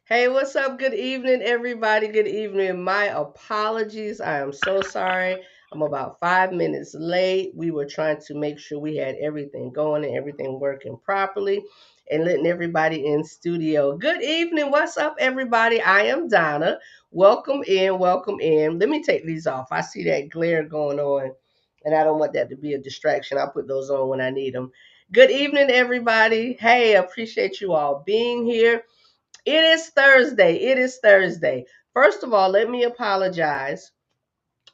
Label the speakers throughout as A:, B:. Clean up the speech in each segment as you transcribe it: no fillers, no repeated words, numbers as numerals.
A: Hey, what's up? Good evening, everybody. Good evening. My apologies. I am so sorry. I'm about 5 minutes late. We were trying to make sure we had everything going and everything working properly and letting everybody in studio. Good evening. What's up, everybody? I am Donna. Welcome in. Welcome in. Let me take these off. I see that glare going on, and I don't want that to be a distraction. I'll put those on when I need them. Good evening, everybody. Hey, appreciate you all being here. It is Thursday. It is Thursday. First of all, let me apologize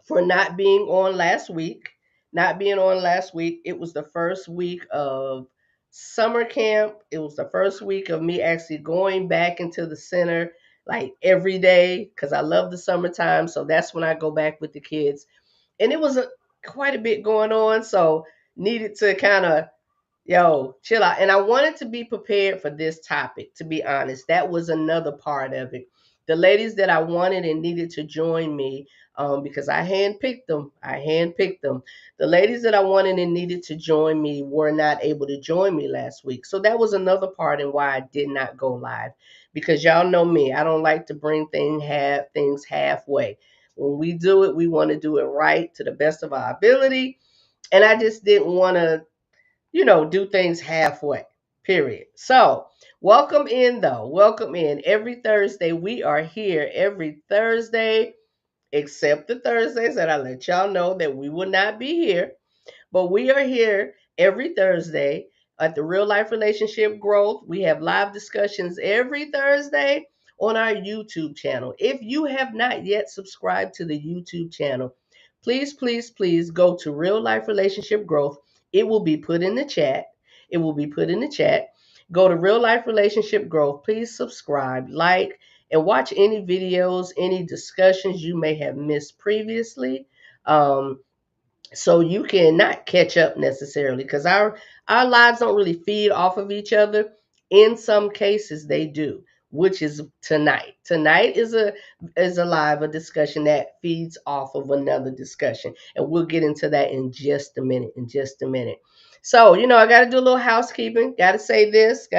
A: for not being on last week. Not being on last week. It was the first week of summer camp. It was the first week of me actually going back into the center like every day because I love the summertime. So that's when I go back with the kids. And it was quite a bit going on. So needed to kind of chill out. And I wanted to be prepared for this topic, to be honest. That was another part of it. The ladies that I wanted and needed to join me, because I handpicked them. I handpicked them. The ladies that I wanted and needed to join me were not able to join me last week. So that was another part and why I did not go live. Because y'all know me, I don't like to bring things halfway. When we do it, we want to do it right to the best of our ability. And I just didn't want to do things halfway, period. So, welcome in though. Welcome in. Every Thursday, we are here every Thursday, except the Thursdays that I let y'all know that we will not be here. But we are here every Thursday at the Real Life Relationship Growth. We have live discussions every Thursday on our YouTube channel. If you have not yet subscribed to the YouTube channel, please, please, please go to Real Life Relationship Growth. It will be put in the chat. It will be put in the chat. Go to Real Life Relationship Growth. Please subscribe, like, and watch any videos, any discussions you may have missed previously. So you cannot catch up necessarily because our lives don't really feed off of each other. In some cases they do, which is tonight is a live, a discussion that feeds off of another discussion, and we'll get into that in just a minute. So I got to do a little housekeeping. Got to say this.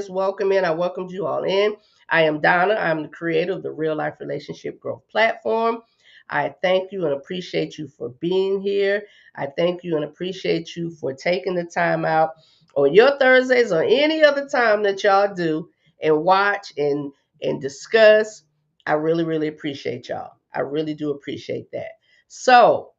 A: Welcome in. I welcomed you all in. I am Donna. I'm the creator of the Real Life Relationship Growth Platform. I thank you and appreciate you for being here. I thank you and appreciate you for taking the time out on your Thursdays or any other time that y'all do and watch and discuss. I really, really appreciate y'all. I really do appreciate that. So,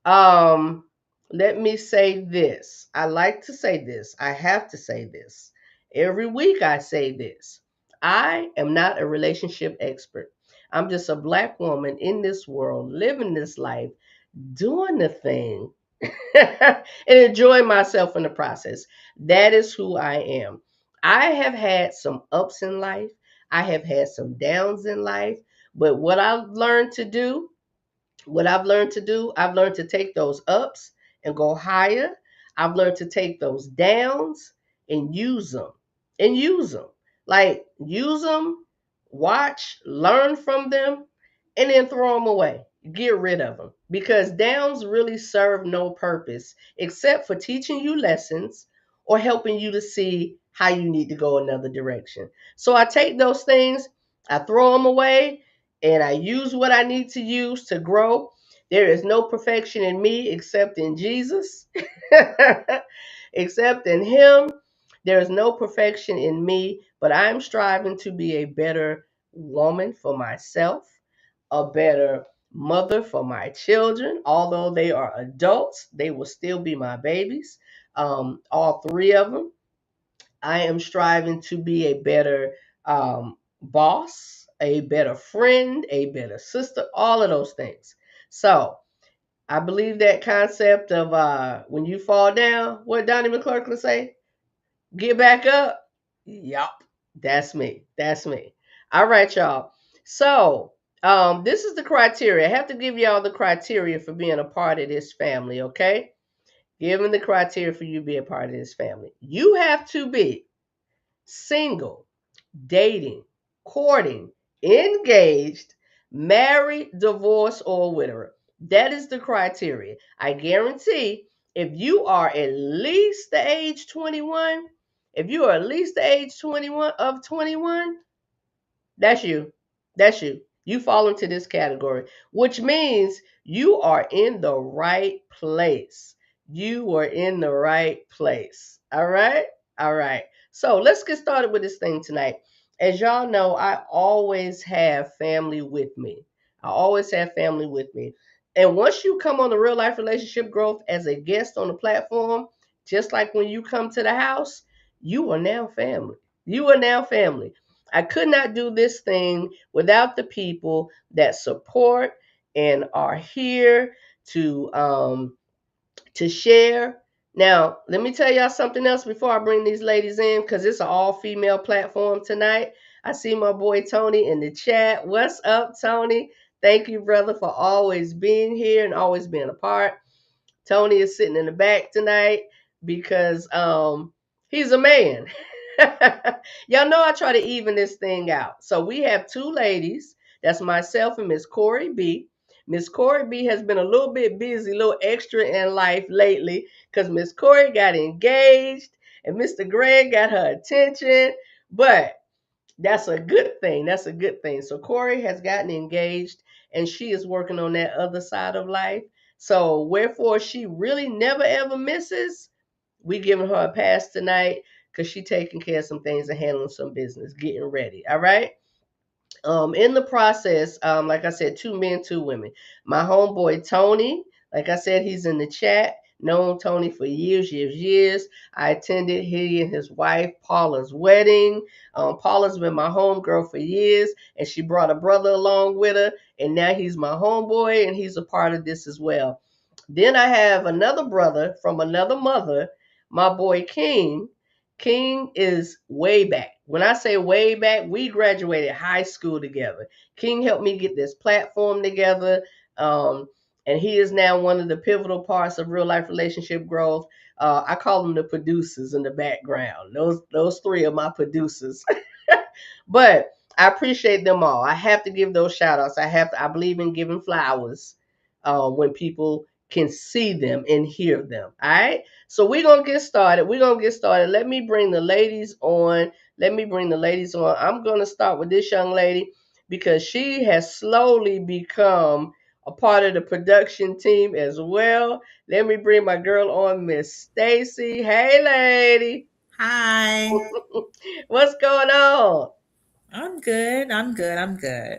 A: um, let me say this. I like to say this. I have to say this. Every week I say this. I am not a relationship expert. I'm just a black woman in this world, living this life, doing the thing, and enjoying myself in the process. That is who I am. I have had some ups in life, I have had some downs in life, but I've learned to take those ups and go higher. I've learned to take those downs and use them. And use them. Like, use them, watch, learn from them, and then throw them away. Get rid of them. Because downs really serve no purpose except for teaching you lessons or helping you to see how you need to go another direction. So I take those things, I throw them away, and I use what I need to use to grow. There is no perfection in me except in Jesus, except in Him. There is no perfection in me, but I'm striving to be a better woman for myself, a better mother for my children. Although they are adults, they will still be my babies. All three of them. I am striving to be a better boss, a better friend, a better sister, all of those things. So I believe that concept of when you fall down, what Donnie McClurkin say? Get back up. Yup. That's me. That's me. All right, y'all. So this is the criteria. I have to give y'all the criteria for being a part of this family, okay? Given the criteria for you to be a part of this family. You have to be single, dating, courting, engaged, married, divorced, or widower. That is the criteria. I guarantee if you are at least the age 21, if you are at least the age 21 of 21, That's you. That's you. You fall into this category, which means you are in the right place. You are in the right place. All right? All right. So let's get started with this thing tonight. As y'all know, I always have family with me. I always have family with me. And once you come on the Real Life Relationship Growth as a guest on the platform, just like when you come to the house, you are now family. You are now family. I could not do this thing without the people that support and are here to share. Now, let me tell y'all something else before I bring these ladies in, because it's an all-female platform tonight. I see my boy Tony in the chat. What's up, Tony? Thank you, brother, for always being here and always being a part. Tony is sitting in the back tonight because he's a man. Y'all know I try to even this thing out. So we have two ladies. That's myself and Miss Corey B. Miss Corey B has been a little bit busy, a little extra in life lately because Miss Corey got engaged and Mr. Greg got her attention. But that's a good thing. That's a good thing. So Corey has gotten engaged and she is working on that other side of life. So wherefore she really never ever misses. We giving her a pass tonight because she taking care of some things and handling some business, getting ready. All right. In the process, like I said, two men, two women. My homeboy Tony, like I said, he's in the chat. Known Tony for years, years, years. I attended he and his wife Paula's wedding. Paula's been my homegirl for years, and she brought a brother along with her, and now he's my homeboy, and he's a part of this as well. Then I have another brother from another mother, my boy King. King is way back. When I say way back, we graduated high school together. King helped me get this platform together. And he is now one of the pivotal parts of real life relationship growth. I call them the producers in the background. Those three are my producers. But I appreciate them all. I have to give those shout outs. I believe in giving flowers when people can see them and hear them. All right. So we're gonna get started. We're gonna get started. Let me bring the ladies on. Let me bring the ladies on. I'm gonna start with this young lady because she has slowly become a part of the production team as well. Let me bring my girl on, Miss Stacy. Hey, lady.
B: Hi.
A: What's going on?
B: I'm good. I'm good. I'm good.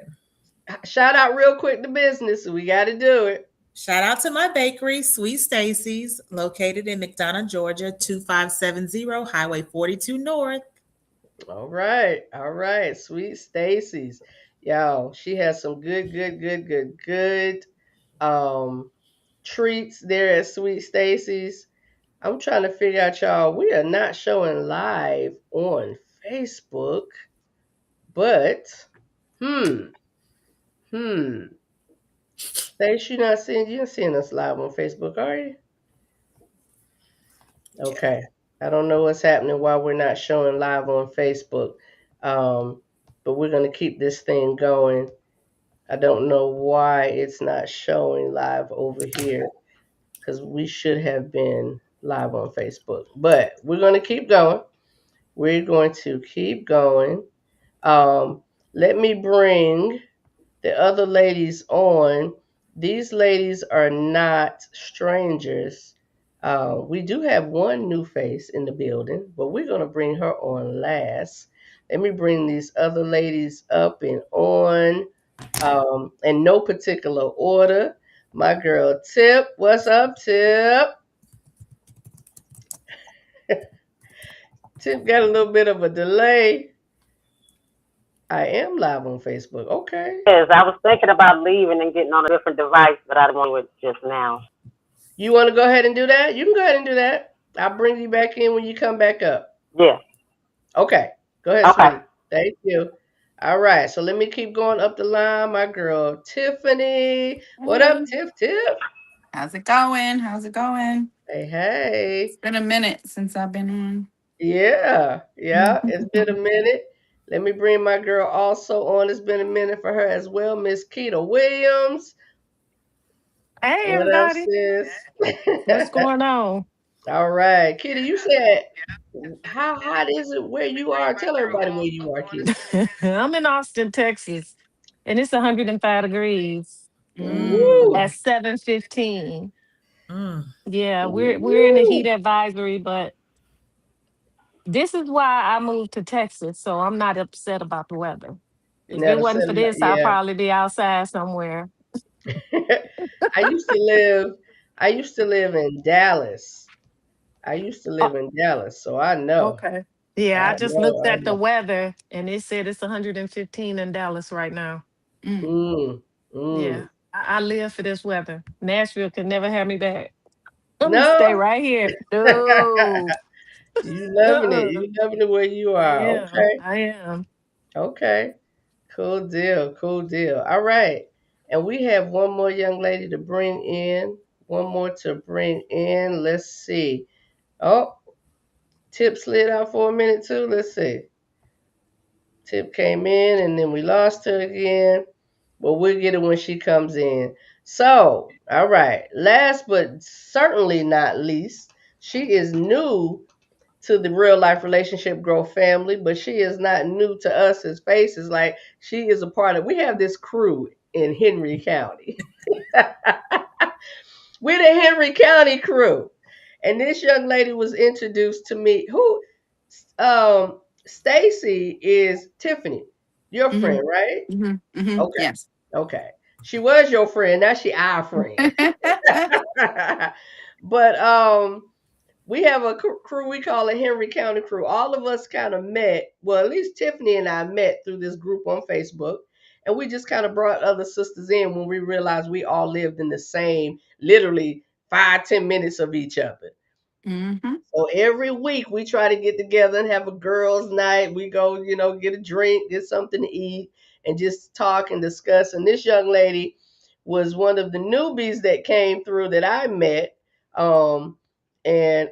A: Shout out real quick to business. We got to do it.
B: Shout out to my bakery, Sweet Stacy's, located in McDonough, Georgia, 2570 Highway 42 North.
A: All right. All right. Sweet Stacy's. Yo, she has some good um treats there at Sweet Stacy's. I'm trying to figure out, y'all, we are not showing live on Facebook, but hmm, hmm. Stacy, you not seeing us live on Facebook, are you? Okay. I don't know what's happening while we're not showing live on Facebook. Um, but we're going to keep this thing going. I don't know why it's not showing live over here because we should have been live on Facebook. But we're going to keep going. We're going to keep going. Um, let me bring the other ladies on. These ladies are not strangers. We do have one new face in the building, but we're going to bring her on last. Let me bring these other ladies up and on in no particular order. My girl Tip. What's up, Tip? Tip got a little bit of a delay. I am live on Facebook. Okay.
C: Yes, I was thinking about leaving and getting on a different device, but I didn't want to do it just now.
A: You want to go ahead and do that? You can go ahead and do that. I'll bring you back in when you come back up.
C: Yeah.
A: Okay. Go ahead,
C: Okay.
A: sweetie. Thank you. All right. So let me keep going up the line. My girl Tiffany. What up,
D: Hey,
A: Tiff?
D: how's it going? How's it going?
A: Hey, hey.
D: It's been a minute since I've been on.
A: Yeah. Yeah. It's been a minute. Let me bring my girl also on. It's been a minute for her as well, Miss Keita Williams.
E: Hey
A: What up,
E: everybody,
A: sis?
E: what's going on?
A: All right. Keita, you said How hot is it where you are? Tell everybody where you are, Keisha.
E: I'm in Austin, Texas, and it's 105 degrees
A: Woo,
E: at 7:15.
B: Mm.
E: Yeah, we're in a heat
A: woo.
E: advisory, but this is why I moved to Texas, so I'm not upset about the weather. If
A: Now
E: it
A: the
E: wasn't for
A: sun,
E: this, I'll
A: yeah.
E: probably be outside somewhere.
A: I used to live. I used to live in Dallas. I used to
E: Oh,
A: live in Dallas, so I know.
E: okay. Yeah,
A: I
E: I just
A: know.
E: looked
A: I
E: at the
A: know.
E: weather and it said it's 115 in Dallas right now.
D: Mm.
A: Mm,
E: Yeah,
A: mm.
E: I live for this weather. Nashville can never have me back. I'm gonna stay
A: No,
E: right here. No.
A: you loving it.
E: Uh-uh.
A: You loving it where you
E: I
A: are.
E: am.
A: Okay.
E: I am.
A: Okay. Cool deal. Cool deal. All right. And we have one more young lady to bring in. One more to bring in. Let's see. Oh, Tip slid out for a minute too. Let's see. Tip came in and then we lost her again. But we'll get it when she comes in. So, all right. Last but certainly not least, she is new to the real life relationship growth family, but she is not new to us as faces. Like she is a part of. We have this crew in Henry County. We're the Henry County crew, and this young lady was introduced to me. Who, Stacy is Tiffany, your
D: Mm-hmm.
A: friend, right?
D: Mm-hmm. Mm-hmm.
A: Okay,
D: Yes.
A: okay. She was your friend. Now she our friend. But we have a crew we call it Henry County crew. All of us kind of met. Well, at least Tiffany and I met through this group on Facebook, and we just kind of brought other sisters in when we realized we all lived in the same, literally 5-10 minutes of each other.
D: Mm-hmm.
A: So every week we try to get together and have a girls' night. We go, get a drink, get something to eat, and just talk and discuss. And this young lady was one of the newbies that came through that I met. And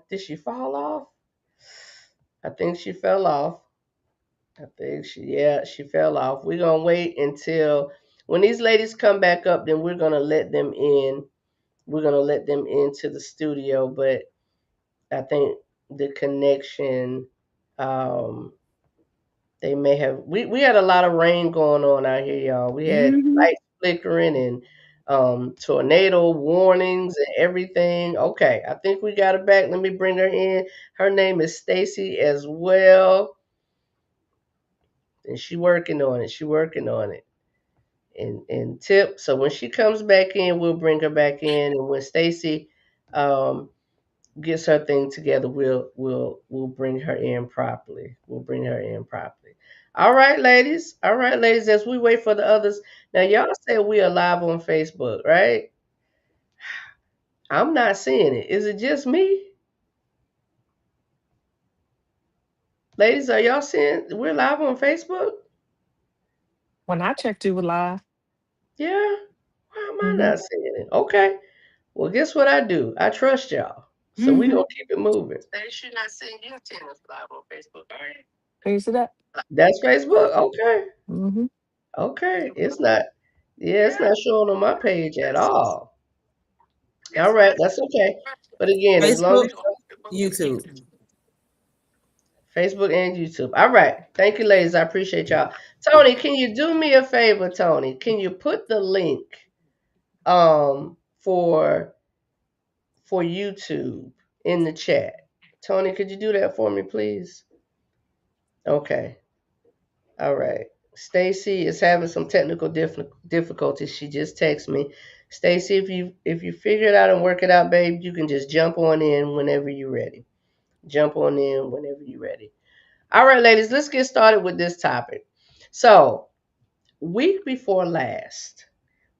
A: did she fall off? I think she fell off. She fell off. We're gonna wait until when these ladies come back up, then we're gonna let them in. We're gonna let them into the studio, but I think the connection, um, they may have. We had a lot of rain going on out here, y'all. We had
D: Mm-hmm.
A: lights flickering and tornado warnings and everything. Okay, I think we got her back. Let me bring her in. Her name is Stacy as well, and she working on it. She working on it. And Tip. So when she comes back in, we'll bring her back in, and when Stacy um, gets her thing together, we'll bring her in properly. We'll bring her in properly. All right, ladies. All right, ladies. As we wait for the others, now y'all say we are live on Facebook, right? I'm not seeing it. Is it just me, ladies? Are y'all seeing we're live on Facebook?
E: When I checked, you were live.
A: Yeah. Why am I
E: Hmm.
A: not seeing it? Okay. Well, guess what I do? I trust y'all, so we
D: Mm-hmm.
A: gonna keep it moving.
E: Can you see that?
A: That's Facebook. Okay.
E: Hmm.
A: Okay. It's not. Yeah, it's not showing on my page at all. All right, that's okay. But again, as long
B: Facebook,
A: as
B: YouTube.
A: Facebook and YouTube. All right. Thank you, ladies. I appreciate y'all. Tony, can you do me a favor, Tony? Can you put the link for YouTube in the chat? Tony, could you do that for me, please? Okay. All right. Stacy is having some technical difficulties. She just texted me. Stacy, if you figure it out and work it out, babe, you can just jump on in whenever you're ready. Jump on in whenever you're ready. All right, ladies, let's get started with this topic. So, week before last,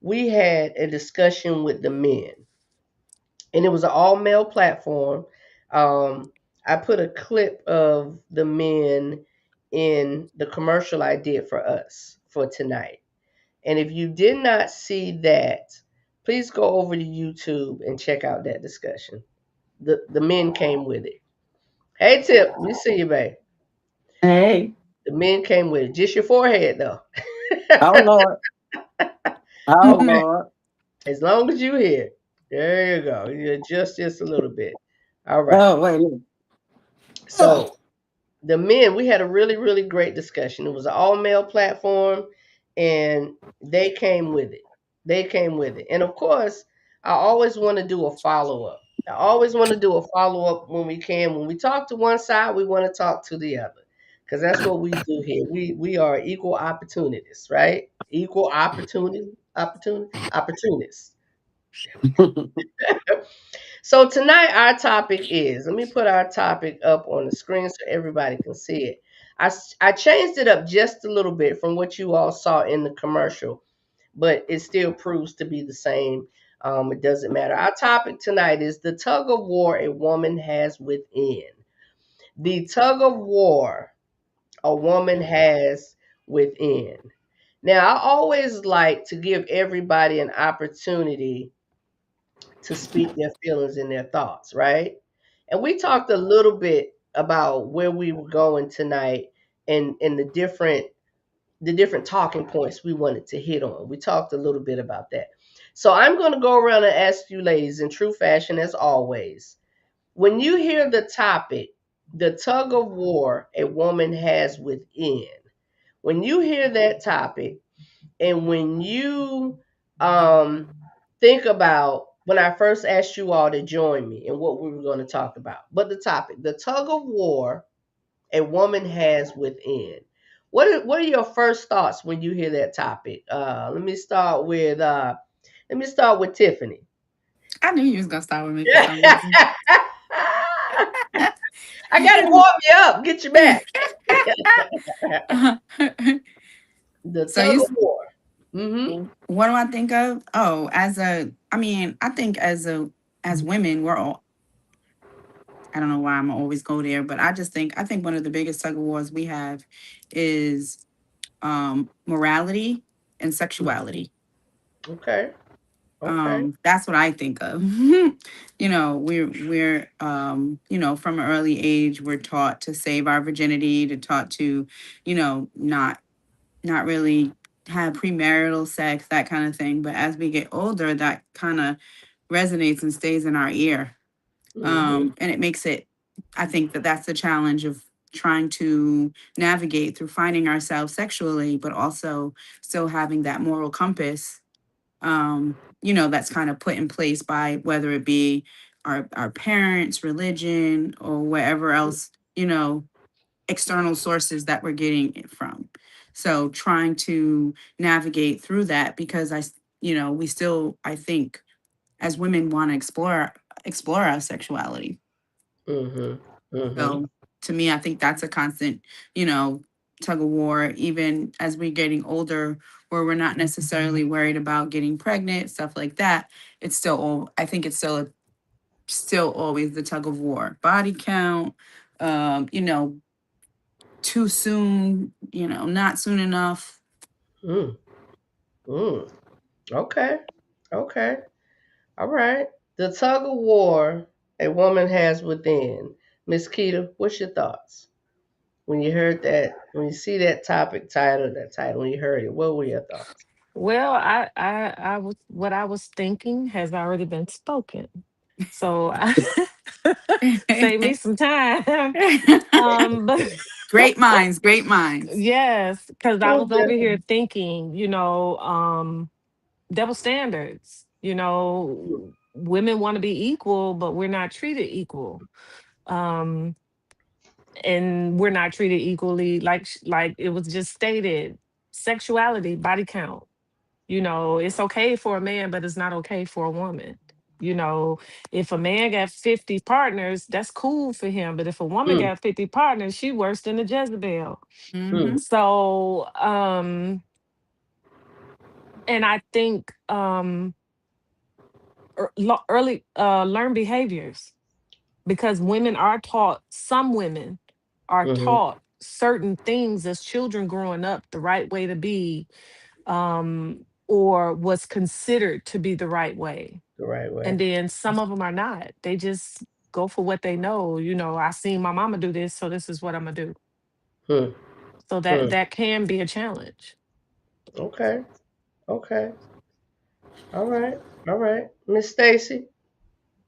A: we had a discussion with the men, and it was an all male platform. I put a clip of the men in the commercial I did for us for tonight. And if you did not see that, please go over to YouTube and check out that discussion. The men came with it. Hey Tip, we see you, babe.
F: Hey,
A: The men came with it. Just your forehead though.
F: oh Lord, oh
A: Okay.
F: Lord.
A: As long as you here. There you go. You adjust just a little bit. All right.
F: Oh wait, a minute.
A: So the men, we had a really, really great discussion. It was an all male platform, and they came with it. They came with it. And of course, I always want to do a follow up. I always want to do a follow up when we can. When we talk to one side, we want to talk to the other, because that's what we do here. We are equal opportunists, right? Equal opportunists. So tonight our topic is, let me put our topic up on the screen so everybody can see it. I changed it up just a little bit from what you all saw in the commercial, but it still proves to be the same. It doesn't matter. Our topic tonight is the tug of war a woman has within. The tug of war a woman has within. Now, I always like to give everybody an opportunity to speak their feelings and their thoughts, right? And we talked a little bit about where we were going tonight, and the different talking points we wanted to hit on. We talked a little bit about that. So I'm going to go around and ask you ladies in true fashion as always. When you hear the topic, the tug of war a woman has within, when you hear that topic, and when you um, think about when I first asked you all to join me and what we were going to talk about, but the topic, the tug of war a woman has within. What are your first thoughts when you hear that topic? Let me start with Tiffany.
D: I knew you was gonna start with me for some reason.
A: I gotta warm you up, get you back. The
D: So
A: tug
D: you,
A: of war. Mm-hmm.
D: what do I think of? Oh, I think as women, we're all. I don't know why I'm always go there, but I think one of the biggest tug of wars we have is morality and sexuality.
A: Okay. Okay.
D: That's what I think of. We're from an early age we're taught to save our virginity, to taught to, not really have premarital sex, that kind of thing. But as we get older, that kind of resonates and stays in our ear.
A: Mm-hmm.
D: And it makes it, I think that's the challenge of trying to navigate through finding ourselves sexually, but also still having that moral compass, that's kind of put in place by whether it be our parents, religion, or wherever else, external sources that we're getting it from. So trying to navigate through that, because we still, I think, as women want to explore our sexuality.
A: Mm-hmm. Mm-hmm.
D: So to me, I think that's a constant, you know, tug of war, even as we're getting older, where we're not necessarily worried about getting pregnant, stuff like that. It's still all, I think it's still always the tug of war. Body count, um, you know, too soon, not soon enough.
A: Mm. Mm. Okay. Okay. All right. The tug of war a woman has within. Miss Keita, what's your thoughts? When you heard that, when you see that topic title, when you heard it, what were your thoughts?
E: Well, I was what I was thinking has already been spoken. So I save me some time. But
D: Great minds, great minds.
E: yes, because I
A: Oh,
E: was over here
A: definitely.
E: thinking, double standards. Women want to be equal, but we're not treated equal. Um, and we're not treated equally, like it was just stated. Sexuality, body count. It's okay for a man, but it's not okay for a woman. You know, if a man got 50 partners, that's cool for him. But if a woman
A: Mm.
E: got 50 partners, she worse than a Jezebel.
A: Mm.
D: Mm-hmm.
E: So, and I think early learn behaviors, because women are taught, some women are
A: Mm-hmm.
E: taught certain things as children growing up, the right way to be, or what's considered to be the right way.
A: The right
E: And
A: way.
E: then some of them are not. They just go for what they know. I seen my mama do this, so this is what I'm gonna do.
A: Hmm.
E: So that
A: Hmm.
E: that can be a challenge.
A: Okay. Okay. All right. All right. Miss Stacy,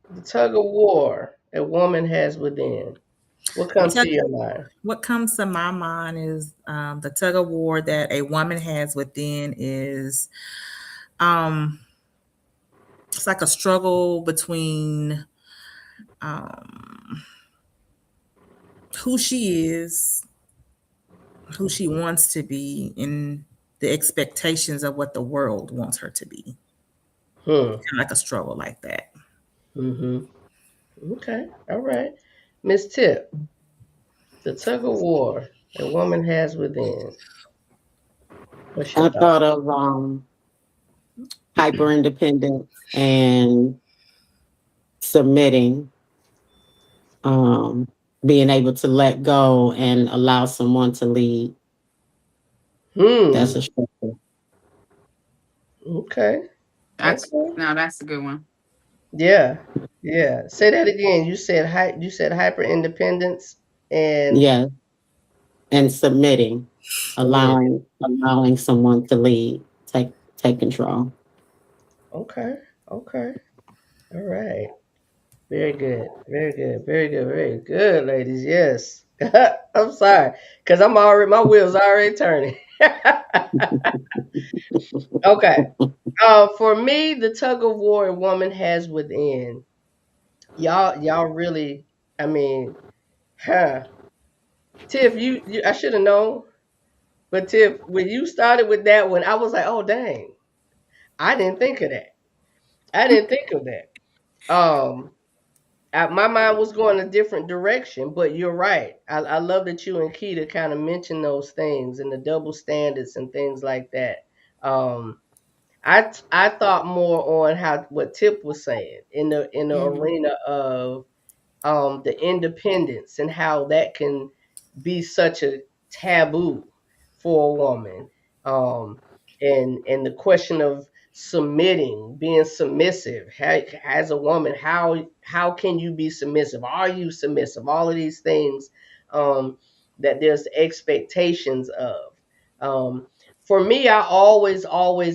A: the tug of war a woman has within. What
B: The
A: comes
B: tug,
A: to your mind?
B: what comes to my mind is the tug of war that a woman has within is um, it's like a struggle between um, who she is, who she wants to be, and the expectations of what the world wants her to be.
A: Hmm.
B: Kind of like a struggle like that.
A: Mm-hmm. Okay. All right. Miss Tip, the tug of war a woman has within. What's your
F: I
A: thought?
F: thought of hyper independence and submitting, um, being able to let go and allow someone to lead. That's
A: Hmm.
F: a struggle.
A: Okay.
D: That's
A: Okay.
D: no, that's a good one.
A: Yeah. Yeah. Say that again. You said hyper independence and
F: Yeah, and submitting,
A: submit.
F: allowing someone to lead, take control.
A: Okay. Okay. All right. Very good. Very good. Very good. Very good, ladies. Yes. I'm sorry. Because my wheels already turning. Okay. For me, the tug of war a woman has within. Y'all really, I mean, huh. Tiff, you I should have known. But Tiff, when you started with that one, I was like, oh dang. I didn't think of that. I didn't think of that. Um my mind was going a different direction, but you're right. I love that you and Keita kind of mentioned those things and the double standards and things like that. Um, I thought more on how what Tip was saying in the
D: Mhm.
A: arena of the independence and how that can be such a taboo for a woman. Um, and the question of submitting, being submissive, as a woman, how can you be submissive? Are you submissive? All of these things that there's expectations of. Um, for me, I always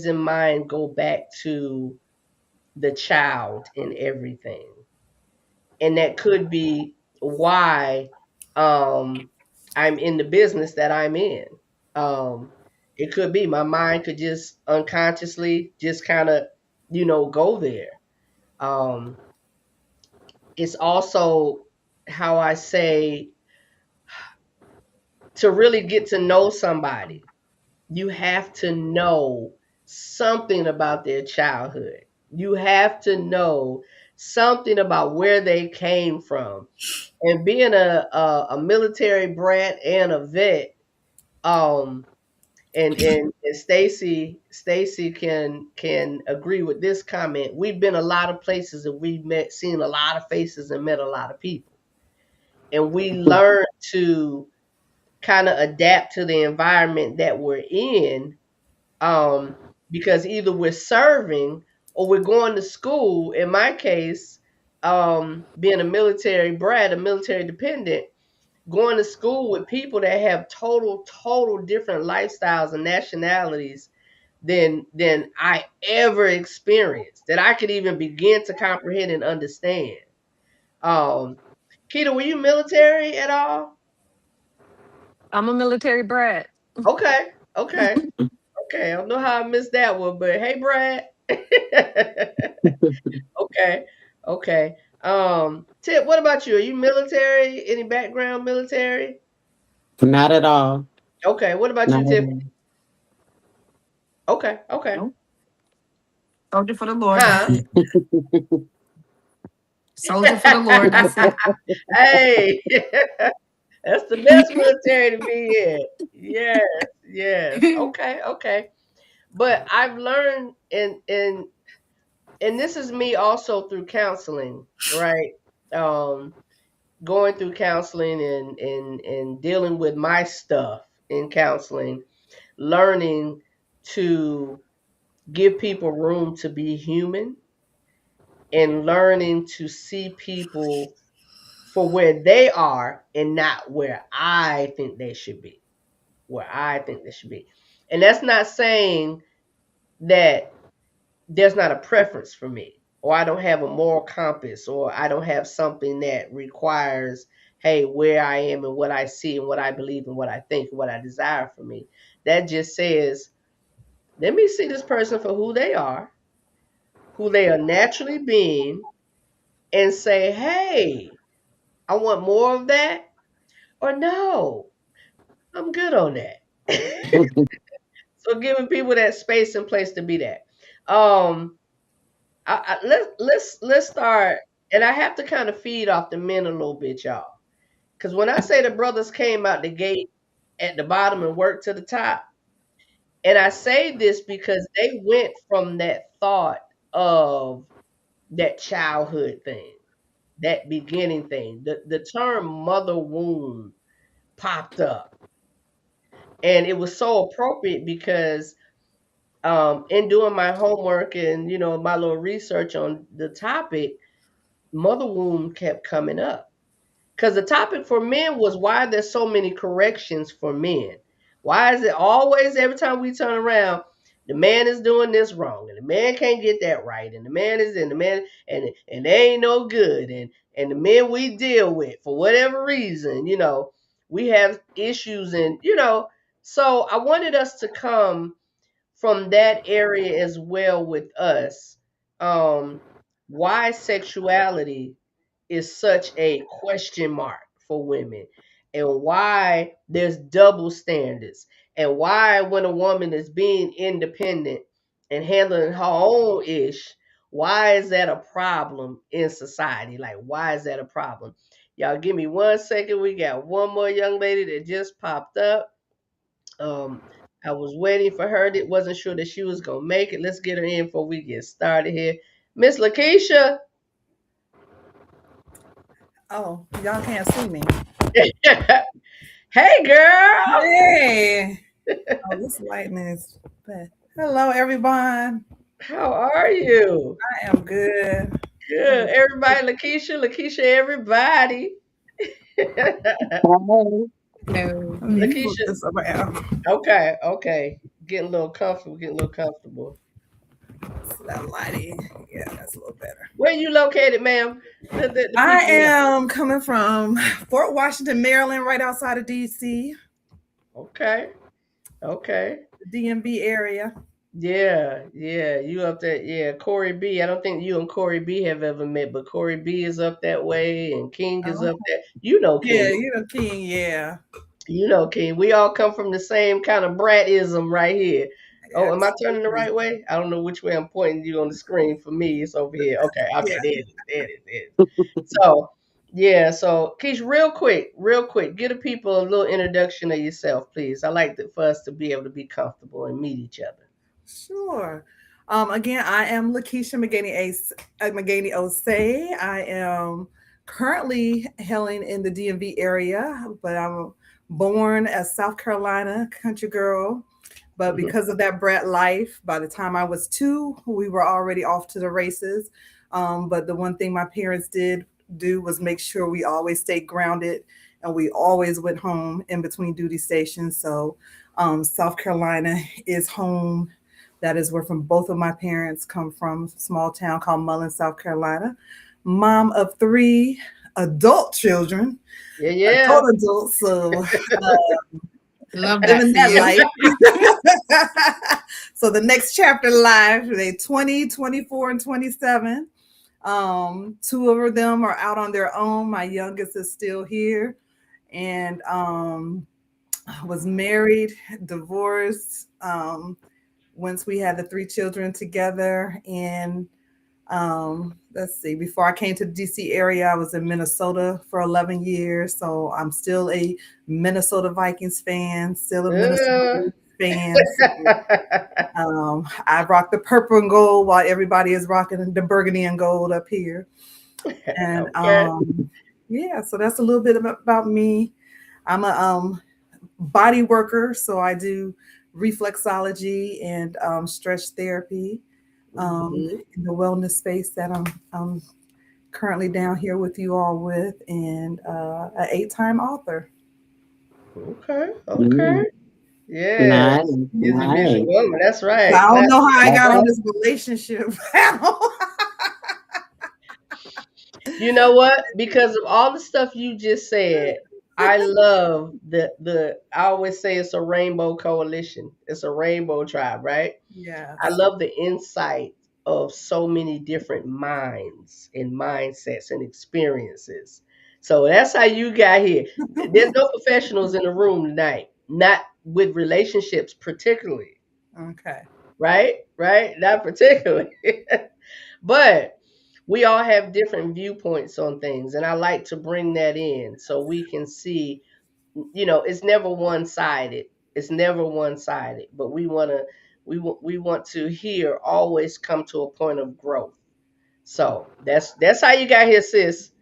A: in mind go back to the child in everything, and that could be why um, I'm in the business that I'm in. Um, it could be my mind could just unconsciously just kind of go there. Um, it's also how I say to really get to know somebody, you have to know something about their childhood. You have to know something about where they came from. And being a military brat and a vet, um, and Stacy can agree with this comment. We've been a lot of places and we've seen a lot of faces and met a lot of people, and we learn to kind of adapt to the environment that we're in, um, because either we're serving or we're going to school. In my case, being a military brat, a military dependent, going to school with people that have total different lifestyles and nationalities than I ever experienced, that I could even begin to comprehend and understand. Um, Keita, were you military at all?
E: I'm a military brat.
A: Okay, okay, okay. I don't know how I missed that one, but hey, Brad. Okay, okay. Tip, what about you? Are you military? Any background military?
F: Not at all.
A: Okay, what about
F: Not
A: you,
F: at
A: Tip?
F: all.
A: Okay, okay.
D: Nope. Soldier for the Lord. That's
A: Huh?
D: it. Soldier for the Lord. That's it.
A: Hey, that's the best military to be in. Yes, yes. Okay, okay. But I've learned, and this is me also through counseling, right? Um, Going through counseling and dealing with my stuff in counseling, learning to give people room to be human and learning to see people for where they are and not where I think they should be. Where I think they should be. And that's not saying that there's not a preference for me, or I don't have a moral compass, or I don't have something that requires hey, where I am and what I see and what I believe and what I think and what I desire for me. That just says, let me see this person for who they are naturally being, and say, hey, I want more of that, or no, I'm good on that. So giving people that space and place to be that. Let's start, and I have to kind of feed off the men a little bit, y'all, because when I say the brothers came out the gate at the bottom and worked to the top, and I say this because they went from that thought of that childhood thing, that beginning thing. The term mother wound popped up, and it was so appropriate because in doing my homework and my little research on the topic, mother wound kept coming up. Because the topic for men was, why there's so many corrections for men. Why is it always, every time we turn around, the man is doing this wrong, and the man can't get that right, and the man is in the man, and they ain't no good, and the men we deal with, for whatever reason, we have issues, and so I wanted us to come from that area as well with us. Why sexuality is such a question mark for women, and why there's double standards, and why when a woman is being independent and handling her own ish, why is that a problem in society? Like, why is that a problem? Y'all give me 1 second. We got one more young lady that just popped up. I was waiting for her. That wasn't sure that she was gonna make it. Let's get her in before we get started here. Miss Lakeisha.
B: Oh, y'all can't see me.
A: Hey, girl.
B: Hey. Oh, this lighting is bad. Hello, everyone.
A: How are you?
B: I am good.
A: Good. Everybody, Lakeisha, everybody.
F: Hey.
D: No.
A: Lakeisha.
B: This around.
A: Okay. Getting a little comfortable.
B: So that lighting, yeah, that's a little better.
A: Where you located, ma'am?
B: I am coming from Fort Washington, Maryland, right outside of DC.
A: Okay.
B: The DMV area.
A: Yeah. You up there? Yeah, Corey B. I don't think you and Corey B have ever met, but Corey B is up that way, and King is up there. King.
B: Yeah, King. Yeah.
A: King. We all come from the same kind of bratism right here. Oh, am I turning the right way? I don't know which way I'm pointing you on the screen. For me, it's over here. Okay,
B: Yeah.
A: there it is. So, yeah. So, Keish, real quick, give the people a little introduction of yourself, please. I like for us to be able to be comfortable and meet each other.
B: Sure. Again, I am Lakeisha McGaney Osei. I am currently hailing in the DMV area, but I'm born as South Carolina country girl. But because of that brat life, by the time I was 2, we were already off to the races. But the one thing my parents did do was make sure we always stayed grounded, and we always went home in between duty stations. So South Carolina is home. That is where from both of my parents come from, small town called Mullen, South Carolina. Mom of 3 adult children.
A: Yeah.
B: Adults. So
D: Love that
B: living that life. So the next chapter of life, they 20, 24, and 27. 2 of them are out on their own. My youngest is still here, and was married, divorced. Once we had the 3 children together, and let's see, before I came to the DC area, I was in Minnesota for 11 years. So I'm still a Minnesota Vikings fan, still a Minnesota fan. I rock the purple and gold while everybody is rocking the burgundy and gold up here. And yeah, so that's a little bit about me. I'm a body worker, so I do reflexology and stretch therapy in the wellness space that I'm currently down here with you all with, and an 8-time author.
A: Okay. Yeah.
F: Nice.
A: Woman. That's right.
B: So I don't know how I got on this relationship panel.
A: You know what? Because of all the stuff you just said, I love I always say it's a rainbow coalition. It's a rainbow tribe, right? I
B: Yes.
A: love the insight of so many different minds and mindsets and experiences. So that's how you got here. There's no professionals in the room tonight, not with relationships particularly,
B: Okay.
A: right? Right? Not particularly. But we all have different viewpoints on things, and I like to bring that in so we can see, it's never one-sided. It's never one-sided, but we want to hear always come to a point of growth. So that's how you got here, sis,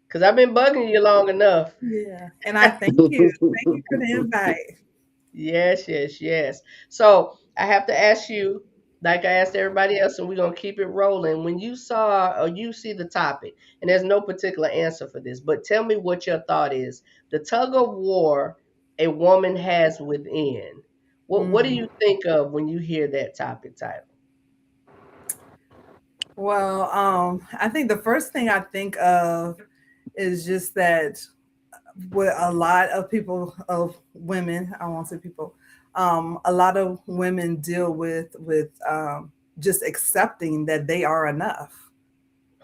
A: because I've been bugging you long enough.
B: Yeah. And I thank you. Thank you for the invite.
A: Yes, yes, yes. So I have to ask you, like I asked everybody else, and we're gonna keep it rolling. When you saw or you see the topic, and there's no particular answer for this, but tell me what your thought is. The tug of war a woman has within. What do
B: Mm.
A: you think of when you hear that topic title?
B: Well, I think the first thing I think of is just that with a lot of people of women, I won't say people, a lot of women deal with just accepting that they are enough,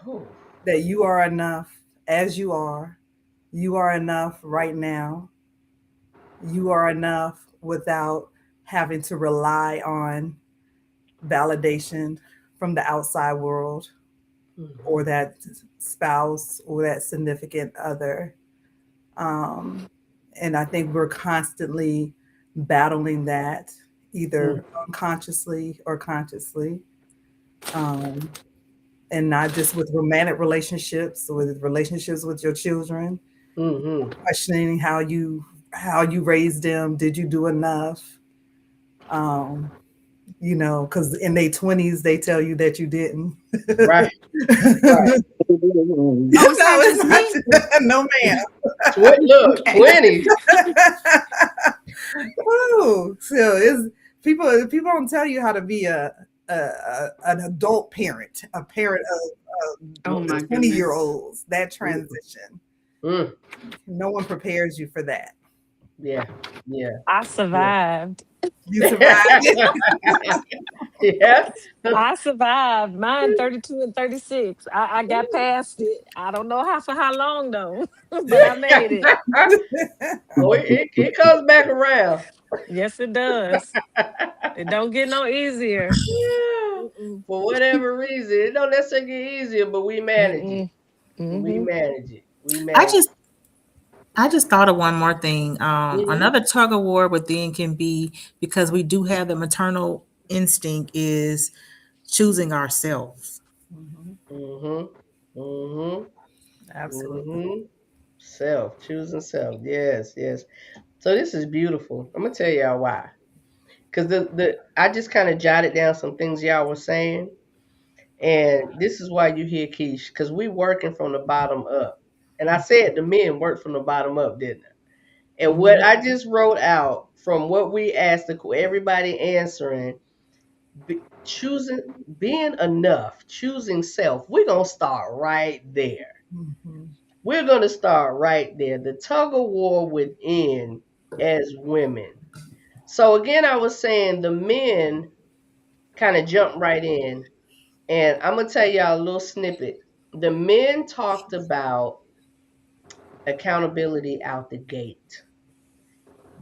A: Oh,
B: that you are enough as you are enough right now, you are enough without having to rely on validation from the outside world or
A: mhm,
B: that spouse or that significant other. Um, and I think we're constantly battling that
A: mm,
B: either unconsciously or consciously. Um, and not just with romantic relationships, with relationships with your children,
A: mhm.
B: questioning how you raised them. Did you do enough? Um, because in their 20s they tell you that you didn't.
A: Right, right.
D: Oh, it's
B: No,
D: not
B: it's
D: just me.
B: not. No, ma'am.
A: Look,
D: Okay.
A: 20s.
B: Woo. So it's people don't tell you how to be an adult parent, a parent
D: Oh
B: of
D: my
B: 20-year
D: goodness.
B: olds. That
A: Mm,
B: transition,
A: mm.
B: no one prepares you for that.
A: Yeah, yeah,
E: I
A: yeah.
E: survived.
B: You survived it.
A: Yeah.
E: I survived. Mine 32 and 36. I got past it. I don't know how for how long though, but I made it.
A: Oh, it comes back around.
E: Yes, it does. It don't get no easier.
A: Yeah.
E: Mm-mm.
A: For whatever reason, it don't necessarily get easier, but we manage it.
E: Mm-mm.
A: We
E: Mm-hmm.
A: manage it. We
B: I
A: manage
B: just I just thought of one more thing.
A: it.
B: Another tug of war within can be because we do have the maternal instinct is choosing ourselves. Mm-hmm.
A: Mm-hmm. Mm-hmm.
B: Absolutely.
A: Mm-hmm. Self. Choosing self. Yes, yes. So this is beautiful. I'm gonna tell y'all why. Because the I just kind of jotted down some things y'all were saying. And this is why you hear Keish, because we working from the bottom up. And I said the men work from the bottom up, didn't I? And what
B: Mhm.
A: I just wrote out from what we asked everybody answering, choosing being enough, choosing self. We're gonna start right there.
B: Mhm.
A: We're gonna start right there. The tug of war within as women. So again, I was saying the men kind of jumped right in. And I'm gonna tell y'all a little snippet. The men talked about accountability out the gate.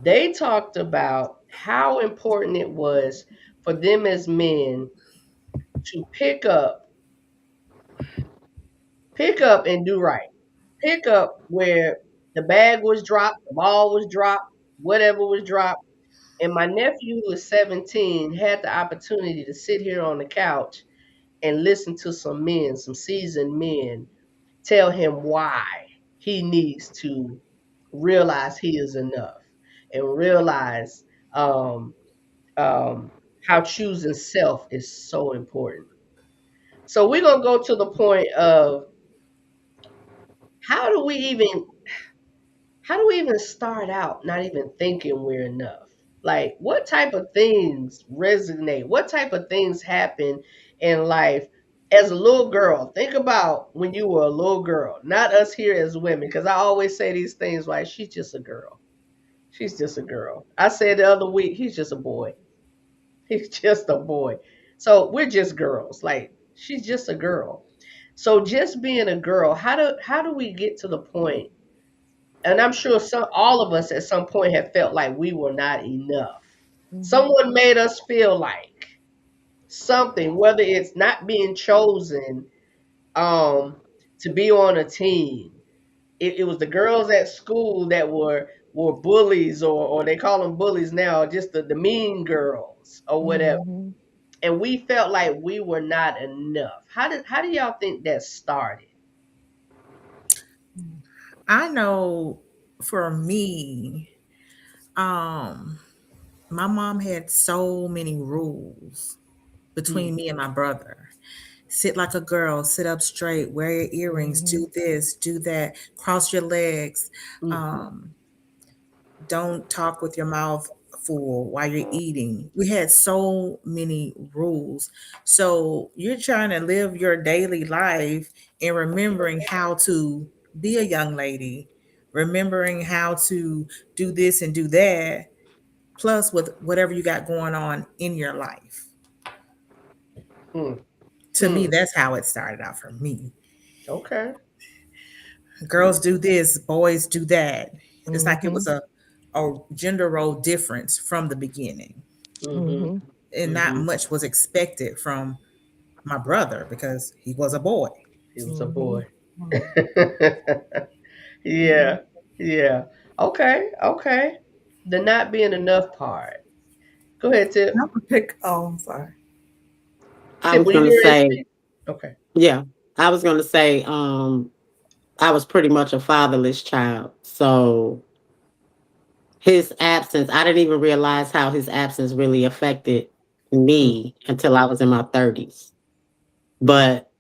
A: They talked about how important it was for them as men to pick up and do right. Pick up where the bag was dropped, the ball was dropped, whatever was dropped. And my nephew, who was 17, had the opportunity to sit here on the couch and listen to some men, some seasoned men, tell him why he needs to realize he is enough and realize um, how choosing self is so important. So we're gonna go to the point of how do we even how do we even start out not even thinking we're enough? Like what type of things resonate? What type of things happen in life as a little girl, think about when you were a little girl, not us here as women, because I always say these things like, she's just a girl. She's just a girl. I said the other week, he's just a boy. He's just a boy. So we're just girls. Like, she's just a girl. So just being a girl, how do we get to the point? And I'm sure all of us at some point have felt like we were not enough.
E: Mhm.
A: Someone made us feel like something, whether it's not being chosen um to be on a team. It was the girls at school that were bullies, or they call them bullies now, just the mean girls or whatever.
E: Mhm.
A: And we felt like we were not enough. How do y'all think that started?
B: I know for me, um, my mom had so many rules
A: Mm,
B: between me and my brother. Sit like a girl, sit up straight, wear your earrings,
E: Mhm.
B: do this, do that, cross your legs.
A: mm,
B: Um, don't talk with your mouth full while you're eating. We had so many rules. So you're trying to live your daily life and remembering how to be a young lady, remembering how to do this and do that, plus with whatever you got going on in your life.
A: mm,
B: To me,
A: mm.
B: that's how it started out for me.
A: Okay.
B: Girls do this, boys do that. It's like it was
E: Mhm.
B: a gender role difference from the beginning.
A: Mm-hmm.
E: Mhm.
B: And not
A: Mm-hmm.
B: much was expected from my brother because he was a boy.
A: He was a
E: Mhm.
A: boy. Yeah. Yeah. Okay. Okay. The not being enough part. Go ahead, Tip.
G: I'm gonna pick. Oh, I'm sorry.
F: I
A: Tip,
F: was
A: were you
F: gonna
A: getting ready to
F: say,
A: speak? Okay.
F: yeah, I was gonna say, I was pretty much a fatherless child. So his absence, I didn't even realize how his absence really affected
A: Mm,
F: me until I was in my 30s.
A: mm,
F: But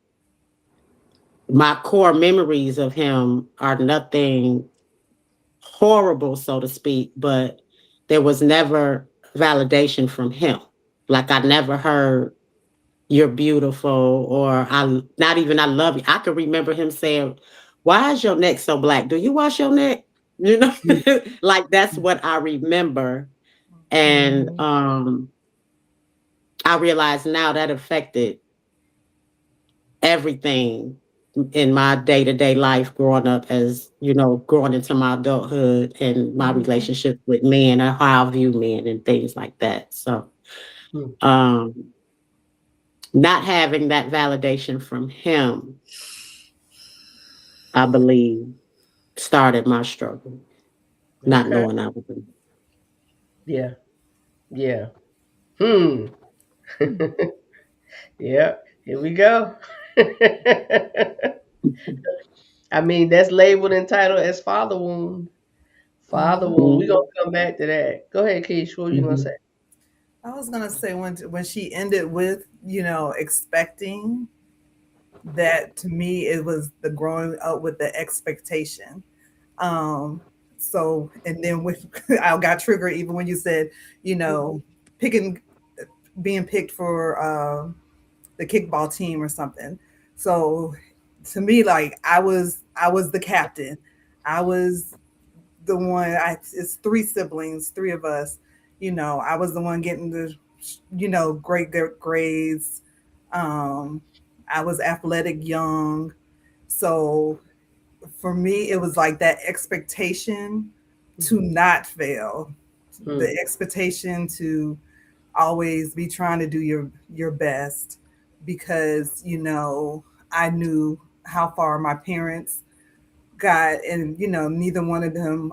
F: my core memories of him are nothing horrible, so to speak, but there was never validation from him. Like I never heard you're beautiful, or I not even I love you. I could remember him saying, why is your neck so black? Do you wash your neck? You know,
A: mm,
F: like that's what I remember. And
E: Mhm.
F: I realize now that affected everything in my day-to-day life growing up, as you know, growing into my adulthood and my
E: Mhm.
F: relationship with men and how I view men and things like that. So
A: mm.
F: um not having that validation from him, I believe, started my struggle, not
A: Okay.
F: knowing I was in.
A: Yeah. Yeah. Hmm. Yeah. Here we go. I mean, that's labeled and titled as father wound. Father
E: Mhm.
A: wound. We're
F: Mhm,
A: gonna come back to that. Go ahead, Keish. What were you gonna
F: mhm,
A: say?
G: I was gonna say when she ended with expecting that, to me it was the growing up with the expectation. Um, so and then when I got triggered even when you said picking being picked for the kickball team or something. So to me, like I was the captain. I was the one. It's three siblings, three of us. I was the one getting the great grades. Um, I was athletic, young. So for me, it was like that expectation to not fail,
A: Hmm.
G: the expectation to always be trying to do your best, because I knew how far my parents got, and neither one of them,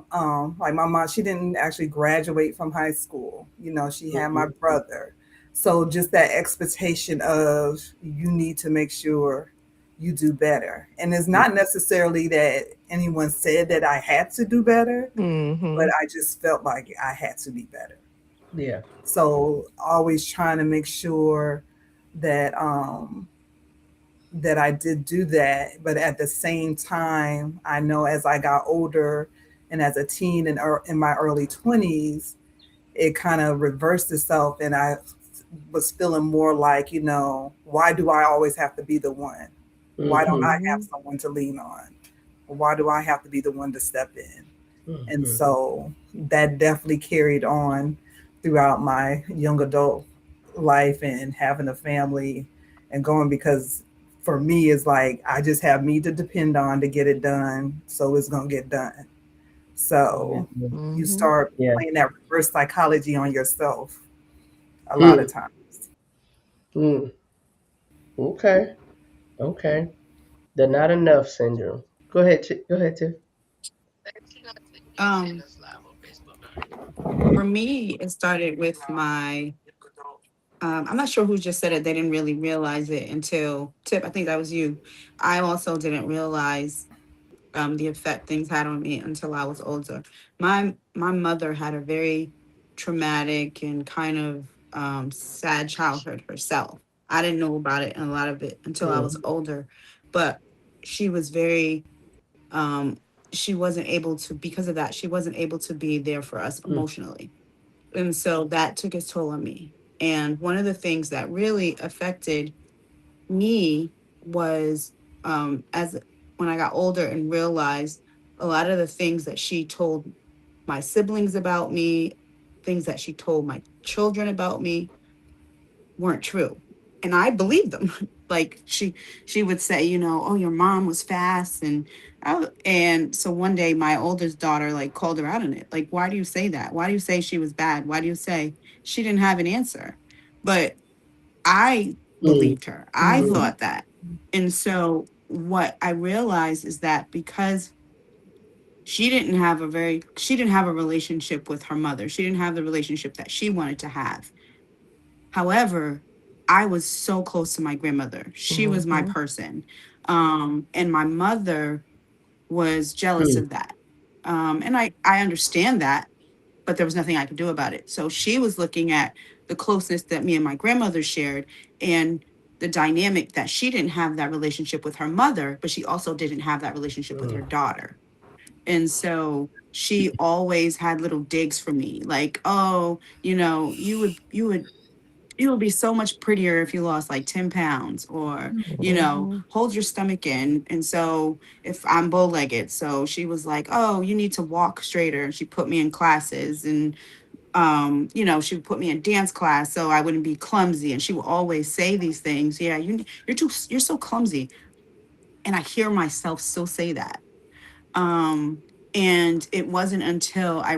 G: like my mom, she didn't actually graduate from high school. She had my
A: Hmm.
G: brother. So just that expectation of, you need to make sure you do better. And it's not necessarily that anyone said that I had to do better, but
E: Mhm.
G: I just felt like I had to be better.
A: Yeah.
G: So always trying to make sure that that I did do that, but at the same time, I know as I got older and as a teen and in my early 20s, it kind of reversed itself, and I was feeling more like, why do I always have to be the one? Why don't I have someone to lean on? Why do I have to be the one to step in? And so that definitely carried on throughout my young adult life and having a family and going, because for me it's like I just have me to depend on to get it done, so it's gonna get done. So you start playing that reverse psychology on yourself a lot of times.
A: Okay. Okay. The not enough syndrome. Go ahead. Go ahead, Tiff.
D: Um, for me, it started with my. I'm not sure who just said it. They didn't really realize it until Tip. I think that was you. I also didn't realize the effect things had on me until I was older. My mother had a very traumatic and kind of sad childhood herself. I didn't know about it and a lot of it until I was older, but she was very she wasn't able to, because of that, she wasn't able to be there for us emotionally. And so that took its toll on me. And one of the things that really affected me was as when I got older and realized a lot of the things that she told my siblings about me, things that she told my children about me weren't true. And I believed them. Like she would say, oh, your mom was fast, and so one day my oldest daughter like called her out on it. Like, why do you say that? Why do you say she was bad? Why do you say she didn't have an answer? But I believed her. I thought that. And so what I realized is that because she didn't have a relationship with her mother. She didn't have the relationship that she wanted to have. However, I was so close to my grandmother. She was my person. And my mother was jealous of that. And I understand that, but there was nothing I could do about it. So she was looking at the closeness that me and my grandmother shared and the dynamic that she didn't have that relationship with her mother, but she also didn't have that relationship with her daughter. And so she always had little digs for me, like, oh, you would be so much prettier if you lost like 10 pounds, or hold your stomach in. And so if I'm bow-legged, so she was like, oh, you need to walk straighter. And she put me in classes, and she would put me in dance class so I wouldn't be clumsy. And she would always say these things. Yeah, you're so clumsy. And I hear myself still say that. And it wasn't until I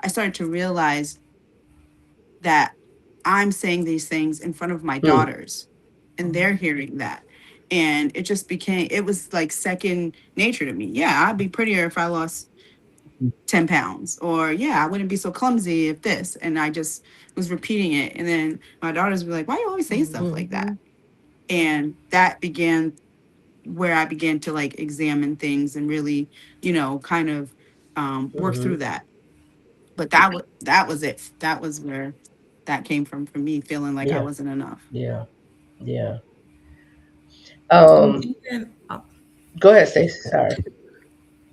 D: started to realize that I'm saying these things in front of my daughters and they're hearing that. And it was like second nature to me. Yeah, I'd be prettier if I lost 10 pounds, or yeah, I wouldn't be so clumsy if this. And I just was repeating it. And then my daughters were like, why you always say stuff like that? And that began where I began to like examine things and really, kind of work through that. But that was it. That was where that came from for me, feeling like I wasn't enough.
A: Yeah. Yeah.
B: And even,
A: Go ahead, Stacey. Sorry.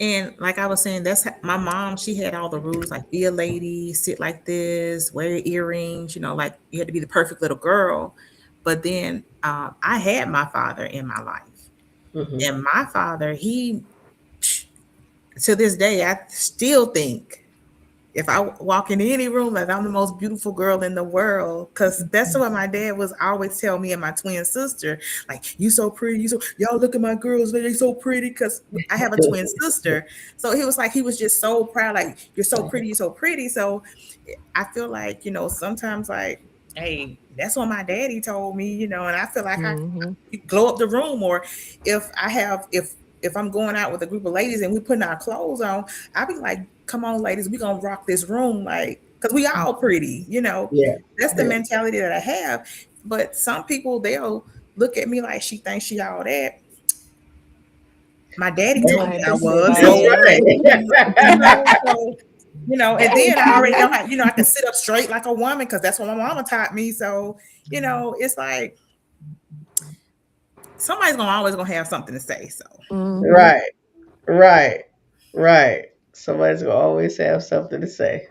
B: and like I was saying, my mom. She had all the rules, like be a lady, sit like this, wear earrings. Like you had to be the perfect little girl. But then I had my father in my life, and my father, he, to this day, I still think if I walk in any room, like I'm the most beautiful girl in the world, because that's what my dad was always tell me and my twin sister, like, you so pretty, y'all look at my girls, they so pretty, because I have a twin sister. So he was just so proud, like, you're so pretty, you're so pretty. So I feel like, sometimes like, hey, that's what my daddy told me, and I feel like I glow up the room. Or if I'm going out with a group of ladies and we putting our clothes on, I'll be like, come on, ladies, we gonna rock this room, like, because we all pretty, That's the mentality that I have. But some people, they'll look at me like she thinks she all that. My daddy told me I was. And then I already know how, I can sit up straight like a woman, because that's what my mama taught me. So, it's like somebody's always gonna have something to say. So
A: Right. Somebody's gonna always have something to say.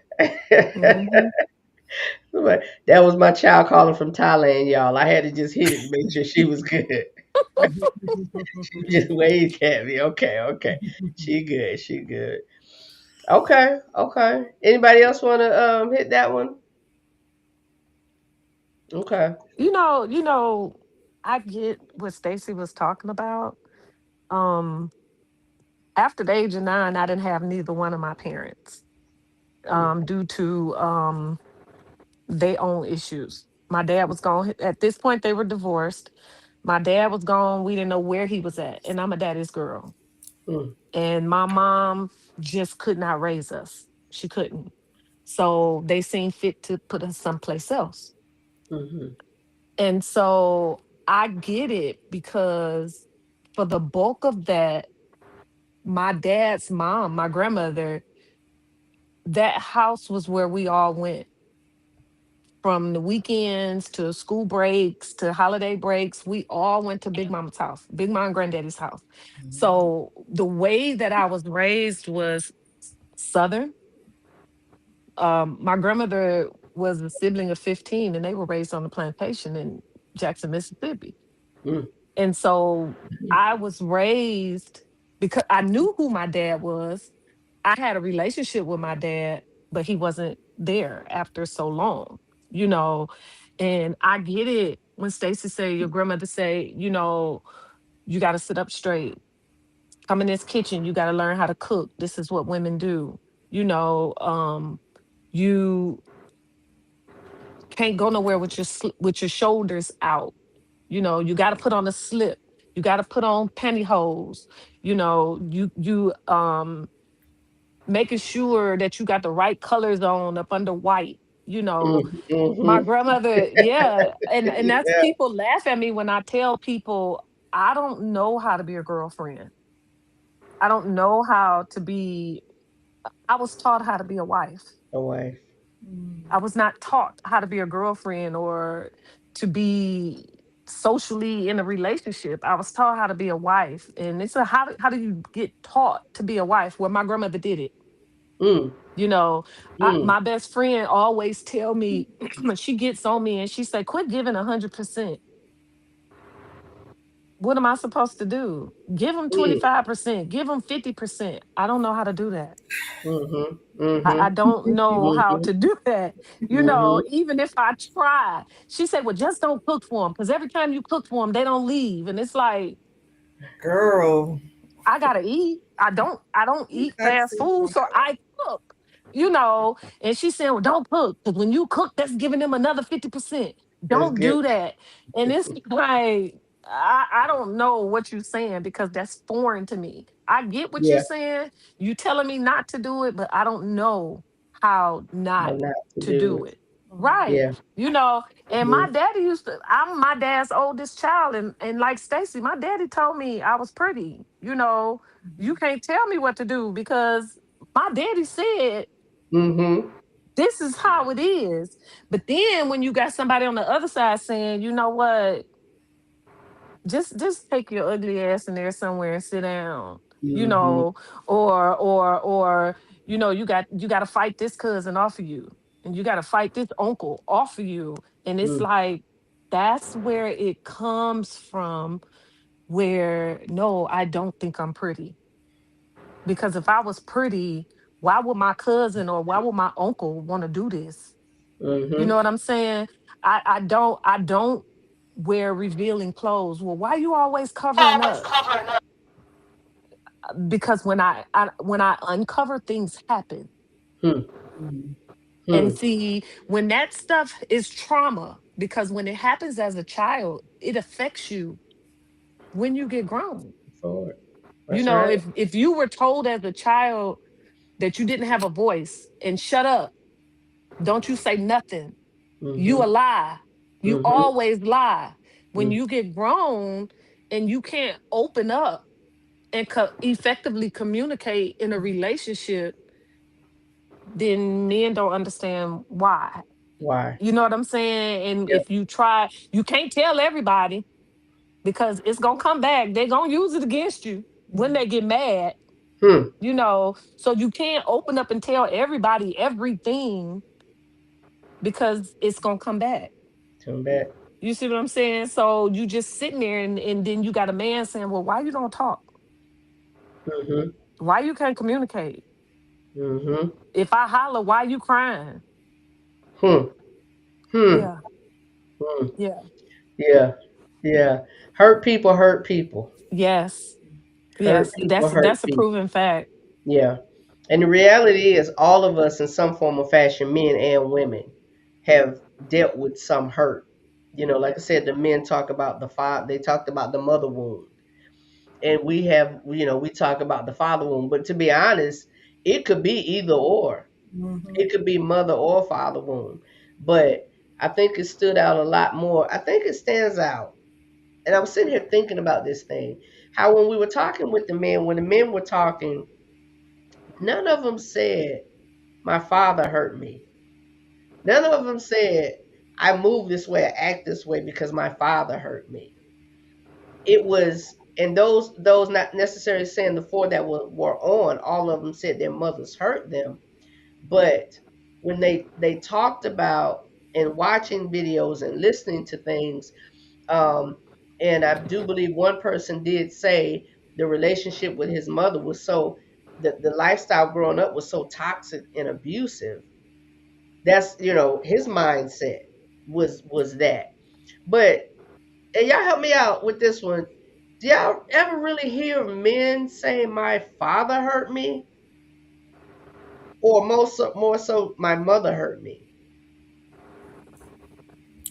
A: But that was my child calling from Thailand, y'all. I had to just hit it to make sure she was good. She just waved at me. Okay, okay. She good. She good. Okay, okay. Anybody else want to hit that one? Okay.
E: You know, I get what Stacy was talking about. Um, After the age of 9, I didn't have neither one of my parents, due to their own issues. My dad was gone. At this point, they were divorced. My dad was gone. We didn't know where he was at. And I'm a daddy's girl.
A: Mm,
E: And my mom just could not raise us. She couldn't. So they seen fit to put us someplace else.
A: mm-hmm,
E: And so I get it because for the bulk of that, my dad's mom, my grandmother, that house was where we all went from the weekends to school breaks to holiday breaks. We all went to Big Mama's house, Big Mom and Granddaddy's house. So the way that I was raised was Southern. My grandmother was a sibling of 15 and they were raised on the plantation in Jackson, Mississippi.
A: mm,
E: And so I was raised because I knew who my dad was. I had a relationship with my dad, but he wasn't there after so long, you know. And I get it when Stacy say, your grandmother say, you got to sit up straight. Come in this kitchen, you got to learn how to cook. This is what women do. You know, you can't go nowhere with with your shoulders out. You got to put on a slip. You got to put on pantyhose. You making sure that you got the right colors on up under white.
A: mm,
E: My
A: mm-hmm.
E: grandmother, yeah, and that's
A: Yeah.
E: people laugh at me when I tell people I don't know how to be a girlfriend. I don't know how to be. I was taught how to be a wife.
A: A wife.
E: I was not taught how to be a girlfriend or to be socially in a relationship. I was taught how to be a wife. And it's how do you get taught to be a wife? Well, my grandmother did it.
A: Mm,
E: You know,
A: mm,
E: my best friend always tell me when she gets on me and she say, quit giving 100%. What am I supposed to do? Give them
A: mm,
E: 25%, give them 50%. I don't know how to do that.
A: mm-hmm,
E: I
A: mm-hmm,
E: don't know how
A: mm-hmm,
E: to do that.
A: mm-hmm.
E: Even if I try, she said, well, just don't cook for them. Because every time you cook for them, they don't leave. And it's like,
G: Girl,
E: I gotta eat. I don't eat
G: I
E: fast
G: see.
E: food, so I cook. And she said, well, don't cook. Because when you cook, that's giving them another 50%.
A: Let's
E: Don't
A: get.
E: do that. And it's like, I don't know what you're saying because that's foreign to me. I get what you're
A: Yeah.
E: saying. You telling me not to do it, but I don't know how
A: How
E: not
A: not to
E: to
A: do
E: do
A: it.
E: it. Right.
A: Yeah.
E: And my
A: Mm-hmm.
E: daddy I'm my dad's oldest child. And like Stacy, my daddy told me I was pretty. You can't tell me what to do because my daddy said
A: Mm-hmm.
E: this is how it is. But then when you got somebody on the other side saying, you know what, just take your ugly ass in there somewhere and sit down, you
A: Mm-hmm.
E: know, or you got to fight this cousin off of you, and you got to fight this uncle off of you, and it's
A: Mm,
E: like that's where it comes from. Where no, I don't think I'm pretty because if I was pretty, why would my cousin or why would my uncle want to do this? You
A: mm-hmm.
E: know what I'm saying? I don't wear revealing clothes. Well, why you always covering up? Because when I uncover, things happen.
A: Hmm.
E: And
A: Hmm.
E: see, when that stuff is trauma, because when it happens as a child, it affects you when you get grown.
A: Forward. That's right.
E: If you were told as a child that you didn't have a voice and shut up, don't you say nothing. You
A: Mm-hmm.
E: a lie. You
A: Mm-hmm.
E: always lie. When
A: Mm,
E: you get grown and you can't open up and effectively communicate in a relationship, then men don't understand why.
A: why?
E: You know what I'm saying? And
A: Yeah.
E: if you try, you can't tell everybody because it's gonna come back. They're gonna use it against you when they get mad.
A: Hmm.
E: So you can't open up and tell everybody everything because it's gonna come back.
A: Come back.
E: You see what I'm saying? So you just sitting there, and then you got a man saying, well, why you don't talk?
A: Mm-hmm.
E: Why you can't communicate?
A: Mm-hmm.
E: If I holler, why you crying?
A: Hmm. Hmm.
E: Yeah,
A: Hmm.
E: yeah,
A: Yeah. Yeah. Hurt people hurt people.
E: yes,
A: Hurt
E: yes.
A: people hurt
E: That's a
A: people.
E: proven fact.
A: Yeah. And the reality is all of us in some form or fashion, men and women, have dealt with some hurt. You know, like I said, the men talk about the father, they talked about the mother wound. And we have, you know, we talk about the father wound. But to be honest, it could be either or.
G: Mhm.
A: It could be mother or father wound. But I think it stood out a lot more. I think it stands out. And I was sitting here thinking about this thing. How when we were talking with the men, when the men were talking, none of them said, my father hurt me. None of them said, I move this way, I act this way because my father hurt me. It was, and those not necessarily saying the four that were on, all of them said their mothers hurt them. But when they talked about and watching videos and listening to things, um, and I do believe one person did say the relationship with his mother was so, the lifestyle growing up was so toxic and abusive. That's, you know, his mindset was that. But, and y'all help me out with this one. Do y'all ever really hear men say my father hurt me? Or more so my mother hurt me?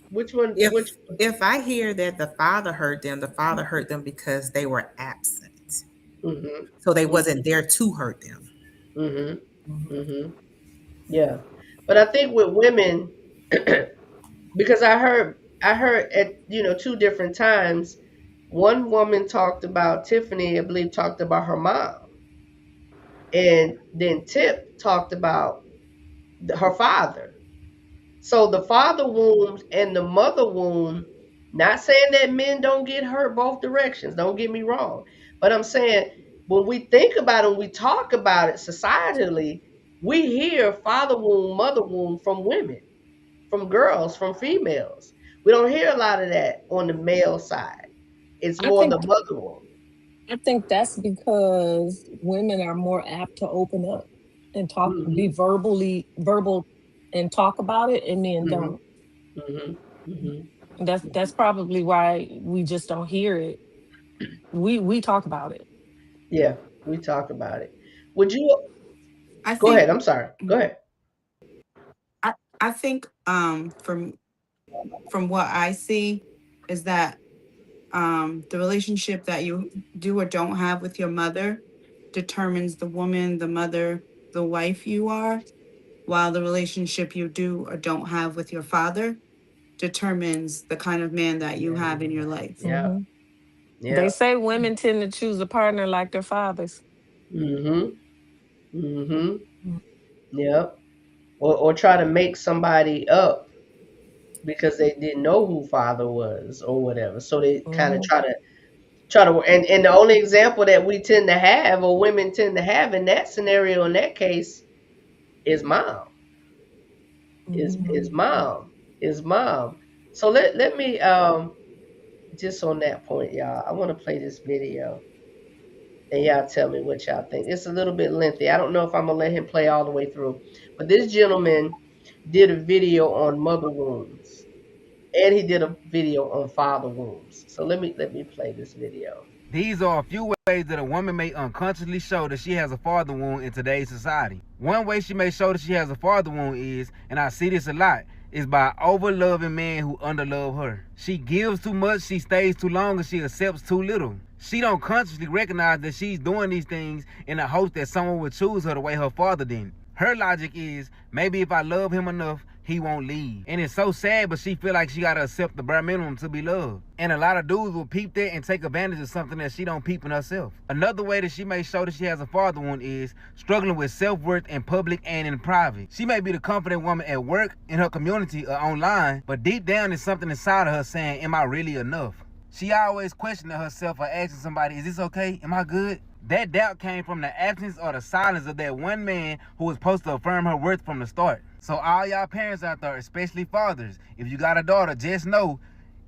A: Which one,
B: If
A: which
B: if I hear that the father hurt them because they were absent.
A: mhm.
B: So they wasn't there to hurt them.
A: Mhm. Mhm. Yeah. But I think with women because I heard at, you know, two different times, one woman talked about, Tiffany, I believe, talked about her mom. And then Tip talked about her father. So the father wound and the mother wound, not saying that men don't get hurt both directions, don't get me wrong. But I'm saying when we think about it, when we talk about it societally, we hear father wound, mother wound from women, from girls, from females. We don't hear a lot of that on the male side. It's
E: I
A: more
E: think
A: the mother wound.
E: I think that's because women are more apt to open up and talk, be
A: Mm-hmm.
E: verbal, and talk about it, and men
A: Mm-hmm.
E: don't.
A: Mm-hmm. Mm-hmm.
E: That's probably why we just don't hear it. We talk about it.
A: Yeah, we talk about it. Would you
D: I
A: go ahead?
D: think
A: I'm sorry. Go ahead.
D: I, I think from what I see is that the relationship that you do or don't have with your mother determines the woman, the mother, the wife you are, while the relationship you do or don't have with your father determines the kind of man that you have in your life.
A: Yeah.
E: hmm They
A: Yeah.
E: say women tend to choose a partner like their fathers.
A: Mm-hmm. Mm-hmm. Yep. Or try to make somebody up because they didn't know who father was or whatever. So they kind of
E: hmm
A: try to and the only example that we tend to have or women tend to have in that scenario in that case is mom. Is
E: hmm
A: mom. Is mom. So let me just on that point, y'all, I want to play this video and y'all tell me what y'all think. It's a little bit lengthy. I don't know if I'm gonna let him play all the way through, but this gentleman did a video on mother wounds, and he did a video on father wounds. So let me play this video.
H: These are a few ways that a woman may unconsciously show that she has a father wound in today's society. One way she may show that she has a father wound is, and I see this a lot, is by overloving men who underlove her. She gives too much, she stays too long, and she accepts too little. She don't consciously recognize that she's doing these things in the hopes that someone would choose her the way her father did. Her logic is, maybe if I love him enough, he won't leave. And it's so sad, but she feel like she gotta accept the bare minimum to be loved. And a lot of dudes will peep that and take advantage of something that she don't peep in herself. Another way that she may show that she has a father wound is struggling with self-worth in public and in private. She may be the confident woman at work, in her community, or online, but deep down there's something inside of her saying, am I really enough? She always questioning herself or asking somebody, is this okay? Am I good? That doubt came from the absence or the silence of that one man who was supposed to affirm her worth from the start. So all y'all parents out there, especially fathers, if you got a daughter, just know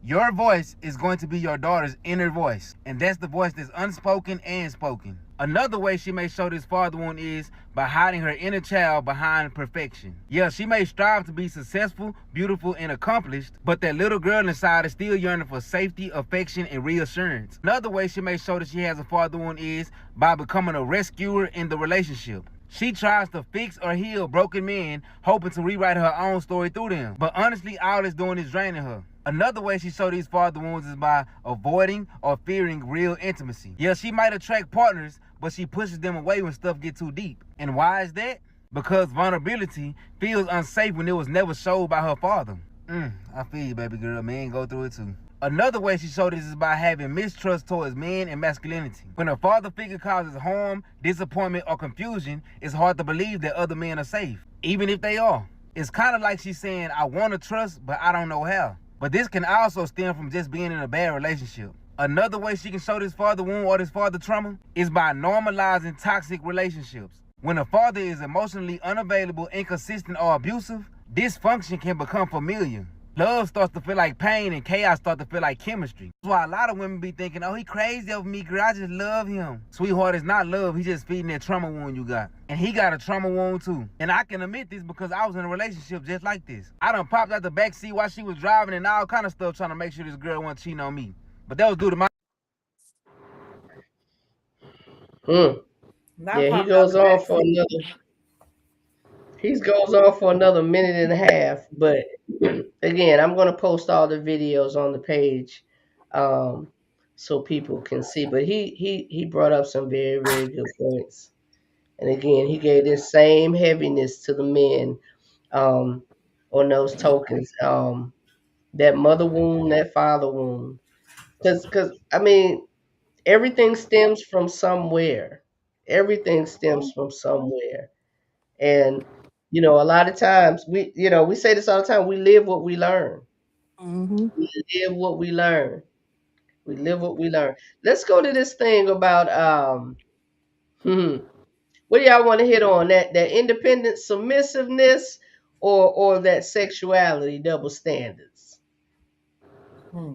H: your voice is going to be your daughter's inner voice. And that's the voice that's unspoken and spoken. Another way she may show this father wound is by hiding her inner child behind perfection. Yeah, she may strive to be successful, beautiful, and accomplished, but that little girl inside is still yearning for safety, affection, and reassurance. Another way she may show that she has a father wound is by becoming a rescuer in the relationship. She tries to fix or heal broken men, hoping to rewrite her own story through them. But honestly, all it's doing is draining her. Another way she shows these father wounds is by avoiding or fearing real intimacy. Yeah, she might attract partners, but she pushes them away when stuff gets too deep. And why is that? Because vulnerability feels unsafe when it was never showed by her father. I feel you, baby girl. Men go through it too. Another way she showed this is by having mistrust towards men and masculinity. When a father figure causes harm, disappointment, or confusion, it's hard to believe that other men are safe, even if they are. It's kind of like she's saying, I want to trust, but I don't know how. But this can also stem from just being in a bad relationship. Another way she can show this father wound or this father trauma is by normalizing toxic relationships. When a father is emotionally unavailable, inconsistent, or abusive, dysfunction can become familiar. Love starts to feel like pain and chaos starts to feel like chemistry. That's why a lot of women be thinking, oh, he crazy over me, girl, I just love him. Sweetheart, it's not love, he's just feeding that trauma wound you got. And he got a trauma wound too. And I can admit this because I was in a relationship just like this. I done popped out the back seat while she was driving and all kind of stuff trying to make sure this girl wasn't cheating on me. But that was due to my...
G: Not
A: Yeah,
G: popped out the backseat.
A: he goes on for another minute and a half. But again, I'm gonna post all the videos on the page, so people can see. But he brought up some very, very good points. And again, he gave this same heaviness to the men, on those tokens. That mother wound, that father wound. Because I mean, everything stems from somewhere. Everything stems from somewhere. And a lot of times we say this all the time, we live what we learn.
E: Mm-hmm.
A: We live what we learn. We live what we learn. Let's go to this thing about what do y'all want to hit on? That independent submissiveness or that sexuality double standards?
G: Hmm.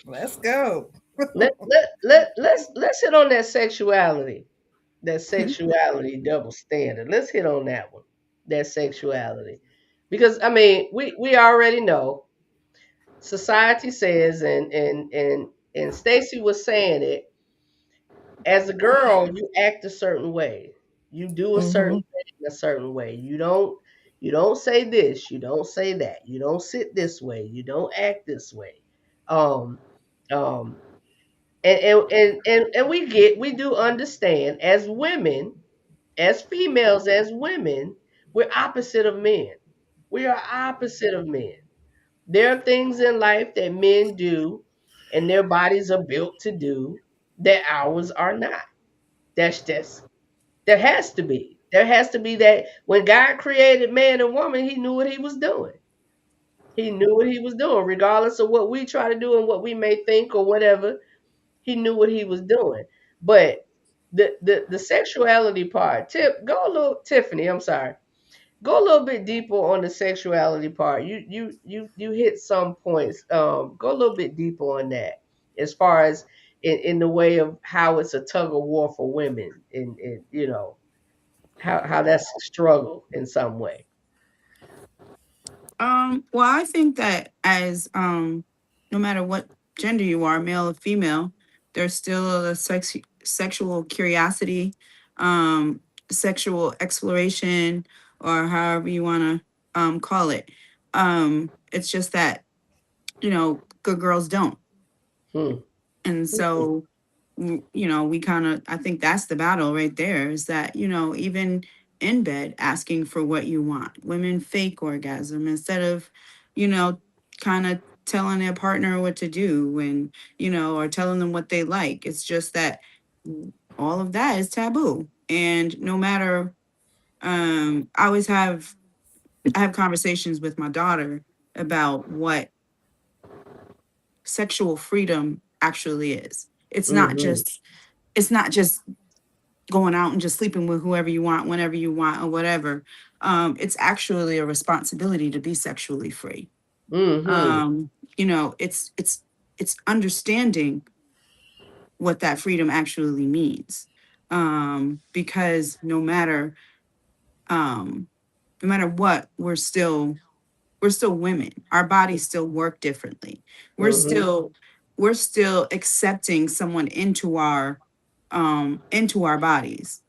G: Let's go.
A: Let's hit on that sexuality. That sexuality double standard. Let's hit on that one. That sexuality. Because I mean, we already know society says, and Stacy was saying it, as a girl, you act a certain way. You do a certain
E: Mm-hmm.
A: thing a certain way. You don't say this, you don't say that. You don't sit this way, you don't act this way. Um um and we do understand as women, as females, as women, we're opposite of men. We are opposite of men. There are things in life that men do and their bodies are built to do that ours are not. That's there has to be. There has to be that when God created man and woman, he knew what he was doing. He knew what he was doing, regardless of what we try to do and what we may think or whatever. He knew what he was doing. But the sexuality part, Tiffany, I'm sorry. Go a little bit deeper on the sexuality part. You hit some points. Go a little bit deeper on that, as far as in the way of how it's a tug of war for women, in how that's a struggle in some way.
D: Well, I think that as no matter what gender you are, male or female, there's still a sexual curiosity, sexual exploration, or however you want to call it. It's just that good girls don't,
A: Hmm.
D: and so we kind of, I think that's the battle right there, is that even in bed asking for what you want, women fake orgasm instead of kind of telling their partner what to do, and or telling them what they like. It's just that all of that is taboo. And no matter I have conversations with my daughter about what sexual freedom actually is. It's not
A: Hmm.
D: just it's not just going out and just sleeping with whoever you want, whenever you want, or whatever. It's actually a responsibility to be sexually free.
A: Mm-hmm.
D: You know, it's understanding what that freedom actually means. Because no matter what, we're still women. Our bodies still work differently. We're
A: Mm-hmm.
D: still accepting someone into our bodies.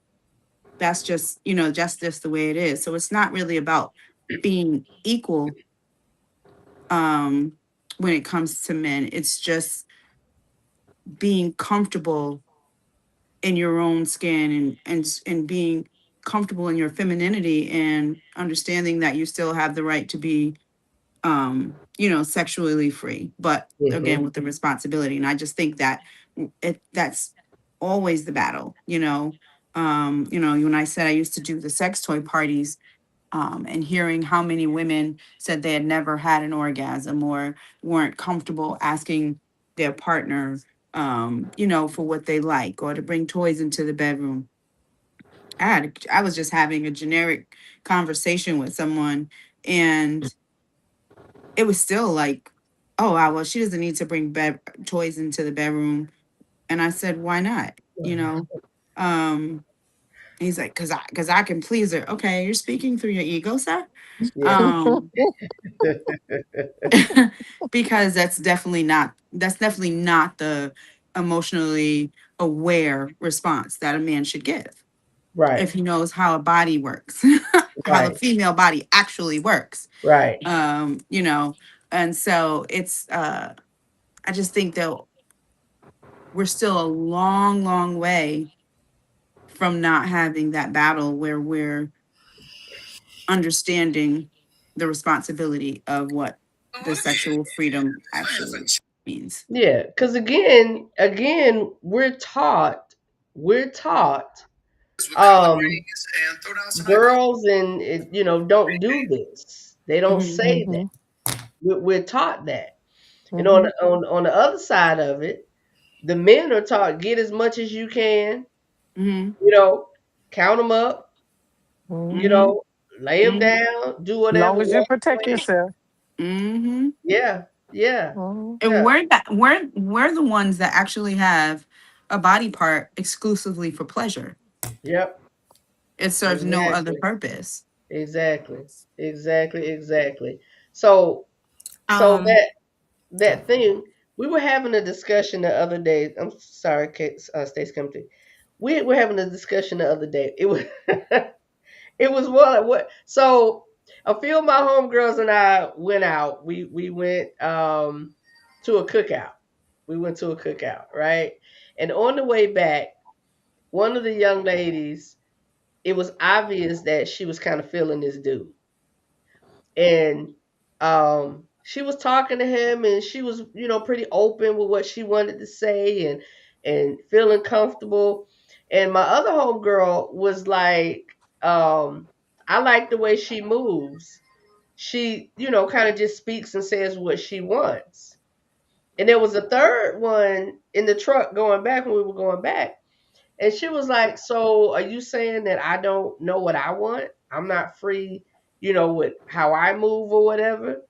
D: That's just, just the way it is. So it's not really about being equal when it comes to men. It's just being comfortable in your own skin, and being comfortable in your femininity, and understanding that you still have the right to be sexually free, but again
A: Mm-hmm.
D: with the responsibility. And I just think that that's always the battle. When I said I used to do the sex toy parties, and hearing how many women said they had never had an orgasm, or weren't comfortable asking their partner, for what they like, or to bring toys into the bedroom. I was just having a generic conversation with someone, and it was still like, oh, wow, well, she doesn't need to bring toys into the bedroom. And I said, why not? Um, he's like, cause I can please her. Okay, you're speaking through your ego, sir.
A: Yeah.
D: Um, because that's definitely not the emotionally aware response that a man should give,
A: Right.
D: if he knows how a body works, how the
A: Right.
D: female body actually works.
A: Right.
D: You know, and so it's I just think that we're still a long, long way from not having that battle where we're understanding the responsibility of what the sexual freedom actually means.
A: Yeah. Because again, we're taught, um, girls don't do this. They don't
D: Hmm.
A: say that.
E: Mm-hmm.
A: We're taught that. And on
E: Mm-hmm.
A: the, on the other side of it, the men are taught get as much as you can,
D: Hmm.
A: you know, count them up, you
E: Mm-hmm.
D: Hmm.
A: know, lay them
D: Hmm.
A: down, do whatever,
E: Long as you
A: walk
E: protect
A: away.
E: yourself.
D: Hmm.
A: Yeah, yeah,
E: Mm-hmm.
D: And
A: yeah,
D: we're the ones that actually have a body part exclusively for pleasure.
A: yep,
D: It serves no other
A: exactly,
D: purpose.
A: exactly, exactly. So, so
B: Um,
A: that thing we were having a discussion the other day. I'm sorry, Kate, Stacey, come to. We were having a discussion the other day. It was it was what so a few of my homegirls and I went out. We went to a cookout. We went to a cookout, right? And on the way back, one of the young ladies, it was obvious that she was kind of feeling this dude. And she was talking to him, and she was, pretty open with what she wanted to say, and feeling comfortable. And my other homegirl was like, I like the way she moves. She, kind of just speaks and says what she wants. And there was a third one in the truck going back when we were going back. And she was like, so are you saying that I don't know what I want? I'm not free, with how I move or whatever?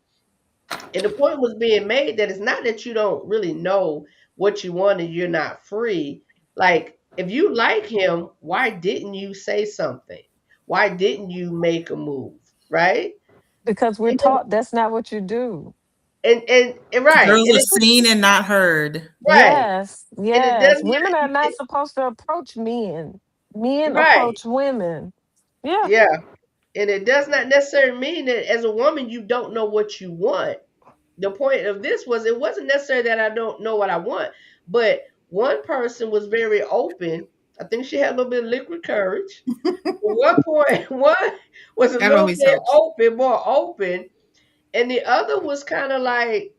A: And the point was being made that it's not that you don't really know what you want and you're not free. Like, if you like him, why didn't you say something? Why didn't you make a move? Right?
E: Because we're
A: And then,
E: taught that's not what you do.
A: and right.
B: girls
A: And
B: are
A: it
B: seen and not heard.
A: right.
E: Yes,
A: And it
E: yes.
A: does
E: Women are not
A: not
E: supposed to approach men. Men
A: right.
E: approach women. Yeah.
A: Yeah. And it does not necessarily mean that as a woman you don't know what you want. The point of this was it wasn't necessarily that I don't know what I want, but one person was very open. I think she had a little bit of liquid courage. One point, one was a
D: That
A: little
D: always
A: bit
D: helps.
A: open, more open, and the other was kind of like,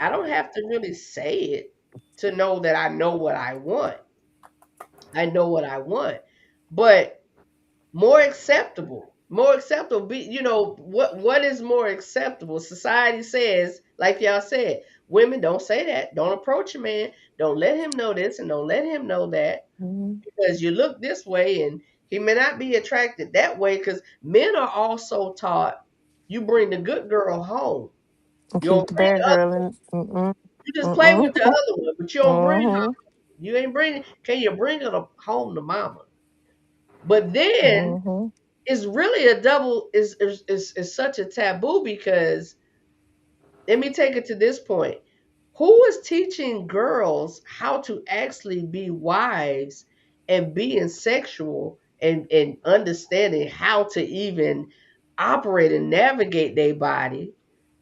A: I don't have to really say it to know that I know what I want. I know what I want, but more acceptable, more acceptable. What is more acceptable? Society says, like y'all said, women don't say that. Don't approach a man. Don't let him know this and don't let him know that, because you look this way and he may not be attracted that way, because men are also taught you bring the good girl home.
E: And
A: You
E: keep
A: don't
E: the
A: bring
E: bad
A: the other.
E: girl in.
A: You just play with the other one, but you don't bring her.
E: Mhm.
A: You ain't bringing. Can you bring her home to mama? But then
E: Mhm.
A: it's really a double. Is such a taboo, because let me take it to this point. Who is teaching girls how to actually be wives and being sexual and understanding how to even operate and navigate their body,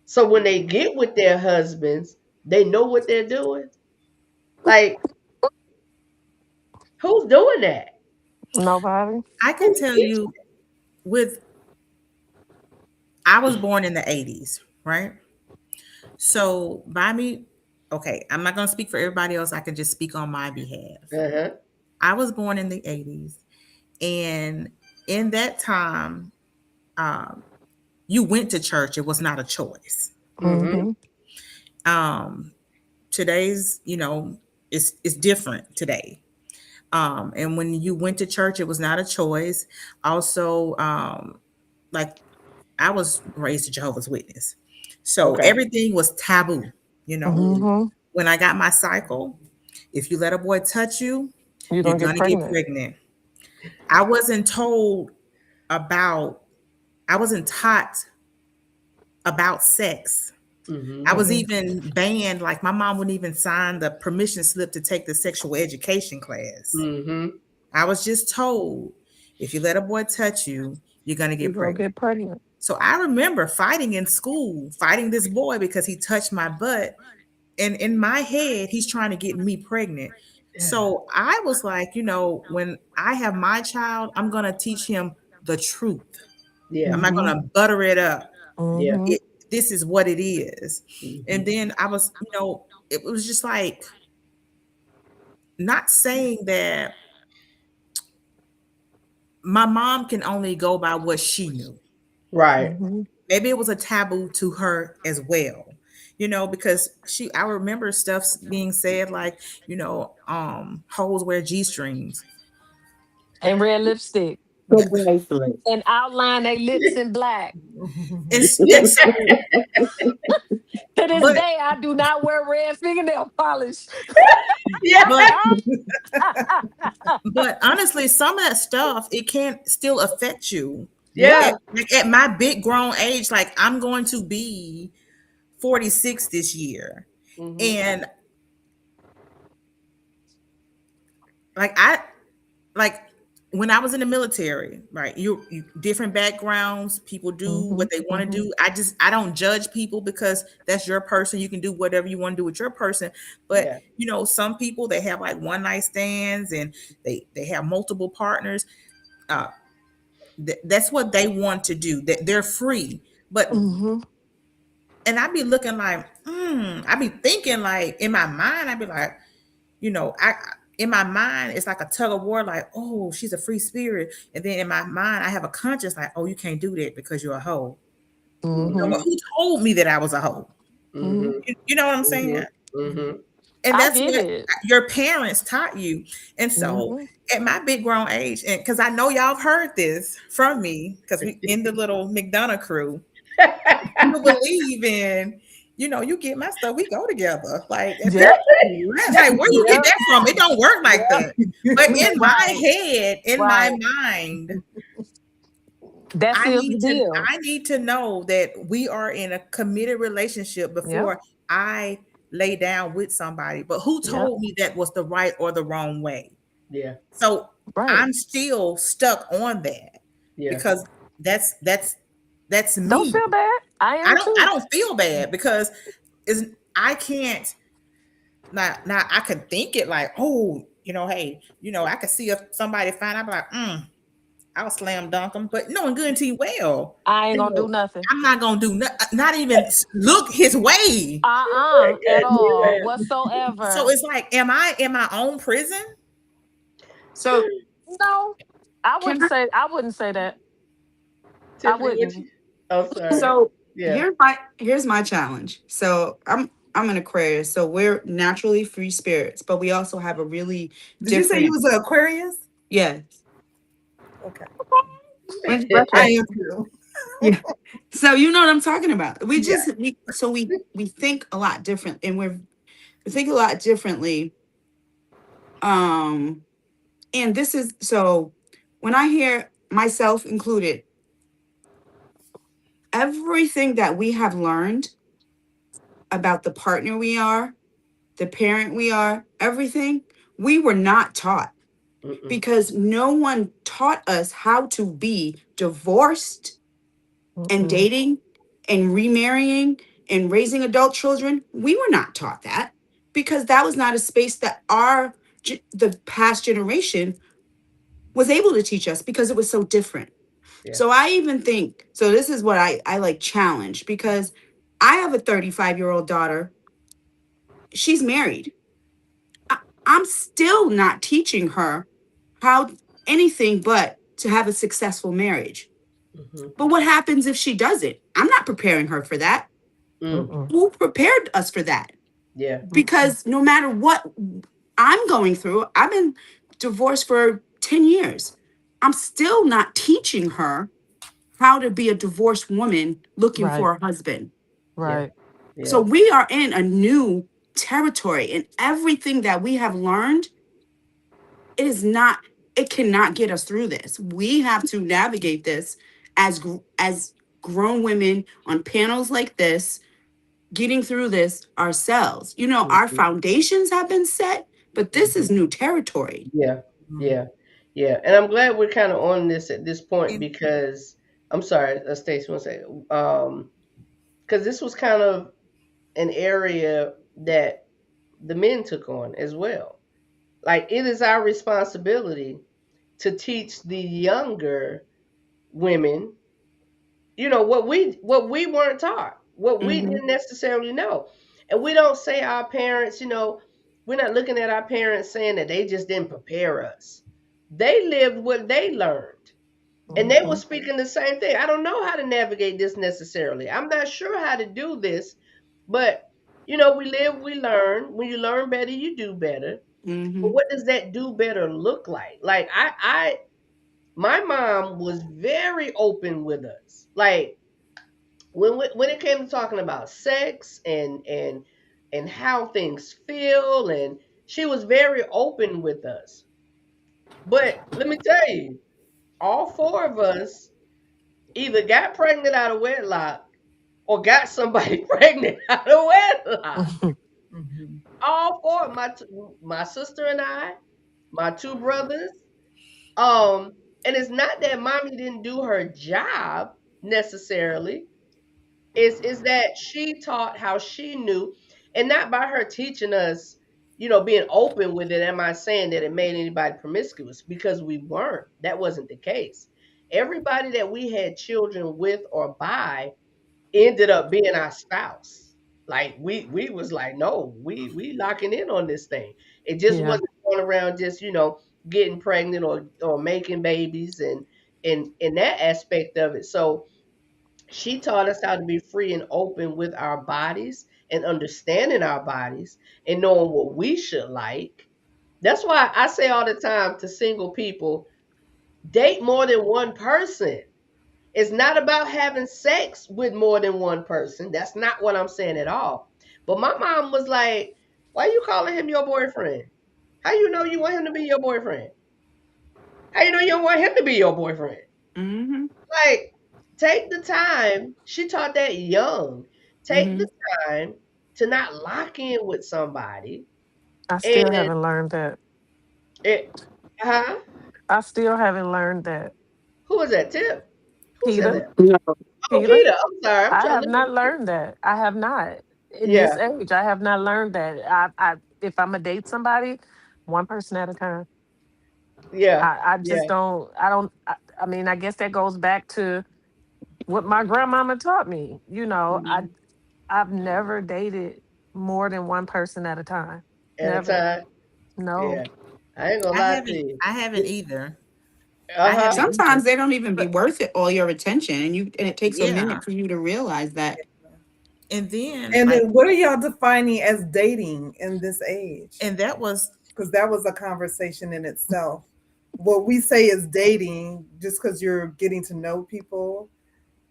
A: so when they get with their husbands, they know what they're doing? Like, who's doing that?
E: Nobody.
B: I can
A: Who's
B: tell
A: teaching?
B: you with I was born in the 80s, right? So by me, okay, I'm not gonna speak for everybody else. I can just speak on my behalf.
A: Uh-huh.
B: I was born in the 80s, and in that time, um, you went to church. It was not a choice.
A: Mm-hmm.
E: Mhm.
B: Um, today's, it's different today. And when you went to church, it was not a choice. Also, like I was raised a Jehovah's Witness, so
A: Okay.
B: everything was taboo. You know,
A: Mm-hmm.
E: Mhm.
B: when I got my cycle, if you let a boy touch you,
E: You're
B: you're
E: gonna get
B: gonna get
E: pregnant.
B: pregnant. I wasn't told about. I wasn't taught about sex. I
A: Mm-hmm.
B: was
E: Mhm.
B: even banned. Like my mom wouldn't even sign the permission slip to take the sexual education class.
A: Mm-hmm.
B: I was just told if you let a boy touch you, you're gonna
E: You're
B: get
E: gonna
B: pregnant.
E: get pregnant.
B: So I remember fighting in school, fighting this boy because he touched my butt. And in my head, he's trying to get me pregnant.
A: Yeah.
B: So I was like, when I have my child, I'm gonna teach him the truth.
A: Yeah.
B: I'm not
E: Mhm.
B: gonna butter it up.
A: Yeah.
E: Mhm.
B: It, this is what it is. And
A: Mm-hmm.
B: then I was, it was just like not saying that my mom can only go by what she knew.
A: Right.
E: Mhm.
B: Maybe it was a taboo to her as well, because I remember stuff being said like, hoes wear G-strings.
E: And red lipstick.
F: The
B: Yeah.
F: bracelet.
E: And outline their lips in black.
B: And so,
E: To this
B: but
E: day, I do not wear red fingernail polish.
A: Yeah.
B: but but honestly, some of that stuff, it can still affect you.
A: Yeah.
B: At my big grown age, like I'm going to be 46 this year.
A: Mm-hmm.
B: And like I like when I was in the military, right? You different backgrounds, people do what
E: Mhm.
B: they want to
E: Mhm.
B: do. I don't judge people because that's your person. You can do whatever you want to do with your person. But
A: Yeah.
B: some people, they have like one night stands and they have multiple partners. Uh that's what they want to do. That they're free. But
E: Mhm.
B: and I'd be looking like, I'd be thinking like in my mind, I'd be like, I in my mind, it's like a tug of war, like, oh, she's a free spirit. And then in my mind, I have a conscience like, oh, you can't do that because you're a hoe.
E: Mhm.
B: But
A: Mm-hmm.
B: who told me that I was a hoe?
E: Mhm.
A: Mm-hmm.
B: You know what I'm saying?
A: Mm-hmm. Mm-hmm.
B: And
E: I
B: that's
E: get
B: what
E: it.
B: your parents taught you. And so
E: Mhm.
B: at my big grown age, and because I know y'all have heard this from me, because we in the little McDonough crew, you believe in, you get my stuff, we go together. Like, and
E: Yep.
B: like, where you get
E: Yep.
B: that from? It don't work like
E: Yep.
B: that. But in my
E: Right.
B: head, in my
E: Right.
B: mind,
E: That seals the deal.
B: I need to know that we are in a committed relationship
E: Yep.
B: before I lay down with somebody. But who
E: Yep.
B: told me that was the right or the wrong way?
A: Yeah.
B: So
E: Right.
B: I'm still stuck on that
A: Yeah.
B: because that's
E: Don't
B: me.
E: feel bad. I am
B: I
E: too.
B: don't feel bad because I can't now I can think it like, oh, hey, I could see if somebody fine, I'm like, I'll slam dunk them, but knowing good and team well,
E: I ain't gonna do nothing.
B: I'm not gonna do not even look his way.
E: At all.
A: Yeah.
B: So
E: Whatsoever.
B: it's like, am I in my own prison?
F: So
E: No. I
F: can
E: wouldn't say that. I
A: Tiffany, what
E: wouldn't.
A: you? Oh, sorry.
F: so
A: Yeah.
F: here's my challenge. So
D: I'm an Aquarius, so we're naturally free spirits, but we also have a really
G: Did you say you was an Aquarius?
D: Yes.
G: Okay.
D: When's your
G: I
D: birthday?
G: am too.
D: Yeah. So you know what I'm talking about. We
G: Yeah.
D: just we think a lot different, and we think a lot differently. And this is so when I hear myself included, everything that we have learned about the partner we are, the parent we are, everything, we were not taught because no one taught us how to be divorced and dating and remarrying and raising adult children. We were not taught that because that was not a space that the past generation was able to teach us because it was so different.
A: Yeah.
D: So I even think, so this is what I like challenge, because I have a 35-year-old daughter. She's married. I'm still not teaching her how anything but to have a successful marriage. But what happens if she doesn't? I'm not preparing her for that. Who prepared us for that?
A: Yeah.
D: Because no matter what I'm going through, I've been divorced for 10 years. I'm still not teaching her how to be a divorced woman looking for a husband.
E: Right.
A: Yeah.
D: So we are in a new territory, and everything that we have learned, it cannot get us through this. We have to navigate this as grown women on panels like this, getting through this ourselves. You know, our foundations have been set, but this is new territory.
A: Yeah. Yeah. Yeah. And I'm glad we're kind of on this at this point because I'm sorry, Stacey, one second. Because this was kind of an area that the men took on as well. Like it is our responsibility to teach the younger women, what we weren't taught, what we didn't necessarily know. And we don't say our parents, we're not looking at our parents saying that they just didn't prepare us. They lived what they learned. And they were speaking the same thing. I don't know how to navigate this necessarily. I'm not sure how to do this, but we live, we learn. When you learn better, you do better. But what does that do better look like? Like my mom was very open with us. Like when it came to talking about sex and how things feel, and she was very open with us. But let me tell you, all four of us either got pregnant out of wedlock or got somebody pregnant out of wedlock. All four, my sister and I, my two brothers. And it's not that mommy didn't do her job necessarily. Is that she taught how she knew, and not by her teaching us, being open with it. Am I saying that it made anybody promiscuous? Because we weren't. That wasn't the case. Everybody that we had children with or by ended up being our spouse. Like we was like, no, we locking in on this thing. It just wasn't going around just, getting pregnant or making babies and in that aspect of it. So she taught us how to be free and open with our bodies and understanding our bodies and knowing what we should like. That's why I say all the time to single people, date more than one person. It's not about having sex with more than one person. That's not what I'm saying at all. But my mom was like, why you calling him your boyfriend? How you know you want him to be your boyfriend? How you know you don't want him to be your boyfriend? Like, take the time. She taught that young. Take the time to not lock in with somebody.
E: I
A: And
E: still haven't learned that.
A: huh?
E: I still haven't learned that.
A: Who is that? Tip? Who said
E: Peter,
A: that?
F: No,
A: Oh,
E: Peter,
A: Peter. I'm sorry. I'm
E: I
A: trying
E: have
A: to look
E: not
A: at Peter.
E: learned that. I have not. In this
A: Yeah,
E: age, I have not learned that. I if I'm gonna date somebody, one person at a time.
A: yeah,
E: I just
A: yeah.
E: don't. I mean, I guess that goes back to what my grandmama taught me. I've never dated more than one person at a time.
A: At a
E: Never.
A: time.
E: No.
A: Yeah. I ain't gonna lie to you.
B: I haven't either. I
A: Uh-huh.
B: haven't either.
D: Sometimes they don't even be
B: But
D: worth it, all your attention, and it takes a
B: yeah,
D: minute for you to realize that.
B: And then,
G: And then what are y'all defining as dating in this age?
B: and that was
G: Because that was a conversation in itself. What we say is dating, just because you're getting to know people.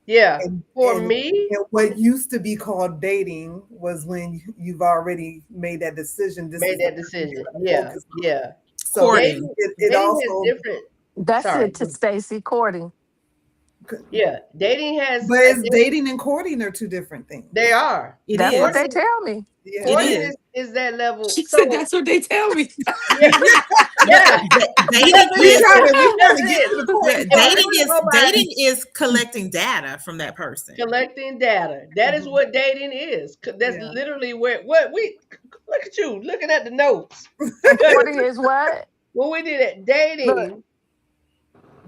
A: Yeah.
G: And,
A: For me,
G: and what used to be called dating was when you've already made that decision. This
A: made
G: is
A: that
G: the person
A: decision.
G: you're gonna
A: Yeah.
G: focus on.
A: Yeah.
G: So
B: Courting.
G: it
A: Dating
G: also,
A: has different.
E: That's
A: Sorry.
E: it to Stacy, courting.
A: Yeah. Dating has.
G: but it's dating and courting are two different things.
A: They are.
B: It
E: That's
B: is.
E: what they tell me.
G: Yeah.
A: Courting
B: is.
A: is that level.
D: She
A: So
D: said that's what they tell me.
A: yeah. Yeah.
B: Dating
G: We
B: is
G: trying to get to the point.
B: dating is collecting data from that person.
A: Collecting data. That is what dating is. That's
G: Yeah.
A: literally what we look at you looking at the notes.
E: Courting is what?
A: When we did it, dating.
E: Look.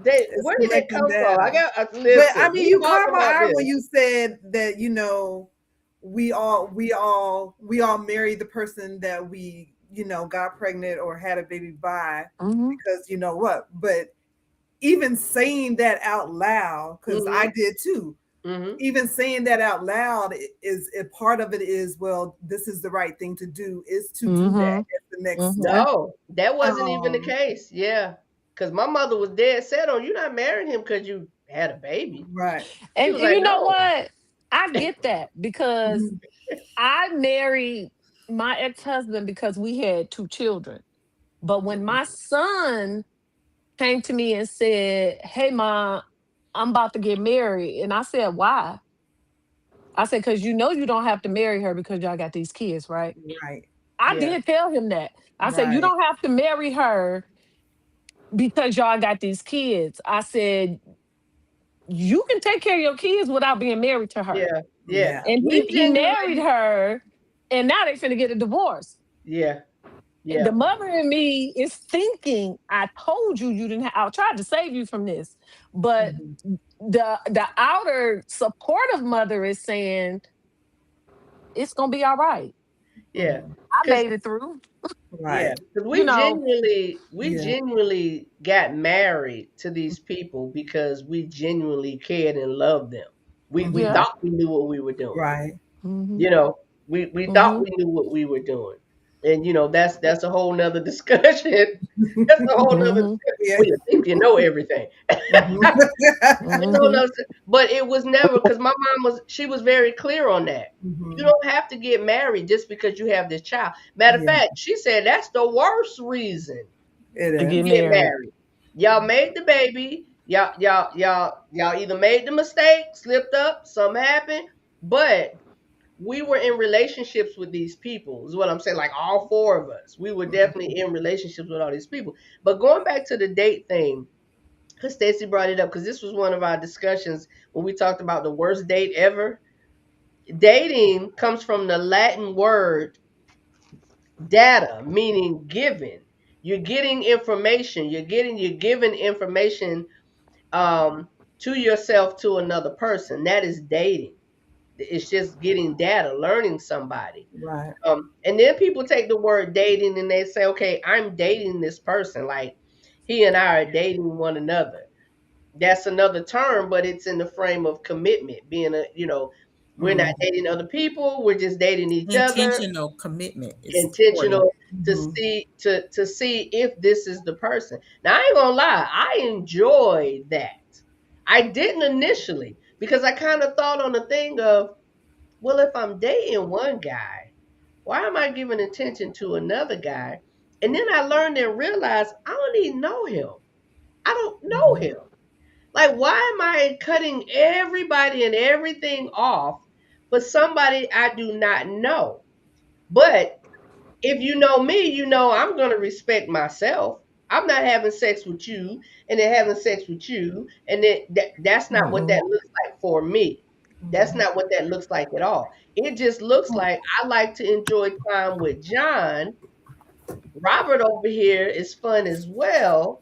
A: Where did it
G: collecting
A: come
G: data.
A: from? I got
G: But
A: listen.
G: I mean,
A: we
G: you
A: talked
G: caught my
A: about
G: eye
A: this.
G: when you said that, you know, we all married the person that we, you know, got pregnant or had a baby by,
E: Mhm.
G: because you know what? But even saying that out loud, because I did too.
A: Mhm.
G: Even saying that out loud is a part of it is, well, this is the right thing to do, is to do that as the next step.
A: No, that wasn't even the
G: Um,
A: case. Yeah. Because my mother was dead set on you not marrying him because you had a baby.
G: Right.
E: And
A: was
E: you
A: like,
E: know
A: no.
E: what? I get that because
G: Mhm.
E: I married my ex-husband because we had 2 children. But when my son came to me and said, "Hey, mom, I'm about to get married," and I said, "Why?" I said, "Because you know you don't have to marry her because y'all got these kids, right?"
G: Right.
E: I
A: Yeah.
E: did tell him that. I said, "You
G: Right.
E: don't have to marry her because y'all got these kids." I said, "You can take care of your kids without being married to her."
A: Yeah. Yeah.
G: Yeah.
E: And
A: We
E: he married
A: genuinely.
E: her, and now they finna get a divorce.
A: Yeah. Yeah.
E: The mother in me is thinking, I told you you didn't I tried to save you from this. But
G: Mhm.
E: the outer supportive mother is saying, it's gonna be all right.
A: Yeah.
G: Mhm.
E: I
A: Because
E: made it through.
A: yeah,
G: Right.
A: because
E: You know,
A: we
G: Yeah.
A: genuinely got married to these people because we genuinely cared and loved them. We
G: Mhm.
E: yeah.
A: thought we knew what we were doing.
G: Right.
E: Hmm.
A: You know, we thought we knew what we were doing. And you know, that's a whole nother discussion. That's a whole nother
E: Hmm.
A: discussion.
G: Yeah.
A: Well, you think you know everything.
G: Mhm.
A: That's a whole nother, but it was never because my mom she was very clear on that. You
G: Mhm.
A: don't have to get married just because you have this child. Matter of
G: Yeah.
A: fact, she said that's the worst reason
G: It
E: To
A: to
E: get
G: is.
A: get
E: married.
A: married. Y'all made the baby. Y'all either made the mistake, slipped up, something happened, but we were in relationships with these people, is what I'm saying. Like all 4 of us, we were definitely in relationships with all these people. But going back to the date thing, because Stacey brought it up, because this was one of our discussions when we talked about the worst date ever. Dating comes from the Latin word data, meaning given. You're getting information. You're giving information to yourself to another person. That is dating. It's just getting data, learning somebody.
G: Right.
A: And then people take the word dating and they say, okay, I'm dating this person. Like he and I are dating one another. That's another term, but it's in the frame of commitment, being we're not
G: Mhm.
A: dating other people. We're just dating each other.
B: Intentional commitment is important.
A: Intentional to
G: Mhm.
A: see if this is the person. Now I ain't gonna lie, I enjoyed that. I didn't initially because I kind of thought on the thing of, well, if I'm dating one guy, why am I giving attention to another guy? And then I learned and realized I don't even know him. I don't know him. Like, why am I cutting everybody and everything off for somebody I do not know? But if you know me, you know I'm going to respect myself. I'm not having sex with you and then having sex with you. And that's not what that looks like for me. That's not what that looks like at all. It just looks like I like to enjoy time with John. Robert over here is fun as well.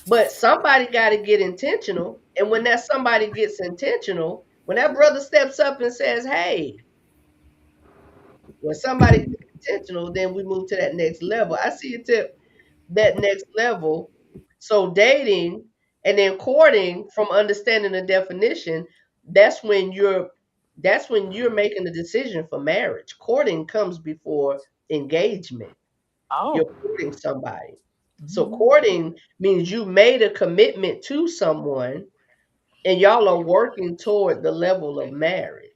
A: But somebody got to get intentional. And when that somebody gets intentional, when that brother steps up and says, hey, when somebody gets intentional, then we move to that next level. I see it to that next level. So dating and then courting, from understanding the definition, that's when you're that's when you're making the decision for marriage. Courting comes before engagement. You're
E: Oh.
A: courting somebody. So courting means you made a commitment to someone and y'all are working toward the level of marriage.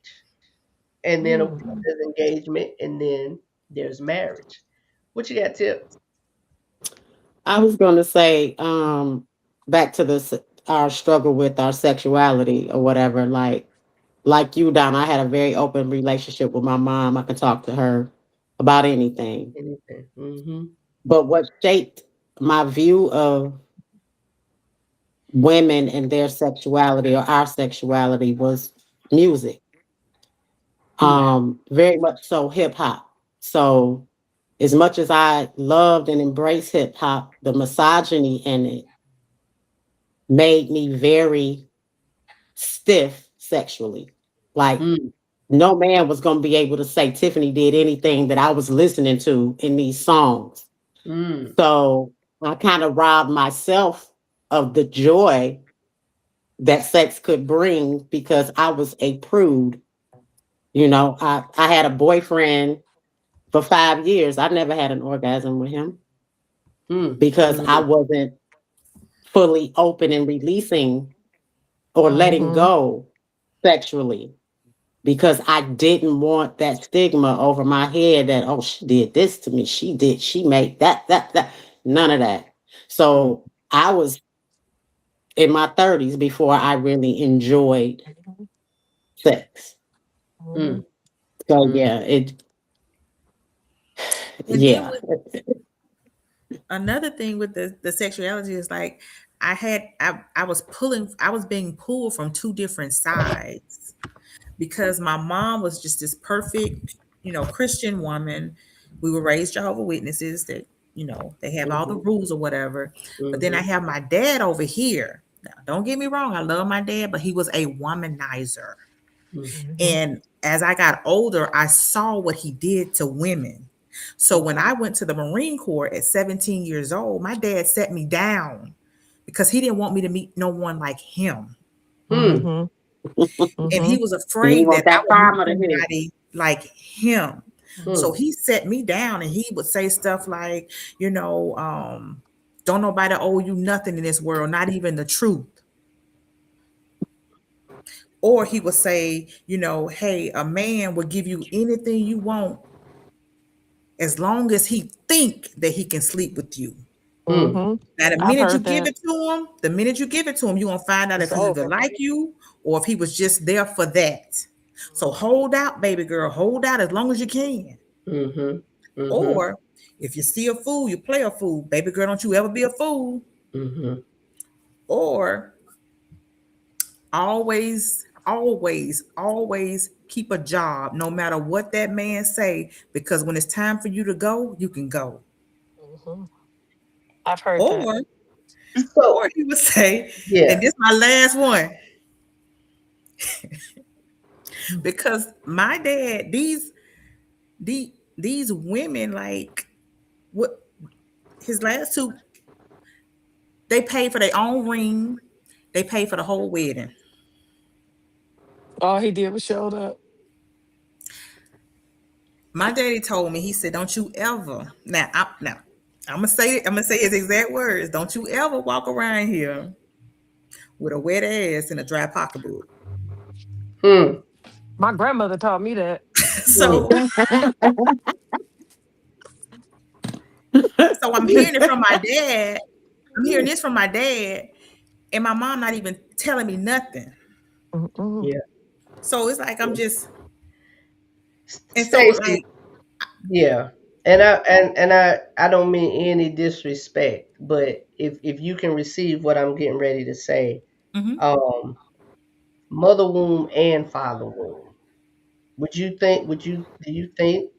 A: And then of course
E: Mm.
A: there's engagement and then there's marriage. What you got, Tip?
F: I was going to say, back to this, our struggle with our sexuality or whatever. Like you, Don, I had a very open relationship with my mom. I could talk to her about anything.
A: Anything. Mm-hmm.
F: But what shaped my view of women and their sexuality or our sexuality was music. Very much so hip hop. So as much as I loved and embraced hip hop, the misogyny in it made me very stiff sexually. Like
A: Mm,
F: no man was going to be able to say Tiffany did anything that I was listening to in these songs.
A: mm,
F: So I kind of robbed myself of the joy that sex could bring because I was a prude. You know, I had a boyfriend for 5 years. I never had an orgasm with him because I
A: mm,
F: wasn't fully open and releasing or letting
E: Mm-hmm.
F: go sexually because I didn't want that stigma over my head that, oh, she did this to me. She made that. None of that. So I was in my 30s before I really enjoyed sex.
A: mm,
F: So
A: mm,
F: yeah,
B: And then
F: yeah.
B: another thing with the sexuality is like I was being pulled from two different sides because my mom was just this perfect, Christian woman. We were raised Jehovah Witnesses that, they have all the
A: mhm,
B: rules or whatever. But then I
A: mhm,
B: have my dad over here. Now, don't get me wrong, I love my dad, but he was a womanizer.
A: mm,
E: Mm-hmm.
B: And as I got older, I saw what he did to women. So when I went to the Marine Corps at 17 years old, my dad set me down because he didn't want me to meet no one like him.
A: mm,
E: Mm-hmm.
B: And he
E: Mm-hmm.
B: was
F: You
B: afraid that
F: want
B: I
F: that
B: would meet
F: karma to hit.
B: somebody like him. So
A: mm,
B: he set me down and he would say stuff like, don't nobody owe you nothing in this world, not even the truth. Or he would say, hey, a man will give you anything you want as long as he think that he can sleep with you.
A: mm,
E: Mm-hmm.
B: Now,
E: I've heard that.
B: the minute you give it to him, you're gonna find out if
E: It's
B: he either
E: over.
B: like you or if he was just there for that. So hold out, baby girl, hold out as long as you can.
A: mhm, mhm,
B: Or if you see a fool, you play a fool. Baby girl, don't you ever be a fool.
A: mhm,
B: Or always keep a job no matter what that man say, because when it's time for you to go, you can go.
E: Mm-hmm. I've heard that.
B: Or
A: So
B: or he would say, and
A: yeah,
B: this my last one, because my dad, these women, like what his last two, they paid for their own ring, they paid for the whole wedding.
E: All he did was showed up.
B: My daddy told me, he said, "Don't you ever now." I'm gonna say his exact words. Don't you ever walk around here with a wet ass and a dry pocketbook.
A: mm,
E: My grandmother taught me that.
A: mm,
B: So, so I'm hearing it from my dad. I'm hearing this from my dad, and my mom not even telling me nothing.
E: Mm-mm.
A: yeah.
B: So it's like I'm just, and so
A: Stacy,
B: like,
A: yeah. And I don't mean any disrespect, but if you can receive what I'm getting ready to say,
B: mhm.
A: um, mother womb and father womb. Do you think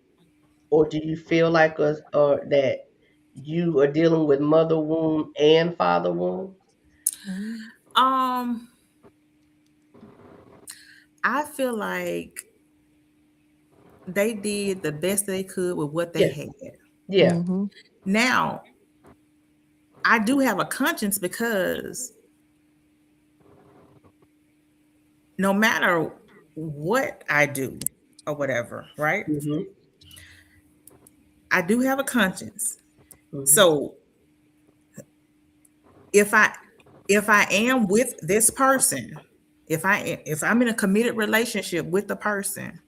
A: or do you feel like us or that you are dealing with mother womb and father womb?
E: Mm-hmm.
B: um, I feel like they did the best they could with what they
A: Yeah,
B: had.
A: yeah.
E: Mm-hmm.
B: Now, I do have a conscience because no matter what I do or whatever, right?
A: Mm-hmm.
B: I do have a conscience.
A: Mm-hmm.
B: So if I am with this person, if I'm in a committed relationship with the person,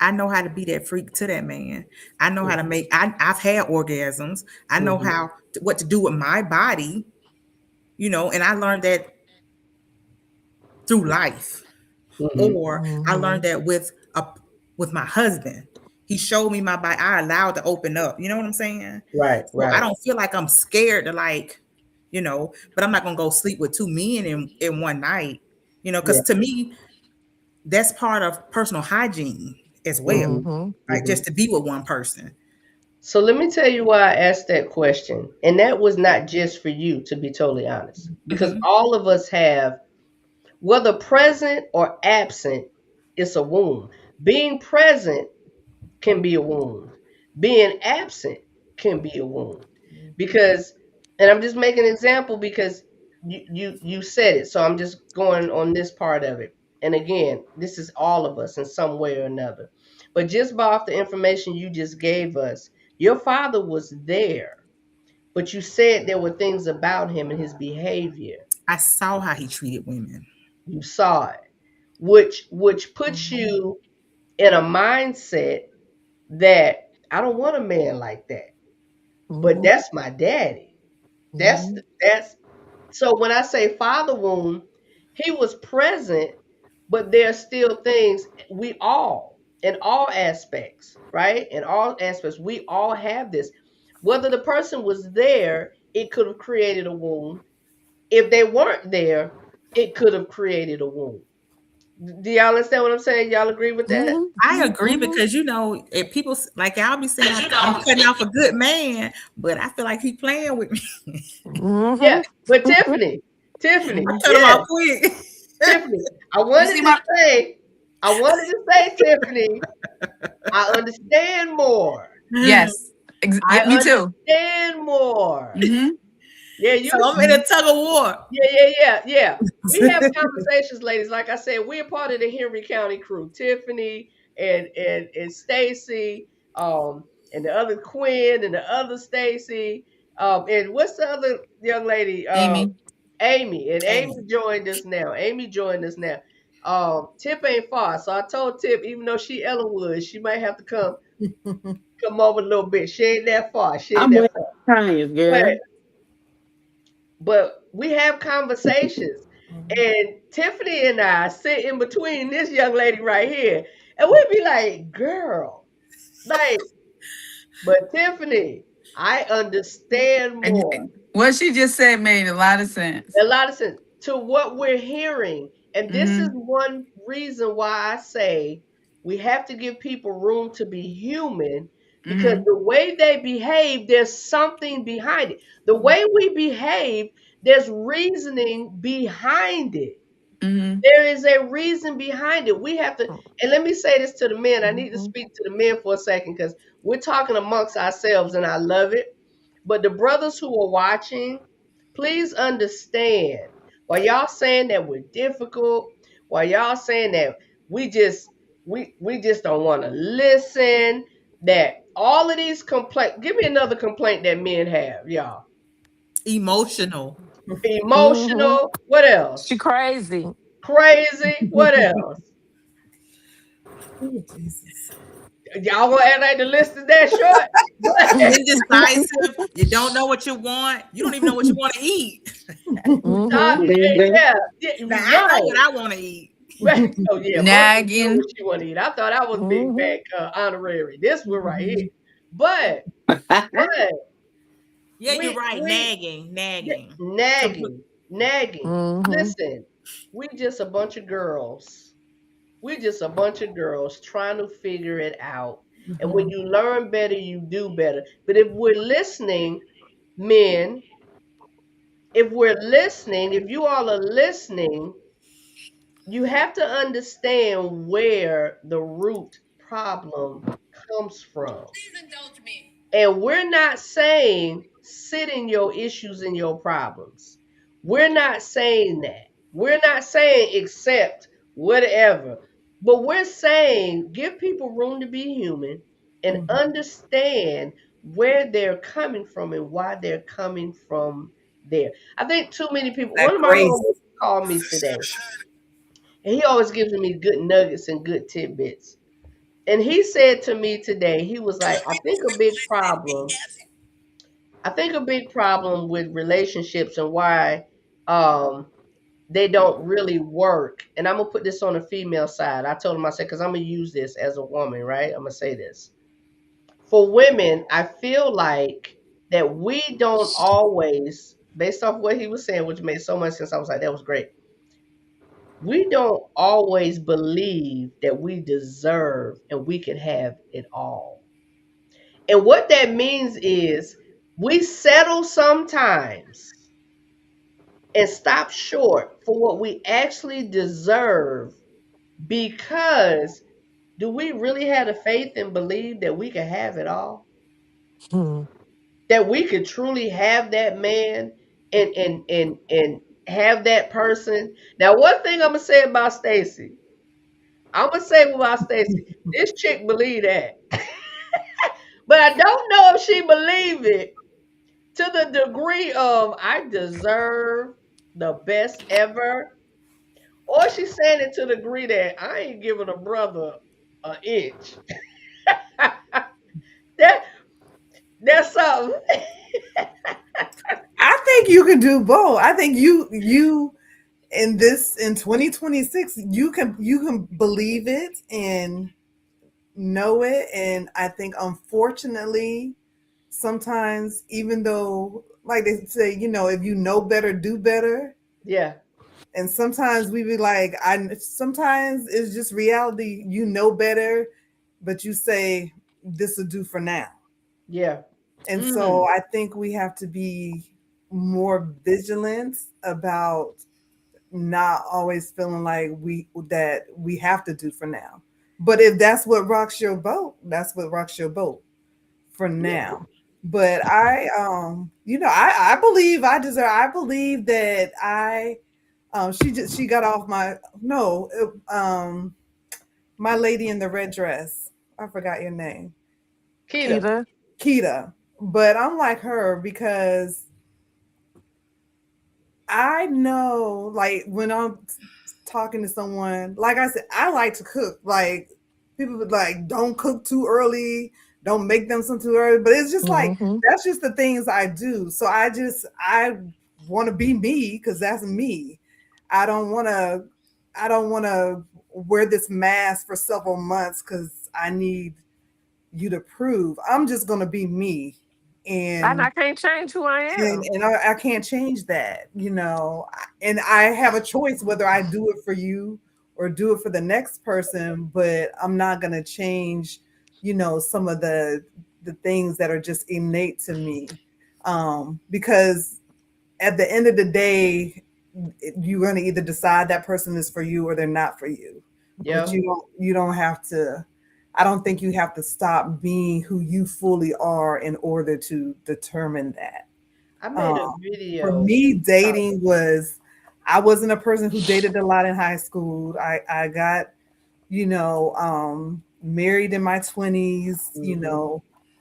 B: I know how to be that freak to that man. I know how to make. I've had orgasms. I know what to do with my body. And I learned that through life.
A: Mm-hmm.
B: Or I learned that with my husband. He showed me my body. I allowed to open up. You know what I'm saying?
A: Right,
B: So I
A: right.
B: don't feel like I'm scared to but I'm not gonna go sleep with two men in one night. Because to me, that's part of personal hygiene as well.
E: Mm-hmm.
B: Right? Just to be with one person.
A: So let me tell you why I asked that question. And that was not just for you, to be totally honest, because all of us have, whether present or absent, it's a wound. Being present can be a wound. Being absent can be a wound. Because, and I'm just making an example because you said it. So I'm just going on this part of it. And again, this is all of us in some way or another. But just by off the information you just gave us, your father was there, but you said there were things about him and his behavior.
B: I saw how he treated women.
A: You saw it, which puts you in a mindset that I don't want a man like that. But that's my daddy. That's so when I say father wound, he was present, but there's still things we all, in all aspects, right? In all aspects, we all have this. Whether the person was there, it could have created a wound. If they weren't there, it could have created a wound. Do y'all understand what I'm saying? Y'all agree with that?
B: I agree because if people like I'll be saying I'm cutting off a good man, but I feel like he playing with me.
A: Yeah, but Tiffany,
B: I cut him
A: yes,
B: off quick.
A: Tiffany, I wanted to say, Tiffany, I understand more.
D: Yes.
A: I
D: Me too.
A: understand more. Yeah, you.
B: So I'm in a tug of war.
A: Yeah. We have conversations, ladies. Like I said, we're part of the Henry County crew. Tiffany and Stacy, and the other Quinn and the other Stacy, and what's the other young lady?
D: Amy.
A: Amy. And Amy joined us now. Tip ain't far, so I told Tip, even though she Ellenwood, she might have to come over a little bit. She ain't that far.
F: I'm with Tanya, girl.
A: But we have conversations, and Tiffany and I sit in between this young lady right here, and we'd be like, "Girl, like," but Tiffany, I understand more.
D: What she just said made a lot of sense.
A: A lot of sense to what we're hearing, and this is one reason why I say we have to give people room to be human. Because the way they behave, there's something behind it. The way we behave, there's reasoning behind it. There is a reason behind it. We have to, and let me say this to the men. I need to speak to the men for a second because we're talking amongst ourselves and I love it. But the brothers who are watching, please understand, while y'all saying that we're difficult, while y'all saying that we just don't want to listen, that all of these complaints, give me another complaint that men have, y'all.
B: Emotional.
A: What else?
E: She crazy.
A: What else?
G: Oh, Jesus.
A: Y'all gonna act like the list is that short?
B: Indecisive. You don't know what you want. You don't even know what you want to eat.
A: Yeah,
B: I know what I want to eat.
A: Right. Oh yeah,
D: nagging.
A: What you want to eat? I thought I was big back honorary. This one right here, but
B: yeah, you're right. Nagging.
A: Listen, we just a bunch of girls. We're just a bunch of girls trying to figure it out. And when you learn better, you do better. But if we're listening, men, if you all are listening, you have to understand where the root problem comes from.
I: Please indulge me.
A: And we're not saying sit in your issues and your problems. We're not saying that. We're not saying accept whatever. But we're saying give people room to be human and
G: Mhm.
A: understand where they're coming from and why they're coming from there. I think too many people,
G: That
A: one of my
G: grace.
A: homies called me today, and he always gives me good nuggets and good tidbits. And he said to me today, he was like, I think a big problem with relationships and why they don't really work. And I'm gonna put this on the female side. I told him, I said, because I'm gonna use this as a woman, right? I'm gonna say this. For women, I feel like that we don't always, based off what he was saying, which made so much sense. I was like, that was great. We don't always believe that we deserve and we can have it all. And what that means is we settle sometimes and stop short for what we actually deserve because do we really have the faith and believe that we can have it all?
E: Hmm.
A: That we could truly have that man and have that person. Now, one thing I'm gonna say about Stacy, this chick believe that. But I don't know if she believe it to the degree of I deserve the best ever. Or she's saying it to the degree that I ain't giving a brother an inch. that that's something.
G: I think you can do both. I think you in 2026 you can believe it and know it. And I think unfortunately sometimes, even though like they say, if you know better, do better.
A: Yeah,
G: And sometimes we be like, sometimes it's just reality. You know better, but you say this will do for now.
A: yeah.
G: And so
A: Mm,
G: I think we have to be more vigilant about not always feeling like we have to do for now. But if that's what rocks your boat, that's what rocks your boat for
A: yeah,
G: now. But I believe I deserve. I believe that she got off my no my lady in the red dress. I forgot your name.
A: Keita.
E: Keita.
G: Kita. But I'm like her because I know, like, when I'm talking to someone, like I said, I like to cook. Like, people would like, don't cook too early, don't make them some too early. But it's just like,
E: Hmm.
G: that's just the things I do. So I want to be me because that's me. I don't want to, I don't want to wear this mask for several months because I need you to prove. I'm just going to be me.
E: And
G: And
E: I can't change who I am.
G: I can't change that, and I have a choice whether I do it for you or do it for the next person, but I'm not going to change, some of the things that are just innate to me, because at the end of the day, you're going to either decide that person is for you or they're not for you. But
A: Yep.
G: you don't have to. I don't think you have to stop being who you fully are in order to determine that.
A: I made a
G: Um, for
A: video.
G: me, dating was, I wasn't a person who dated a lot in high school. I got, married in my 20s,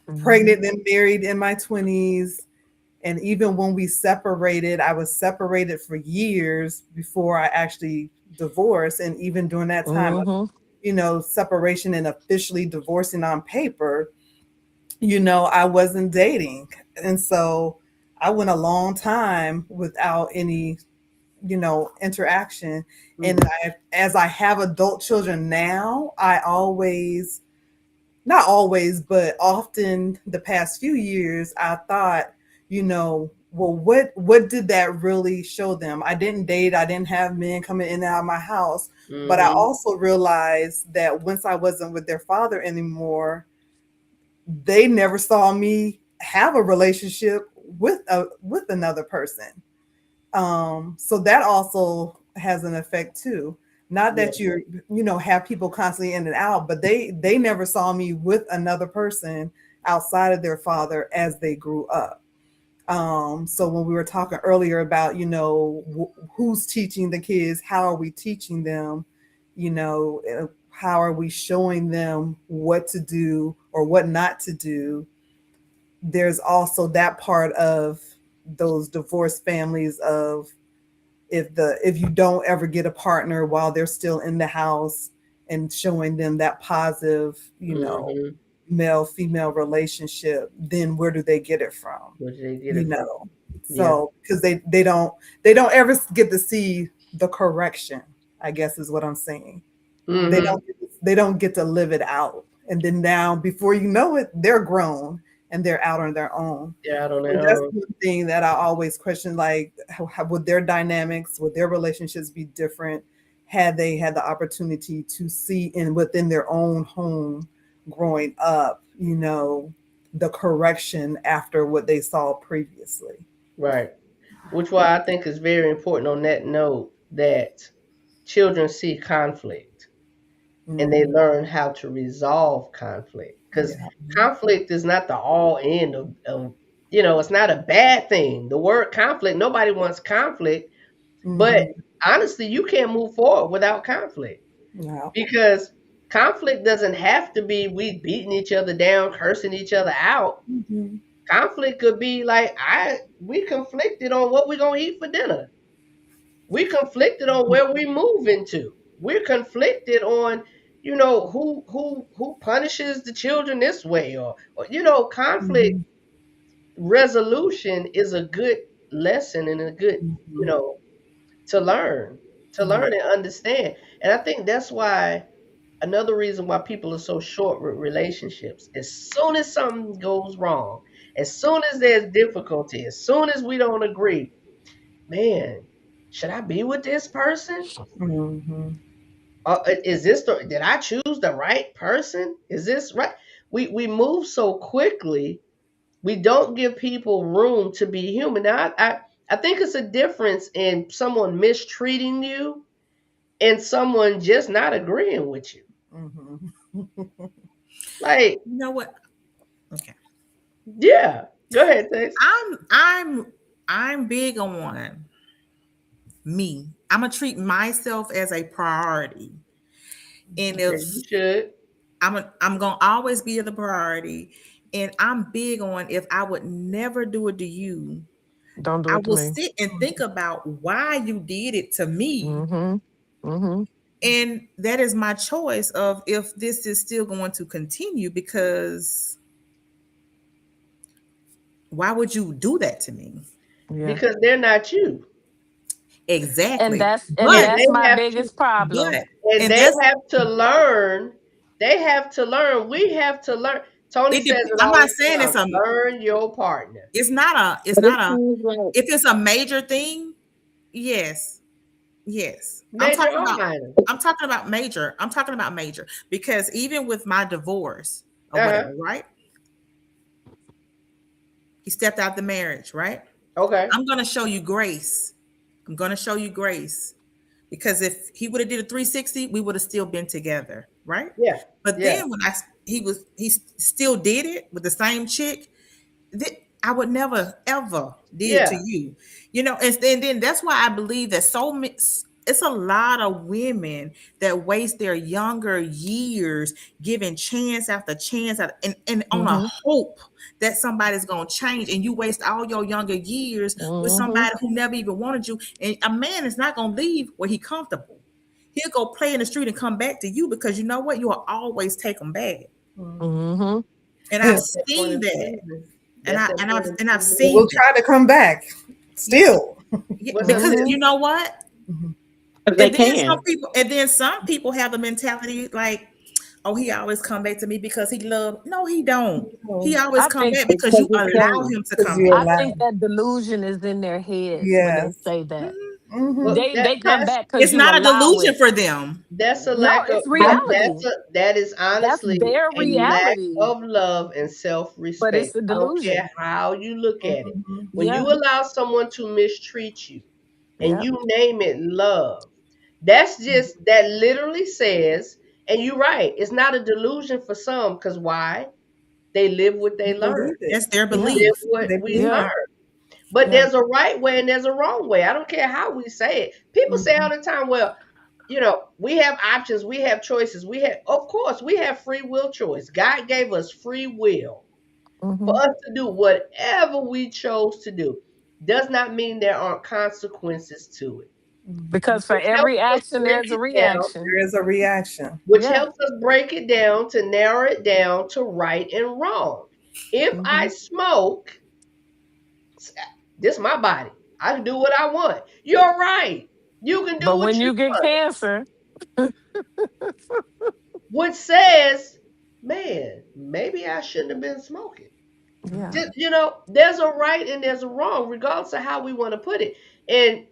A: Mhm.
G: pregnant and married in my 20s. And even when we separated, I was separated for years before I actually divorced. And even during that time of,
E: Hmm.
G: separation and officially divorcing on paper, I wasn't dating. And so I went a long time without any, interaction. And
A: Mhm.
G: as I have adult children now, I always, not always, but often the past few years, I thought, well, what did that really show them? I didn't date, I didn't have men coming in and out of my house, but I
A: Mhm.
G: also realized that once I wasn't with their father anymore, they never saw me have a relationship with another person. So that also has an effect too. Not
A: Yeah.
G: that have people constantly in and out, but they never saw me with another person outside of their father as they grew up. So when we were talking earlier about, who's teaching the kids, how are we teaching them? how are we showing them what to do or what not to do? There's also that part of those divorced families of if you don't ever get a partner while they're still in the house, and showing them that positive,
A: Mhm.
G: male female relationship, then where do they get it from?
A: Where did they get it from? Yeah.
G: So because they don't ever get to see the correction, I guess is what I'm saying.
A: Mhm.
G: They don't get to live it out, and then now before you know it, they're grown and they're out on their own.
A: Yeah, I don't
G: And that's
A: know.
G: one thing that I always question, like how would their dynamics, would their relationships be different had they had the opportunity to see within their own home growing up, the correction after what they saw previously.
A: Right. Which why I think is very important on that note that children see conflict and they
G: Mhm.
A: learn how to resolve conflict. Because
G: Yeah.
A: conflict is not the all end of it's not a bad thing. The word conflict, nobody wants conflict, but
G: Mhm.
A: honestly, you can't move forward without conflict.
G: Yeah.
A: Because conflict doesn't have to be we beating each other down, cursing each other out.
G: Mhm.
A: Conflict could be like we conflicted on what we're gonna eat for dinner. We conflicted on where we moving to. We're conflicted on, who punishes the children this way, or conflict
G: Mhm.
A: resolution is a good lesson and a good, you
G: Mhm.
A: know, to learn,
G: Yeah.
A: and understand. And I think that's why another reason why people are so short with relationships. As soon as something goes wrong, as soon as there's difficulty, as soon as we don't agree, man, should I be with this person?
G: Mhm.
A: Did I choose the right person? Is this right? We move so quickly. We don't give people room to be human. Now, I think it's a difference in someone mistreating you and someone just not agreeing with you.
G: Mhm.
A: Like,
B: You know what? Okay.
A: yeah, go ahead, Tex.
B: I'm big on me. I'm gonna treat myself as a priority. And
A: Okay,
B: if
A: you should.
B: I'm gonna always be the priority, and I'm big on if I would never do it to you,
E: Don't do
B: I
E: it to
B: will
E: me.
B: sit and think about why you did it to me.
E: Mm-hmm. Mm-hmm.
B: And that is my choice of if this is still going to continue, because why would you do that to me?
E: Yeah.
A: Because they're not you.
E: And
B: Exactly.
E: that's
A: And
B: But
A: they
E: my
A: have to
E: biggest problem.
B: but
A: and
B: and
A: they
B: that's
A: have to learn. They have to learn. We have to learn. Tony says it
B: I'm
A: all
B: not
A: the
B: saying
A: time. Learn your partner.
B: it's
F: But it
B: not a
F: seems like
B: if it's a major thing, yes. Yes.
A: Major or minor.
B: I'm talking about major. I'm talking about major because even with my divorce or
A: Uh-huh.
B: whatever, right? He stepped out the marriage, right?
A: Okay.
B: I'm going to show you grace. I'm going to show you grace because if he would have did a 360, we would have still been together, right?
A: Yeah.
B: But
A: Yeah.
B: then when he still did it with the same chick, I would never ever did to
A: Yeah.
B: you, and then that's why I believe that it's a lot of women that waste their younger years giving chance after chance and on a
E: Mm-hmm.
B: hope that somebody's gonna change, and you waste all your younger years with
E: Mm-hmm.
B: somebody who never even wanted you. And a man is not gonna leave where he comfortable. He'll go play in the street and come back to you because you know what? You will always take him back.
E: Mm-hmm.
B: And I've
A: That's that point
B: seen
A: of
B: that.
A: season.
B: And
A: That's that point of
B: I've
A: season.
B: seen
G: We'll
B: that.
G: try to come back still.
B: Yeah,
A: What's up,
B: because
A: sis?
E: Mm-hmm.
B: you know what?
G: Mhm.
F: they can.
B: And then some people have the mentality like, oh, he always come back to me because he love. No, he don't. He always
E: I
B: come
E: think
B: back because
F: Because
B: you
F: he
B: allow
F: can.
B: him to
G: Because
B: come
G: you
B: back.
E: I
G: allow.
E: think that delusion is in their heads when they
G: Yes.
E: say that.
B: Mhm.
G: Hmm.
A: Well,
E: They come back because
B: It's
E: you
B: not a
E: allow
B: delusion
E: it.
B: for them.
A: that's a
E: No,
A: lack of
E: it's reality.
A: that is
E: That's
A: honestly
E: their
A: a lack
E: reality.
A: of love and
E: But it's
A: self-respect.
E: a
A: I don't care
E: delusion.
A: how you look at it.
G: Hmm.
A: When
E: Yeah.
A: you allow someone to mistreat you and
E: Yeah.
A: you name it love, that literally says, and you're right, it's not a delusion for some, because why? They live what they
G: They
A: learn.
G: believe it.
B: That's their
A: We
E: Yeah.
A: live
B: belief.
A: what
G: They
A: we
G: believe
E: Yeah.
G: it.
A: learn. But
E: Yeah.
A: there's a right way and there's a wrong way. I don't care how we say it. People say all
G: Mhm.
A: the time, well, we have options, we have choices. Of course, we have free will choice. God gave us free will for
E: Mhm.
A: us to do whatever we chose to do. Does not mean there aren't consequences to it.
E: Because for
A: Which helps
E: every
A: us
E: action,
A: break
E: there's a
A: it down,
E: reaction.
G: There is a reaction.
A: which
E: Yeah.
A: helps us break it down to narrow it down to right and wrong. If I
E: Hmm.
A: smoke, this is my body. I can do what I want. You're right. You can do
E: But
A: what
E: when
A: you
E: you get
A: want.
E: cancer,
A: Which says, man, maybe I shouldn't have been smoking.
E: yeah.
A: There's a right and there's a wrong, regardless of how we want to put it. And,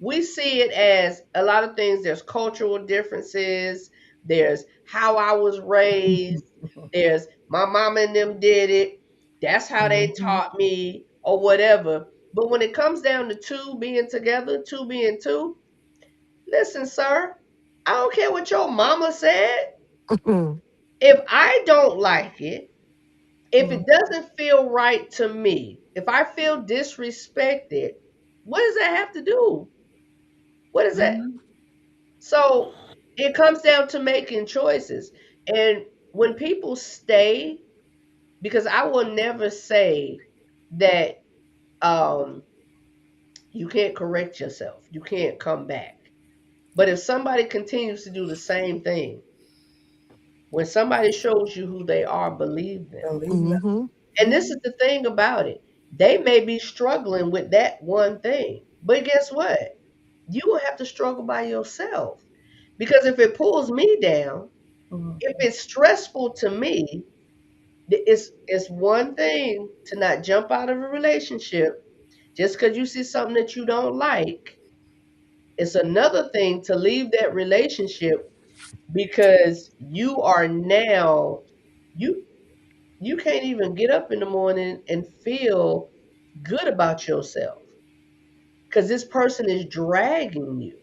A: we see it as a lot of things. There's cultural differences. There's how I was raised. There's my mama and them did it. That's how they
E: Hmm.
A: taught me or whatever. But when it comes down to two being together, two being two, listen, sir, I don't care what your mama said. If I don't like it, if it doesn't feel right to me, if I feel disrespected, what does that have to do? What is that?
D: Mhm.
A: So it comes down to making choices. And when people stay, because I will never say that you can't correct yourself, you can't come back. But if somebody continues to do the same thing, when somebody shows you who they are, believe them.
G: Believe them.
E: Hmm.
A: And this is the thing about it. They may be struggling with that one thing. But guess what? You will have to struggle by yourself. Because if it pulls me down,
G: Mhm.
A: if it's stressful to me, it's one thing to not jump out of a relationship just because you see something that you don't like. It's another thing to leave that relationship because you are now you you can't even get up in the morning and feel good about yourself because this person is dragging you.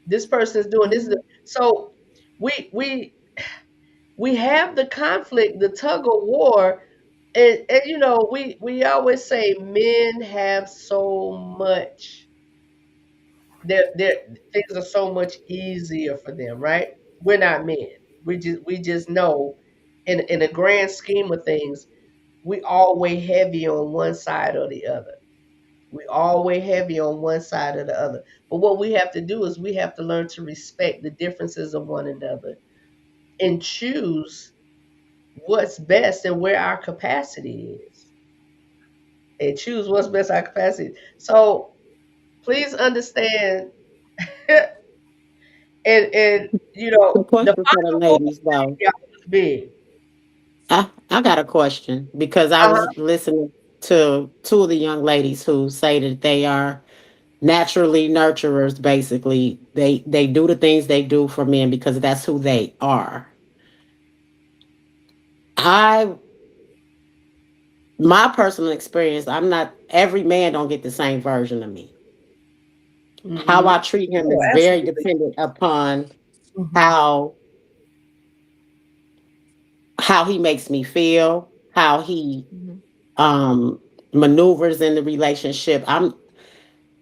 A: This person is doing this. So we we have the conflict, the tug of war, and we always say men have so much. Their things are so much easier for them, right? We're not men. We just know in the grand scheme of things, we all weigh heavy on one side or the other. We all weigh heavy on one side or the other. But what we have to do is we have to learn to respect the differences of one another and choose what's best and where our capacity is. And choose what's best our capacity. So please understand and
F: The
A: the
F: question for the
A: possible
F: ladies, though.
A: is big.
F: I got a question because I
A: Uh-huh.
F: was listening to two of the young ladies who say that they are naturally nurturers. Basically, they do the things they do for men because that's who they are. I My personal experience, I'm not every man don't get the same version of me. How
A: Mm-hmm.
F: I treat him
G: Oh,
F: is very
G: absolutely.
F: dependent upon
G: Mhm.
F: how how he makes me feel, how he
E: Hmm.
F: um maneuvers in the relationship.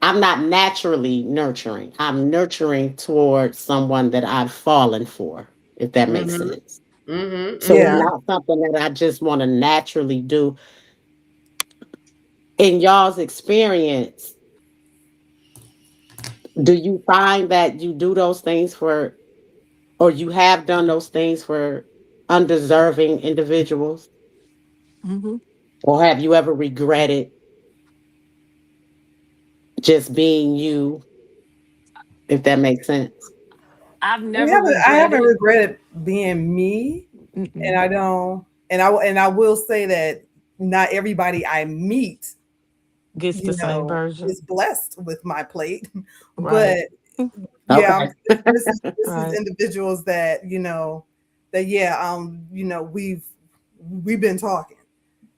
F: I'm not naturally nurturing. I'm nurturing towards someone that I've fallen for, if that makes
A: Mm-hmm.
F: sense.
A: Mm-hmm.
F: So it's
G: Yeah.
A: Mm-hmm.
F: not something that I just want to naturally do. In y'all's experience, do you find that you do those things for, or you have done those things for undeserving individuals?
E: Hmm.
F: Or have you ever regretted just being you, if that makes sense?
E: I've
G: We
E: never
G: haven't. I haven't
E: regretted.
G: regretted being me, and
E: Mm-mm.
G: I don't. And I will say that not everybody I meet,
E: Gets the same version.
G: is blessed with my plate.
E: Right.
G: But yeah,
F: Okay.
G: this is
E: Right.
G: individuals that that yeah, we've been talking,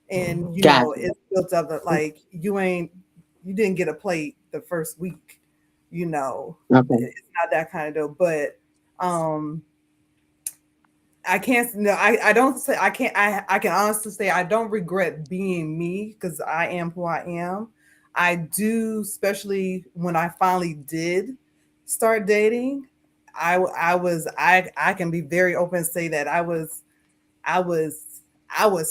G: and
E: Hmm.
F: Gotcha.
G: it's built up that like you didn't get a plate the first week,
F: Okay.
G: it's not that kind of deal. But um I can't no I don't say I can't I can honestly say I don't regret being me because I am who I am. I do, especially when I finally did start dating, I can be very open and say that I was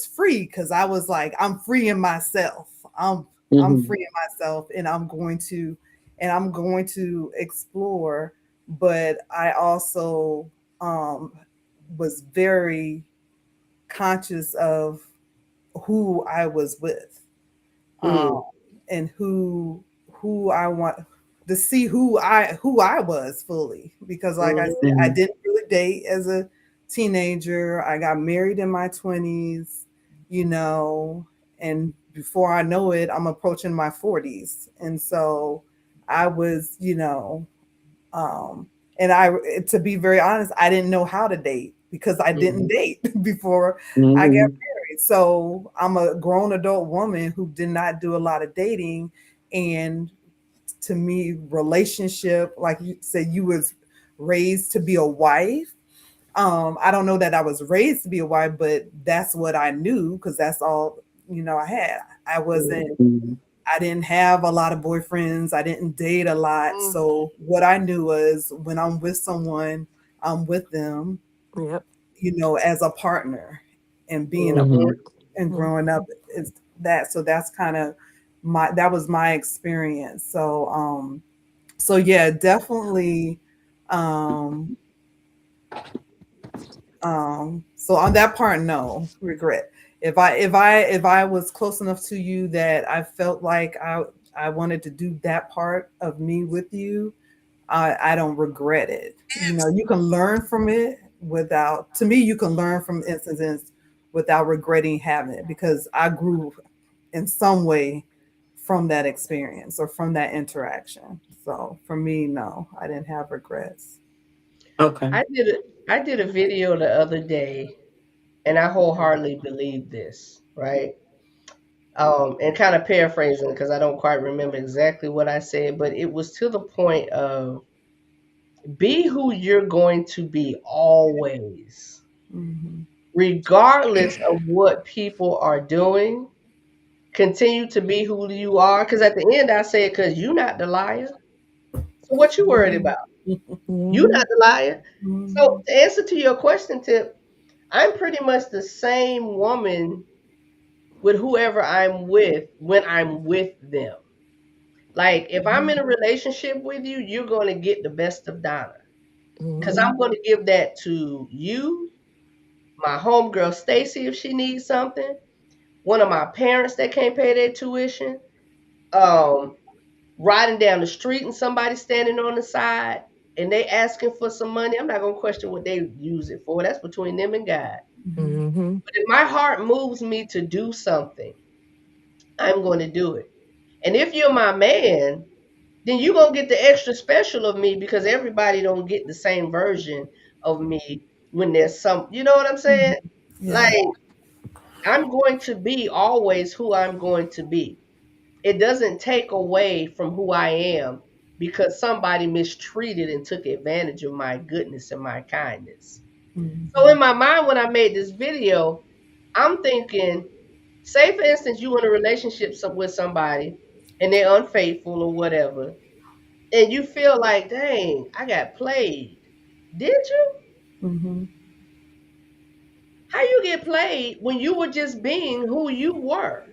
G: free because I was like, I'm freeing myself. I'm
F: Mhm.
G: freeing myself and I'm going to explore. But I also was very conscious of who I was with,
F: Mm.
G: and who I want to see who I was fully, because like I said, I
F: Mhm.
G: didn't really date as a teenager. I got married in my 20s, you know, and before I know it, I'm approaching my 40s. And so I was, um and I to be very honest, I didn't know how to date because I didn't
F: Mhm.
G: date before I got
F: Mhm.
G: married. So I'm a grown adult woman who did not do a lot of dating. And to me, relationship, like you said, you was raised to be a wife. I don't know that I was raised to be a wife, but that's what I knew because that's all I had. I wasn't
F: Mhm.
G: I didn't have a lot of boyfriends. I didn't date a lot.
A: Mm.
G: So what I knew was when I'm with someone, I'm with them,
E: Yep.
G: as a partner, and being a
A: Mhm.
F: Mhm.
G: partner and
E: Mhm.
G: growing up is that. So that's kind of that was my experience. So yeah, definitely. Um, so on that part, no regret. If I was close enough to you that I felt like I wanted to do that part of me with you, I don't regret it. You can learn from it without. To me, you can learn from incidents without regretting having it because I grew in some way from that experience or from that interaction. So for me, no, I didn't have regrets.
F: Okay.
A: I did a video the other day, and I wholeheartedly believe this, right? And kind of paraphrasing because I don't quite remember exactly what I said, but it was to the point of be who you're going to be always,
G: Hmm.
A: regardless of what people are doing. Continue to be who you are, because at the end I said, because you're not the liar. So what you worried about? You're
E: Mhm.
A: not the liar. So
G: Hmm.
A: to answer to your question, Tip, I'm pretty much the same woman with whoever I'm with when I'm with them. Like if I'm in a relationship with you, you're going to get the best of Donna because
E: Mhm.
A: I'm going to give that to you, my homegirl Stacy if she needs something, one of my parents that can't pay their tuition, um, riding down the street and somebody standing on the side and they asking for some money. I'm not going to question what they use it for. That's between them and God.
E: Mhm.
A: But if my heart moves me to do something, I'm going to do it. And if you're my man, then you're going to get the extra special of me because everybody don't get the same version of me when there's some, you know what I'm saying?
G: Yeah.
A: Like I'm going to be always who I'm going to be. It doesn't take away from who I am because somebody mistreated and took advantage of my goodness and my kindness. So
G: Mhm.
A: in my mind, when I made this video, I'm thinking, say for instance, you in a relationship with somebody and they're unfaithful or whatever, and you feel like, dang, I got played. Did you?
G: Mhm.
A: How you get played when you were just being who you were?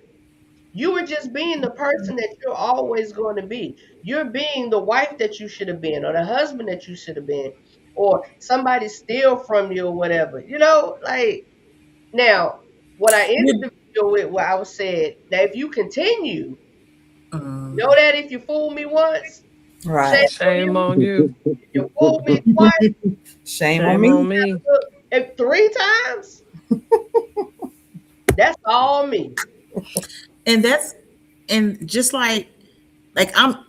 A: You were just being the person that you're always going to be. You're being the wife that you should have been, or the husband that you should have been, or somebody steal from you or whatever. Like now, what I ended the video with, what I was said that if you continue, know that if you fool me once, shame
G: Right.
A: on
E: Shame
A: you.
E: on you.
A: If you fool me twice,
G: Shame on
E: Shame
G: me.
E: on me.
A: if 3 times, that's all me.
B: And that's and just like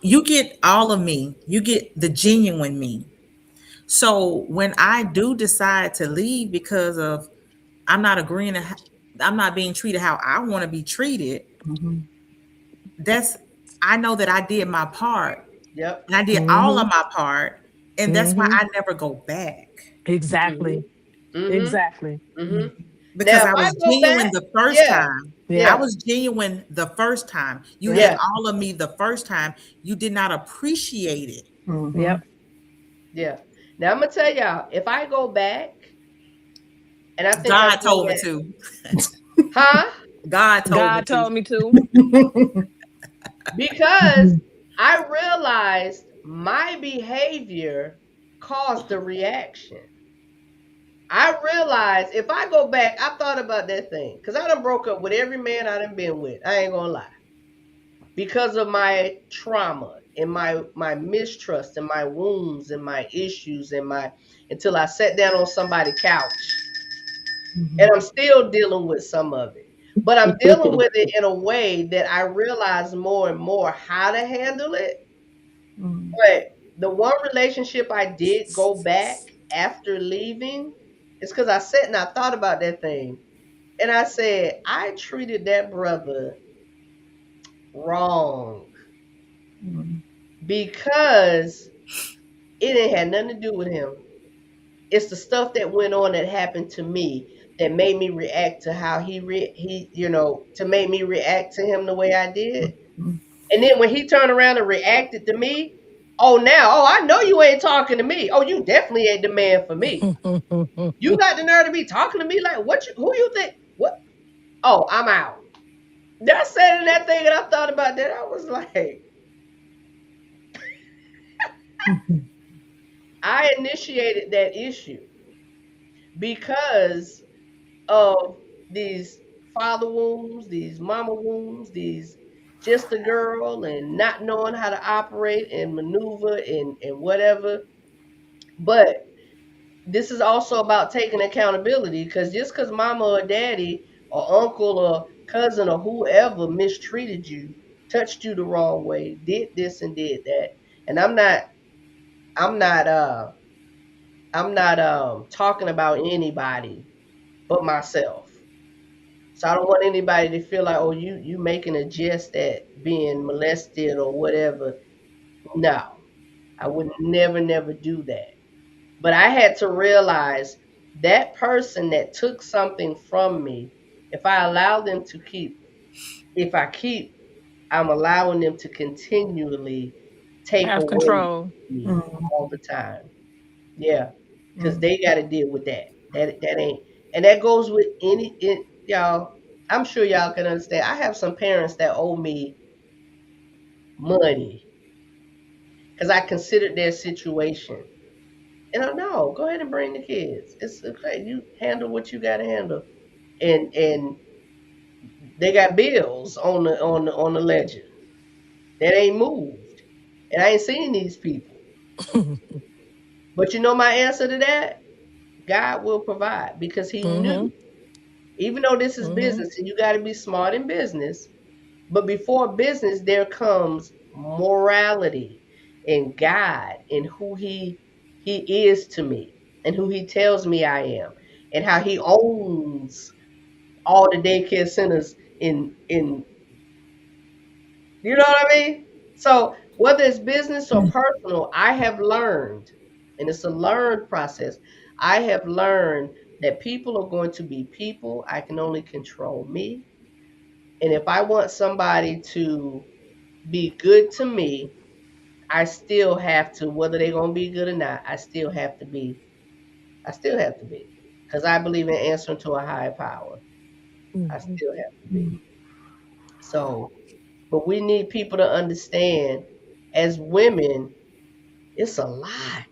B: you get all of me. You get the genuine me. So when I do decide to leave because of I'm not agreeing to I'm not being treated how I want to be treated,
G: Mhm.
B: that's I know that I did my part
A: Yep.
B: and I did all of
E: Mhm.
B: my part, and that's why
E: Mhm.
B: I never go back
A: Mhm.
E: Exactly.
A: Mhm.
E: Exactly.
A: Mhm. Now,
B: because
A: if
B: I
A: I
B: was
A: go back,
B: genuine the first
A: yeah,
B: time. I
E: Yeah.
A: yeah,
B: was genuine the first time. You
E: Yep.
B: had
A: yeah.
B: all of me the first time. You did not appreciate it
G: Mhm.
E: Yep.
A: Yeah. Now I'm gonna tell y'all, if I go back, and I think I
B: God
A: said
B: told me
A: that,
B: to.
A: huh?
B: God told me
E: God
B: to.
E: told me to.
A: Because I realized my behavior caused the reaction. I realized if I go back, I thought about that thing. Because I done broke up with every man I done been with. I ain't gonna lie. Because of my trauma and my mistrust and my wounds and my issues and my until I sat down on somebody's couch. And I'm still dealing with some of it. But I'm dealing with it in a way that I realize more and more how to handle it. But the one relationship I did go back after leaving is because I sat and I thought about that thing. And I said, I treated that brother wrong because it ain't had nothing to do with him. It's the stuff that went on that happened to me that made me react to how to make me react to him the way I did. And then when he turned around and reacted to me, I know you ain't talking to me. Oh, you definitely ain't the man for me. You got the nerve to be talking to me like who you think? What? Oh, I'm out. I said in that thing and I thought about that. I was like, I initiated that issue because of these father wounds, these mama wounds, these just a girl and not knowing how to operate and maneuver and whatever. But this is also about taking accountability because just because mama or daddy or uncle or cousin or whoever mistreated you, touched you the wrong way, did this and did that. And I'm not talking about anybody but myself. So I don't want anybody to feel like, oh, you making a jest at being molested or whatever. No, I would never do that. But I had to realize that person that took something from me, if I allow them to if I keep, I'm allowing them to continually take
E: Have
A: away
E: control.
A: from me all the time. Yeah, because they got to deal with that. That ain't, and that goes with y'all. I'm sure y'all can understand. I have some parents that owe me money because I considered their situation. And I know, go ahead and bring the kids. It's okay. You handle what you got to handle, and they got bills on the ledger that ain't moved, and I ain't seen these people. But you know my answer to that? God will provide because He
E: Mm-hmm.
A: knew. Even though this is
E: Mm-hmm.
A: business, and you got to be smart in business, but before business, there comes morality and God and who He is to me and who He tells me I am and how He owns all the daycare centers in you know what I mean? So whether it's business or personal, I have learned, and it's a learned process. I have learned that people are going to be people. I can only control me. And if I want somebody to be good to me, I still have to, whether they're gonna be good or not, I still have to be. I still have to be. Because I believe in answering to a higher power. I
E: Mm-hmm.
A: still have to be. So, but we need people to understand as women, it's a lot.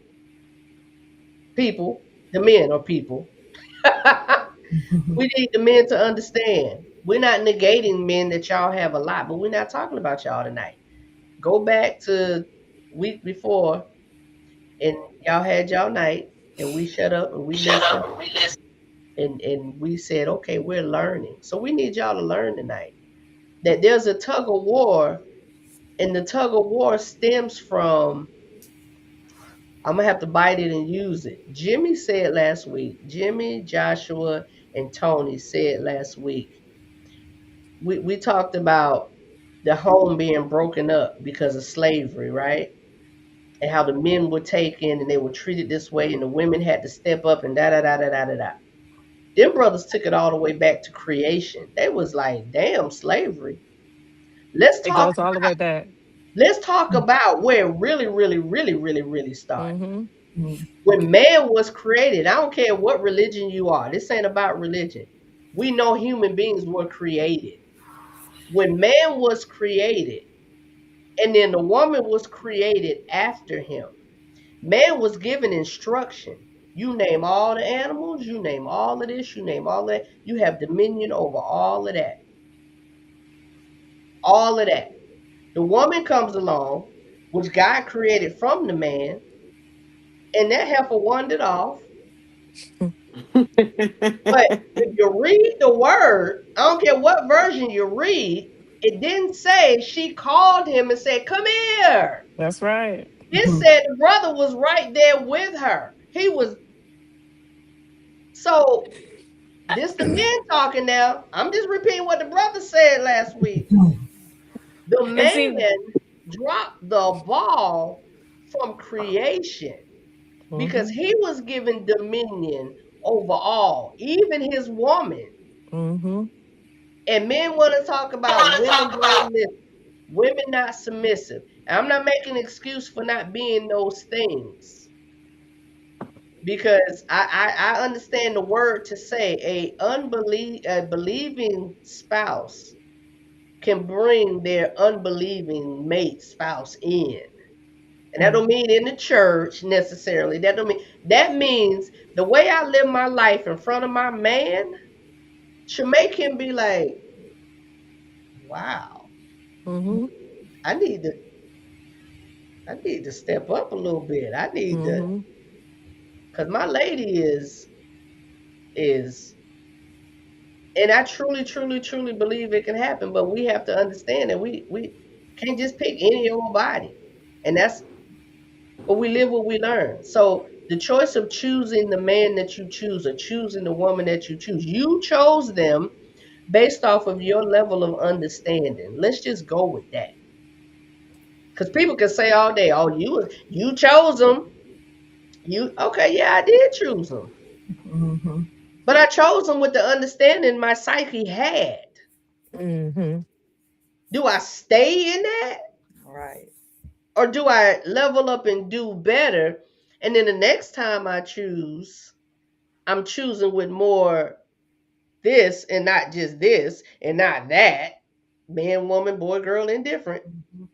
A: People, the men are people. We need the men to understand. We're not negating men that y'all have a lot, but we're not talking about y'all tonight. Go back to week before and y'all had y'all night and we shut up and we listened and we said, okay, we're learning. So we need y'all to learn tonight that there's a tug of war, and the tug of war stems from, I'm gonna have to bite it and use it. Jimmy said last week, Jimmy, Joshua, and Tony said last week, we talked about the home being broken up because of slavery, right? And how the men were taken and they were treated this way, and the women had to step up and da da da da da da da. Them brothers took it all the way back to creation. They was like, damn, slavery. Let's
E: It
A: talk
E: goes all the way back.
A: let's talk about where it really, really, really, really, really started.
E: Mm-hmm.
G: Mhm.
A: When man was created, I don't care what religion you are. This ain't about religion. We know human beings were created. When man was created, and then the woman was created after him, man was given instruction. You name all the animals, you name all of this, you name all that. You have dominion over all of that. All of that. The woman comes along, which God created from the man, and that heifer wandered off. But if you read the word, I don't care what version you read, it didn't say she called him and said, "Come here."
E: That's right.
A: It
G: Mhm.
A: said the brother was right there with her. He was, so this the men talking now. I'm just repeating what the brother said last week. The
E: And
A: man
E: see,
A: dropped the ball from creation because
E: hmm
A: he was given dominion over all, even his woman.
E: hmm
A: And men want to talk about women don't listen, women not submissive. And I'm not making an excuse for not being those things because I understand the word to say a believing spouse can bring their unbelieving mate spouse in. And that don't mean in the church necessarily. That don't mean that means the way I live my life in front of my man should make him be like, wow,
E: hmm
A: I need to I need to step up a little bit. I need to,
E: hmm
A: because my lady is, and I truly, truly, truly believe it can happen. But we have to understand that we can't just pick any old body, and that's but we live what we learn. So the choice of choosing the man that you choose or choosing the woman that you chose them based off of your level of understanding. Let's just go with that. Because people can say all day, "Oh, you chose them." You okay? Yeah, I did choose them.
G: Mhm.
A: But I chose them with the understanding my psyche had.
E: hmm
A: Do I stay in that?
G: Right.
A: Or do I level up and do better? And then the next time I choose, I'm choosing with more this and not just this and not that. Man, woman, boy, girl, indifferent.
G: Mhm.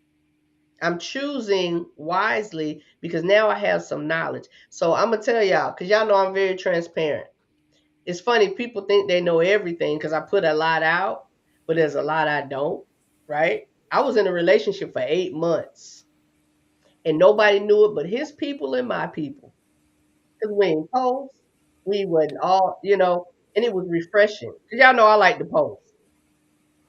A: I'm choosing wisely because now I have some knowledge. So I'm going to tell y'all, because y'all know I'm very transparent. It's funny, people think they know everything because I put a lot out, but there's a lot I don't, right? I was in a relationship for 8 months and nobody knew it but his people and my people. Because we ain't post, we wasn't all, and it was refreshing. Because y'all know I like to post.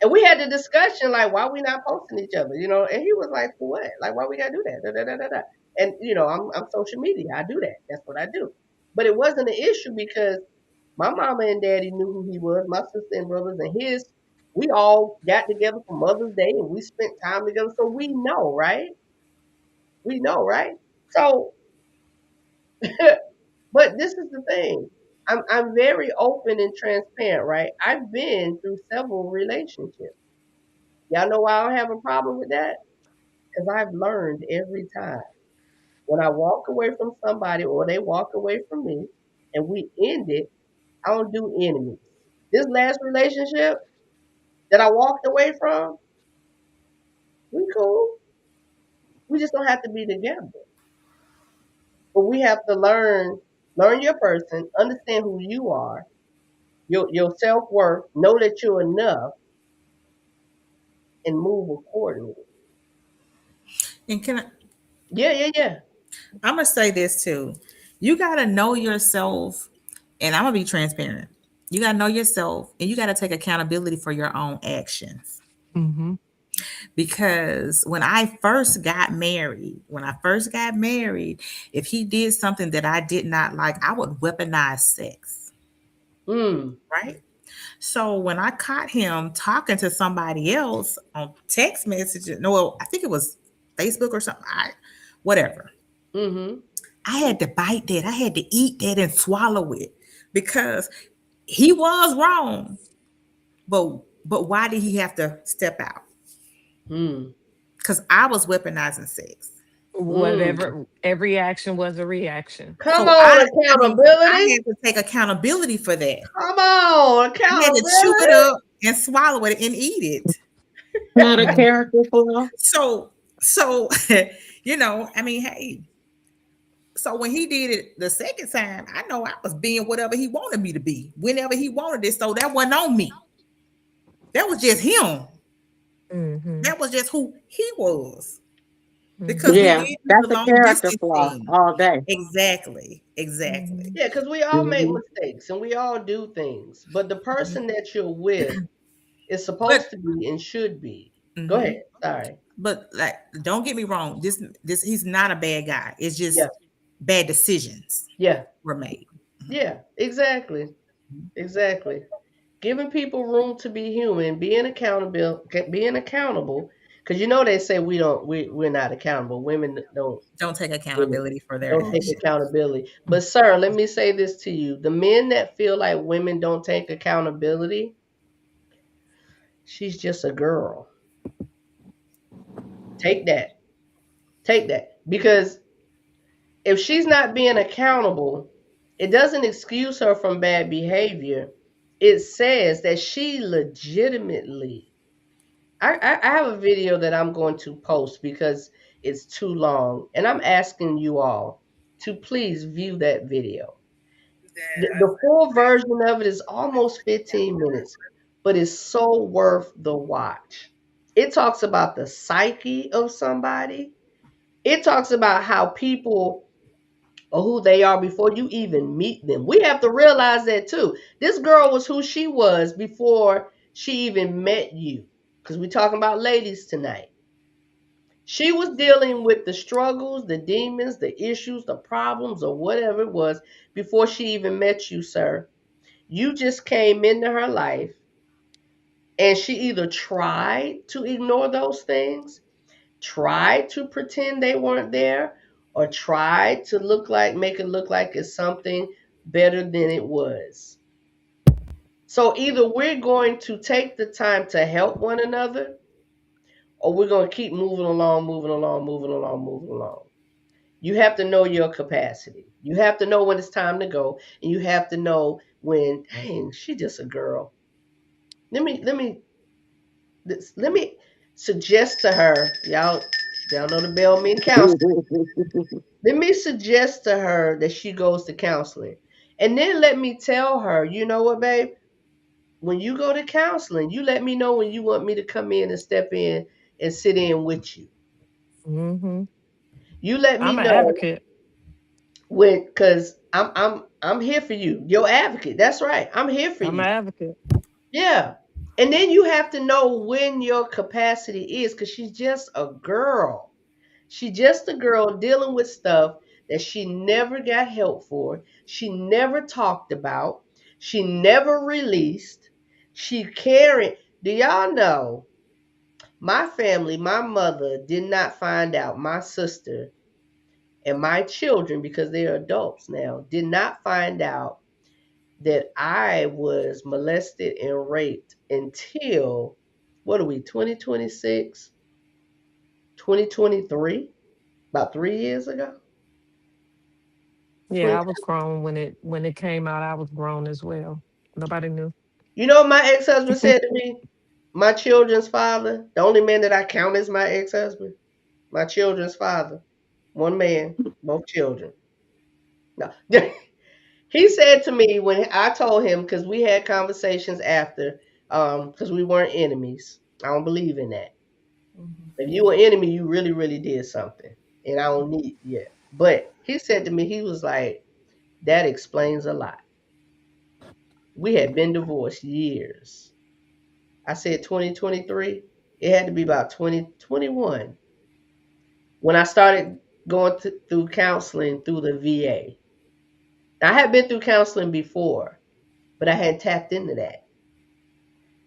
A: And we had the discussion like, why we not posting each other, And he was like, for what? Like, why we gotta do that? Da, da, da, da, da. And I'm social media. I do that. That's what I do. But it wasn't an issue because my mama and daddy knew who he was, my sister and brothers and his. We all got together for Mother's Day and we spent time together. So we know, right? We know, right? So, but this is the thing. I'm very open and transparent, right? I've been through several relationships. Y'all know why I don't have a problem with that? Because I've learned every time. When I walk away from somebody or they walk away from me and we end it, I don't do enemies. This last relationship that I walked away from, we cool. We just don't have to be together. But we have to learn your person, understand who you are, your self worth, know that you're enough, and move accordingly.
B: And
A: Yeah, yeah, yeah.
B: I'm gonna say this too. You gotta know yourself, and I'm gonna be transparent. You gotta know yourself, and you gotta take accountability for your own actions.
E: hmm
B: Because when I first got married, if he did something that I did not like, I would weaponize sex,
A: Mm,
B: right? So when I caught him talking to somebody else on text messages, no, I think it was Facebook or something, whatever.
A: mm-hmm.
B: I had to bite that. I had to eat that and swallow it because he was wrong. But why did he have to step out?
A: Mm.
B: Because I was weaponizing sex.
E: Whatever, every action was a reaction.
A: Come
B: So
A: on,
B: I
A: accountability.
B: had to take accountability for that.
A: Come on,
B: I had to chew it
A: accountability.
B: up and swallow it and eat it.
F: Not a
E: Mm.
F: character flaw.
B: So I mean, hey. So when he did it the second time, I know I was being whatever he wanted me to be, whenever he wanted it. So that wasn't on me. That was just him.
E: Mhm.
B: That was just who he was. Because
E: Mhm.
B: we
F: Yeah,
B: did do
F: that's
B: the
F: a
B: long
F: character
B: distance
F: flaw
B: thing.
F: all day.
B: Exactly.
E: Mhm.
A: Yeah, because we all make
F: Mhm.
A: mistakes and we all do things. But the person that you're with is
B: But
A: supposed to be and should be. Go
B: mhm.
A: ahead. Sorry.
B: But like, don't get me wrong. This he's not a bad guy. It's just
A: Yeah.
B: bad decisions
A: Yeah.
B: were made.
A: Yeah. Exactly. Exactly. Giving people room to be human, being accountable, because they say we're not accountable. Women
B: Don't take
A: really
B: accountability for their
A: don't take
B: actions.
A: accountability. But sir, let me say this to you: the men that feel like women don't take accountability, she's just a girl. Take that. Take that. Because if she's not being accountable, it doesn't excuse her from bad behavior. It says that she legitimately. I have a video that I'm going to post because it's too long, and I'm asking you all to please view that video. The full version of it is almost 15 minutes, but it's so worth the watch. It talks about the psyche of somebody. It talks about how people or who they are before you even meet them. We have to realize that too. This girl was who she was before she even met you. Because we're talking about ladies tonight. She was dealing with the struggles, the demons, the issues, the problems, or whatever it was before she even met you, sir. You just came into her life and she either tried to ignore those things, tried to pretend they weren't there, or tried to make it look like it's something better than it was. So either we're going to take the time to help one another, or we're going to keep moving along, moving along, moving along, moving along. You have to know your capacity. You have to know when it's time to go, and you have to know when, dang, she's just a girl. Let me suggest to her, y'all know the bell mean counseling. Let me suggest to her that she goes to counseling. And then let me tell her, you know what, babe? When you go to counseling, you let me know when you want me to come in and step in and sit in with you.
E: Mhm.
A: You let me
E: I'm an
A: know
E: advocate.
A: cause I'm here for you. Your advocate. That's right. I'm here for
E: I'm an
A: you.
E: advocate.
A: Yeah. And then you have to know when your capacity is, because she's just a girl. She just a girl dealing with stuff that she never got help for. She never talked about. She never released. She carried. Do y'all know my family, my mother did not find out, my sister and my children, because they are adults now, did not find out that I was molested and raped until, what are we, 2026, 2023, about 3 years ago.
E: Yeah, I was grown when it came out. I was grown as well. Nobody knew.
A: You know what my ex husband said to me? My children's father, the only man that I count as my ex husband, my children's father, one man, both children. No. He said to me when I told him, because we had conversations after, because we weren't enemies. I don't believe in that. If you were enemy, you really, really did something. And I don't need, yeah. But he said to me, he was like, that explains a lot. We had been divorced years. I said 2023. It had to be about 2021 when I started through counseling through the VA. I had been through counseling before, but I hadn't tapped into that.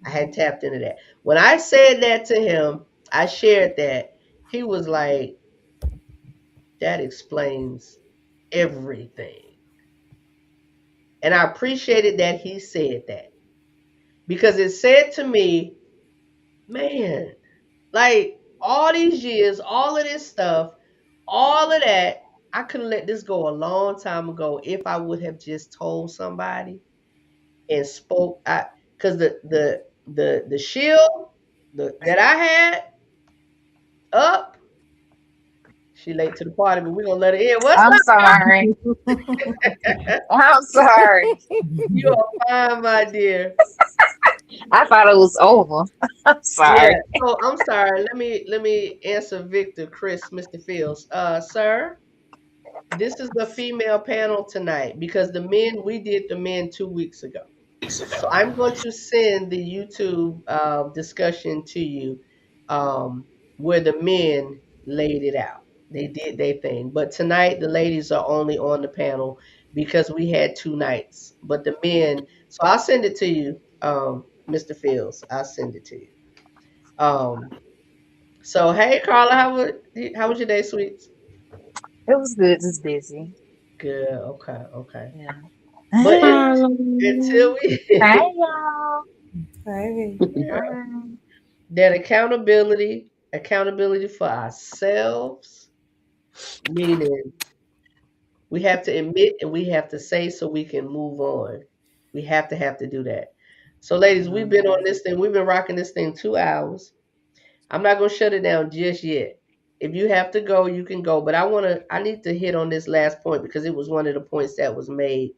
A: I hadn't tapped into that. When I said that to him, I shared that. He was like, that explains everything. And I appreciated that he said that because it said to me, man, like all these years, all of this stuff, all of that, I could have let this go a long time ago if I would have just told somebody and spoke. Because the shield that I had up, she late to the party, but we're gonna let her in. What's
I: I'm sorry.
A: up?
I: I'm sorry.
A: You are fine, my dear.
I: I thought it was over. I'm
A: Yeah.
I: sorry.
A: So I'm sorry. Let me answer Victor, Chris, Mr. Fields. Sir, this is the female panel tonight because we did the men 2 weeks ago. So I'm going to send the YouTube discussion to you where the men laid it out. They did their thing. But tonight, the ladies are only on the panel because we had 2 nights. But the men, so I'll send it to you, Mr. Fields. I'll send it to you. Um, so, hey, Carla, how was your day, sweets?
I: It was good. Just busy.
A: Good. Okay. Okay.
I: Yeah.
A: But
F: Hallelujah.
A: until we
I: Hey y'all.
G: Hey.
I: Hi.
A: that accountability for ourselves, meaning we have to admit and we have to say so we can move on. We have to do that. So, ladies, we've been on this thing. We've been rocking this thing 2 hours. I'm not gonna shut it down just yet. If you have to go, you can go. But I need to hit on this last point because it was one of the points that was made.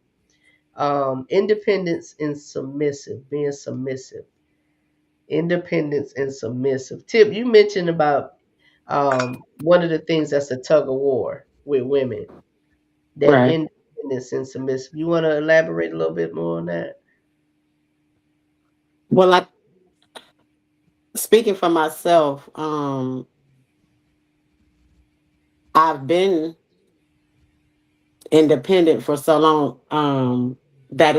A: Independence and submissive, being submissive. Independence and submissive. Tip, you mentioned about one of the things that's a tug of war with women, that
F: Right.
A: independence and submissive. You want to elaborate a little bit more on that?
F: Well, speaking for myself, I've been independent for so long that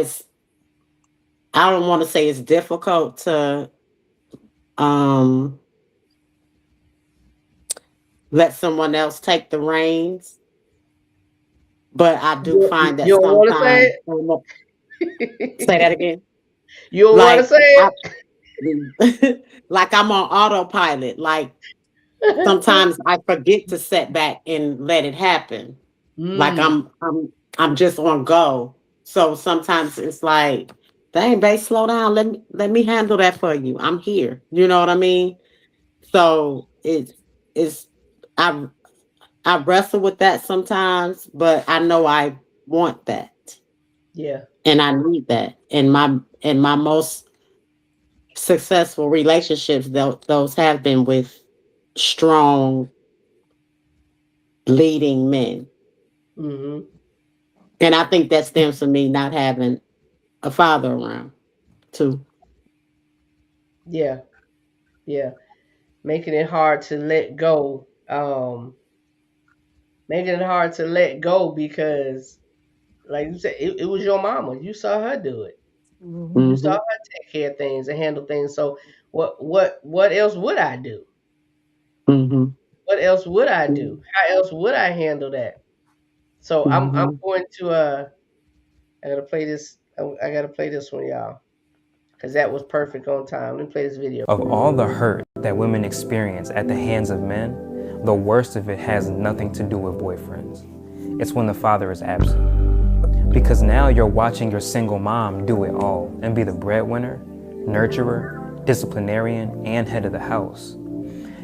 F: I don't want to say it's difficult to um, let someone else take the reins, but I do find that
A: You don't want to
F: sometimes.
A: say
F: Say that
A: it.
F: again.
A: You don't want to
F: Like
A: say
F: I, like I'm on autopilot. Like
A: it.
F: sometimes I forget to set back and let it happen. Like
A: Mm,
F: I'm just on go. So sometimes it's like, dang, babe, slow down. Let me handle that for you. I'm here. You know what I mean? So it's I I wrestle with that sometimes, but I know I want that
A: yeah.
F: and I need that. And my most successful relationships, those have been with strong leading men.
A: Hmm.
F: And I think that stems from me not having a father around too.
A: Yeah. Yeah. Making it hard to let go. Making it hard to let go because, like you said, it was your mama. You saw her do it. You
E: Mhm.
A: saw
F: Hmm.
A: her take care of things and handle things. So what else would I do?
F: Hmm.
A: What else would I do? How else would I handle that? So I'm
F: Hmm.
A: going to I gotta play this. I gotta play this one, y'all, because that was perfect on time. Let me play this video.
J: Of all the hurt that women experience at the hands of men, the worst of it has nothing to do with boyfriends. It's when the father is absent. Because now you're watching your single mom do it all and be the breadwinner, nurturer, disciplinarian, and head of the house.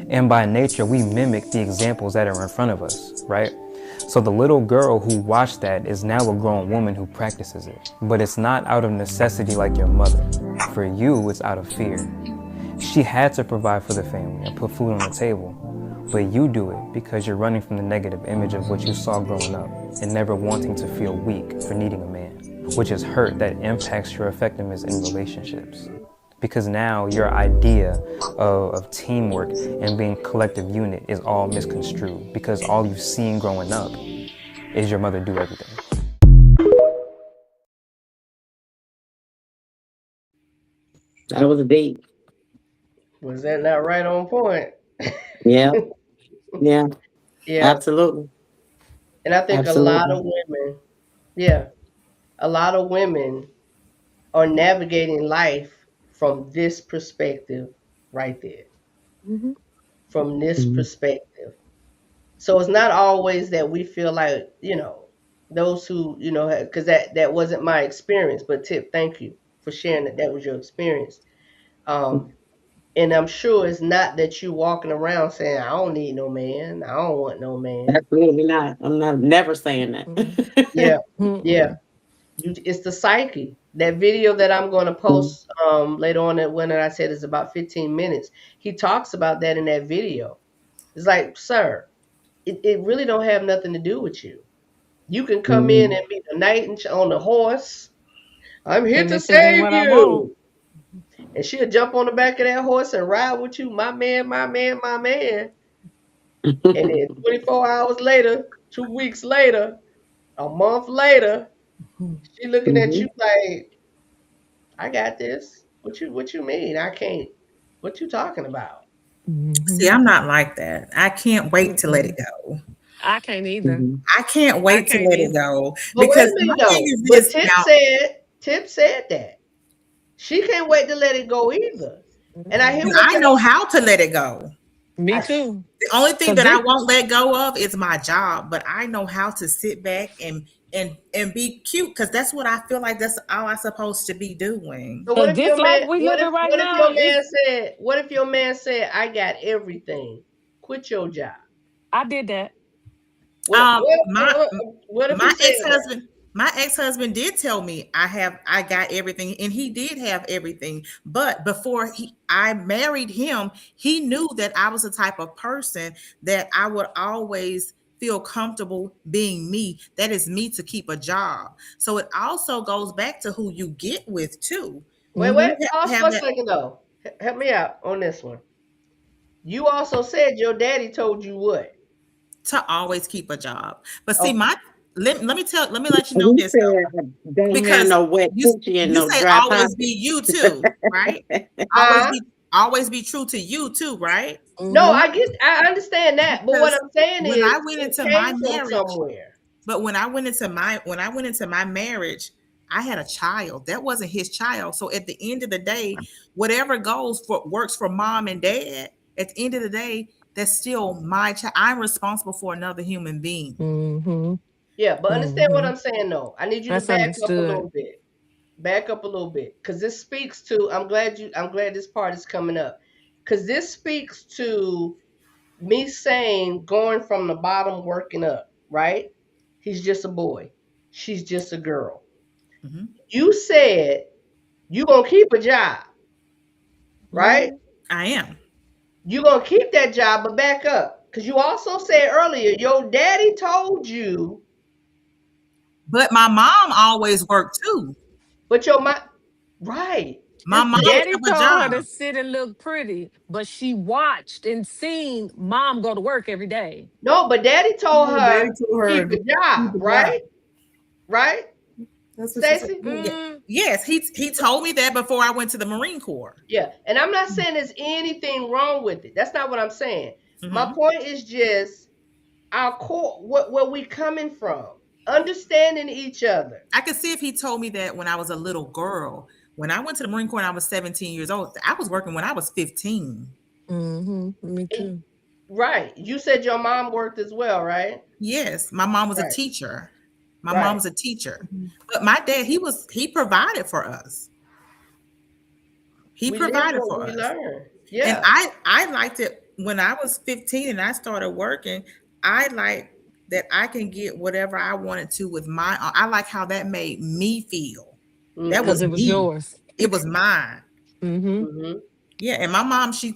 J: And by nature, we mimic the examples that are in front of us, right? So the little girl who watched that is now a grown woman who practices it. But it's not out of necessity like your mother. For you, it's out of fear. She had to provide for the family and put food on the table. But you do it because you're running from the negative image of what you saw growing up and never wanting to feel weak for needing a man, which is hurt that impacts your effectiveness in relationships. Because now your idea of teamwork and being a collective unit is all misconstrued because all you've seen growing up is your mother do everything.
F: That was a deep.
A: Was that not right on point?
F: Yeah. Yeah.
A: Yeah,
F: Absolutely.
A: and I think a lot
F: Absolutely.
A: of women, yeah, a lot of women are navigating life from this perspective right there.
E: Mhm.
A: From this
F: Mhm.
A: perspective. So it's not always that we feel like, those who, because that wasn't my experience. But Tip, thank you for sharing that was your experience. And I'm sure it's not that you walking around saying, I don't need no man. I don't want no man.
F: Absolutely not. I'm not never saying that.
A: Yeah. Yeah. It's the psyche. That video that I'm going to post later on when I said it's about 15 minutes. He talks about that in that video. It's like, sir, it really don't have nothing to do with you. You can come in and be the knight on the horse. I'm here
E: And
A: to
E: this isn't
A: save
E: what I want.
A: you. And she'll jump on the back of that horse and ride with you, my man, my man, my man. And then 24 hours later, 2 weeks later, a month later, she looking at you like, I got this. What you mean? I can't. What you talking about?
B: See, I'm not like that. I can't wait to let it go.
E: I can't either.
B: I can't wait to let it go.
A: But wait
B: Because
A: a minute
B: my
A: though.
B: thing is
A: But
B: this now.
A: Tip said that. She can't wait to let it go either. And I hear what
B: I know how to let it go.
E: Me too.
B: The only thing
E: 'Cause
B: that I
E: this-
B: won't let go of is my job, but I know how to sit back and be cute, because that's what I feel like that's all I'm supposed to be doing.
A: So what if
E: this
A: your
E: life
A: man?
E: we
A: What if
E: living right
A: what if
E: now
A: your man
E: is.
A: said? What if your man said, "I got everything. Quit your job."
E: I did that.
B: My
A: What if
B: my
A: he said that?
B: ex-husband did tell me I got everything, and he did have everything. But before I married him, he knew that I was the type of person that I would always feel comfortable being me. That is me to keep a job. So it also goes back to who you get with too.
A: Wait,
B: You
A: pause
B: have
A: for a
B: that
A: second though. Help me out on this one. You also said your daddy told you what?
B: to always keep a job. But see,
A: Okay.
B: let me let you know
F: He
B: this
F: said,
B: though.
F: don't have
B: Because
F: no wet coochie and
B: you
F: no
B: say
F: dry
B: always
F: pocket.
B: be you too, right?
A: Huh?
B: Always be true to you too, right?
A: No, I understand that, but what
B: Because
A: I'm saying
B: when
A: is
B: I went
A: it
B: into my
A: came from
B: marriage,
A: somewhere.
B: but when I went into my marriage, I had a child. That wasn't his child. So at the end of the day, whatever works for mom and dad, at the end of the day, that's still my child. I'm responsible for another human being.
E: Mm-hmm.
A: Yeah, but understand what
E: Mm-hmm.
A: I'm saying though. I need you to
E: That's
A: back up a
E: understood.
A: little bit. Back up a little bit. Because this speaks to I'm glad this part is coming up. Because this speaks to me saying going from the bottom working up, right? He's just a boy. She's just a girl.
B: Mhm.
A: You said you gonna keep a job, right?
B: I am.
A: You gonna keep that job, but back up. Because you also said earlier, your daddy told you.
B: But my mom always worked too.
A: But your mom, right.
B: My mom
E: Daddy
B: have a
E: told her
B: job.
E: to sit and look pretty, but she watched and seen mom go to work every day.
A: No, but daddy told her
G: Daddy told her
A: keep
G: to
A: a job,
G: keep a
A: right?
G: job.
A: Right?
G: That's what she said.
A: Stacey?
B: Yes, he told me that before I went to the Marine Corps.
A: Yeah. And I'm not saying there's anything wrong with it. That's not what I'm saying. My
B: Mhm.
A: point is just our core, where we coming from, understanding each other.
B: I could see if he told me that when I was a little girl. When I went to the Marine Corps and I was 17 years old, I was working when I was 15.
E: Mm-hmm. Me too.
A: Right. You said your mom worked as well, right?
B: Yes, my mom was a
A: Right.
B: teacher. My
A: Right.
B: mom was a teacher. But my dad, he provided for us. He
A: We live
B: provided
A: what
B: for
A: we
B: us.
A: learn.
B: And
A: Yeah.
B: I liked it when I was 15 and I started working. I like that I can get whatever I wanted to with I like how that made me feel. That
E: Because
B: was
E: it was
B: me.
E: yours.
B: It was mine.
E: Mm-hmm.
A: Mm-hmm.
B: Yeah, and my mom, she,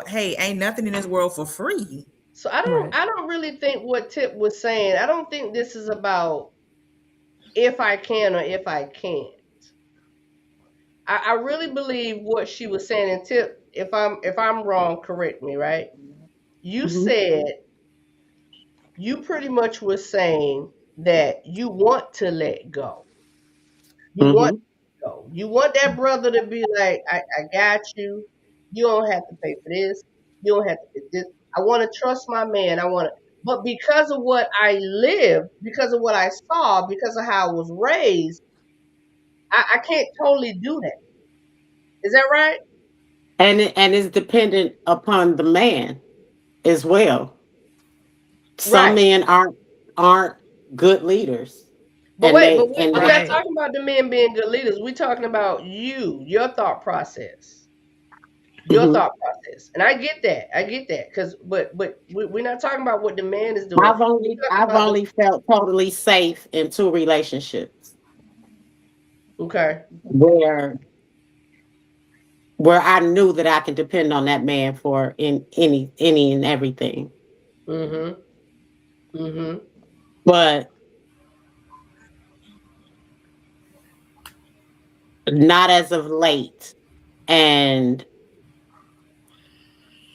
B: hey, ain't nothing in this world for free.
A: So I
E: Right.
A: don't really think what Tip was saying. I don't think this is about if I can or if I can't. I really believe what she was saying. And Tip, if I'm wrong, correct me, right? You said you pretty much was saying that you want to let go. You want to go. You want that brother to be like, I got you. You don't have to pay for this. You don't have to do this. I want to trust my man. But because of what I lived, because of what I saw, because of how I was raised, I can't totally do that. Is that right?
F: And it's dependent upon the man as well. Some
A: Right.
F: men aren't good leaders.
A: But
F: And
A: wait, but
F: they and
A: we're not
E: Right.
A: talking about the men being good leaders. We're talking about your thought process. Your
F: Mhm.
A: thought process. And I get that. I get that. But we're not talking about what the man is doing. We're talking
F: I've
A: about the
F: only felt totally safe in 2 relationships
A: okay.
F: where I knew that I could depend on that man for in any and everything.
A: Mm-hmm. Mm-hmm.
F: But not as of late. And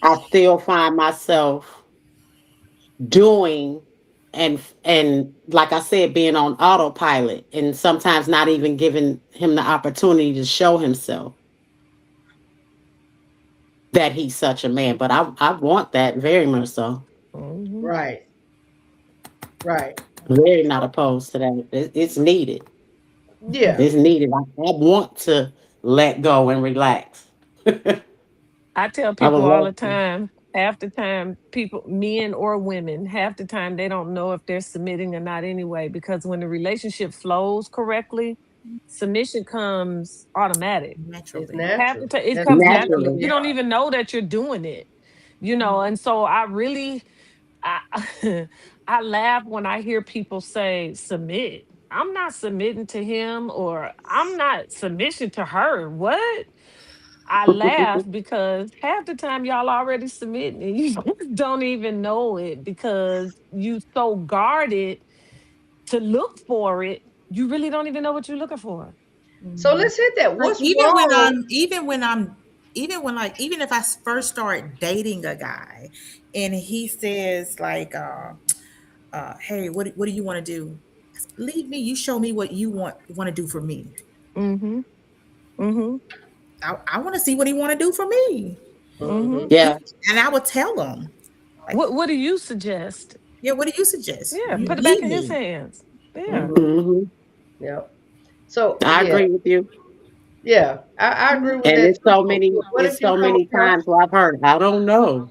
F: I still find myself doing and like I said, being on autopilot and sometimes not even giving him the opportunity to show himself that he's such a man. But I want that very much so.
E: Mhm.
A: Right. Right.
F: Very not opposed to that. It's needed.
A: Yeah.
F: It's needed. I want to let go and relax.
E: I tell
F: I would
E: people all
F: love
E: the
F: to.
E: time, half the time, people, men or women, half the time they don't know if they're submitting or not anyway, because when the relationship flows correctly, submission comes automatic.
A: It's
B: Naturally.
E: Half the
A: natural.
E: time it
A: That's
E: comes
A: exactly
E: naturally.
A: what
F: Naturally.
E: You
A: they
E: don't
A: are.
E: even know that you're doing it, you know. And so I really, I, I laugh when I hear people say submit. I'm not submitting to him, or I'm not submission to her. What? I laugh because half the time y'all already submitting and you just don't even know it because you so guarded to look for it. You really don't even know what you're looking for.
A: So
B: Mhm.
A: let's hit that.
B: Like
A: What's wrong?
B: even if I first start dating a guy and he says like hey, what do you want to do? Leave me, you show me what you want to do for me.
E: Mm-hmm. Mm-hmm.
B: I want to see what he want to do for me.
A: Mm-hmm.
E: Mm-hmm.
F: Yeah.
B: And I would tell him, like,
E: What do you suggest?
B: yeah, what do you suggest?
E: Yeah,
B: You
E: put it
A: Mm-hmm.
E: back
B: leave
E: in his
B: me.
E: hands. Yeah.
A: Mm-hmm.
F: Hmm.
A: Yeah. So
F: I
A: yeah,
F: agree with you.
A: yeah. I agree with
F: And
A: that too. But what if
F: it's
A: you
F: so
A: come
F: many
A: across
F: times where I've heard, I don't know.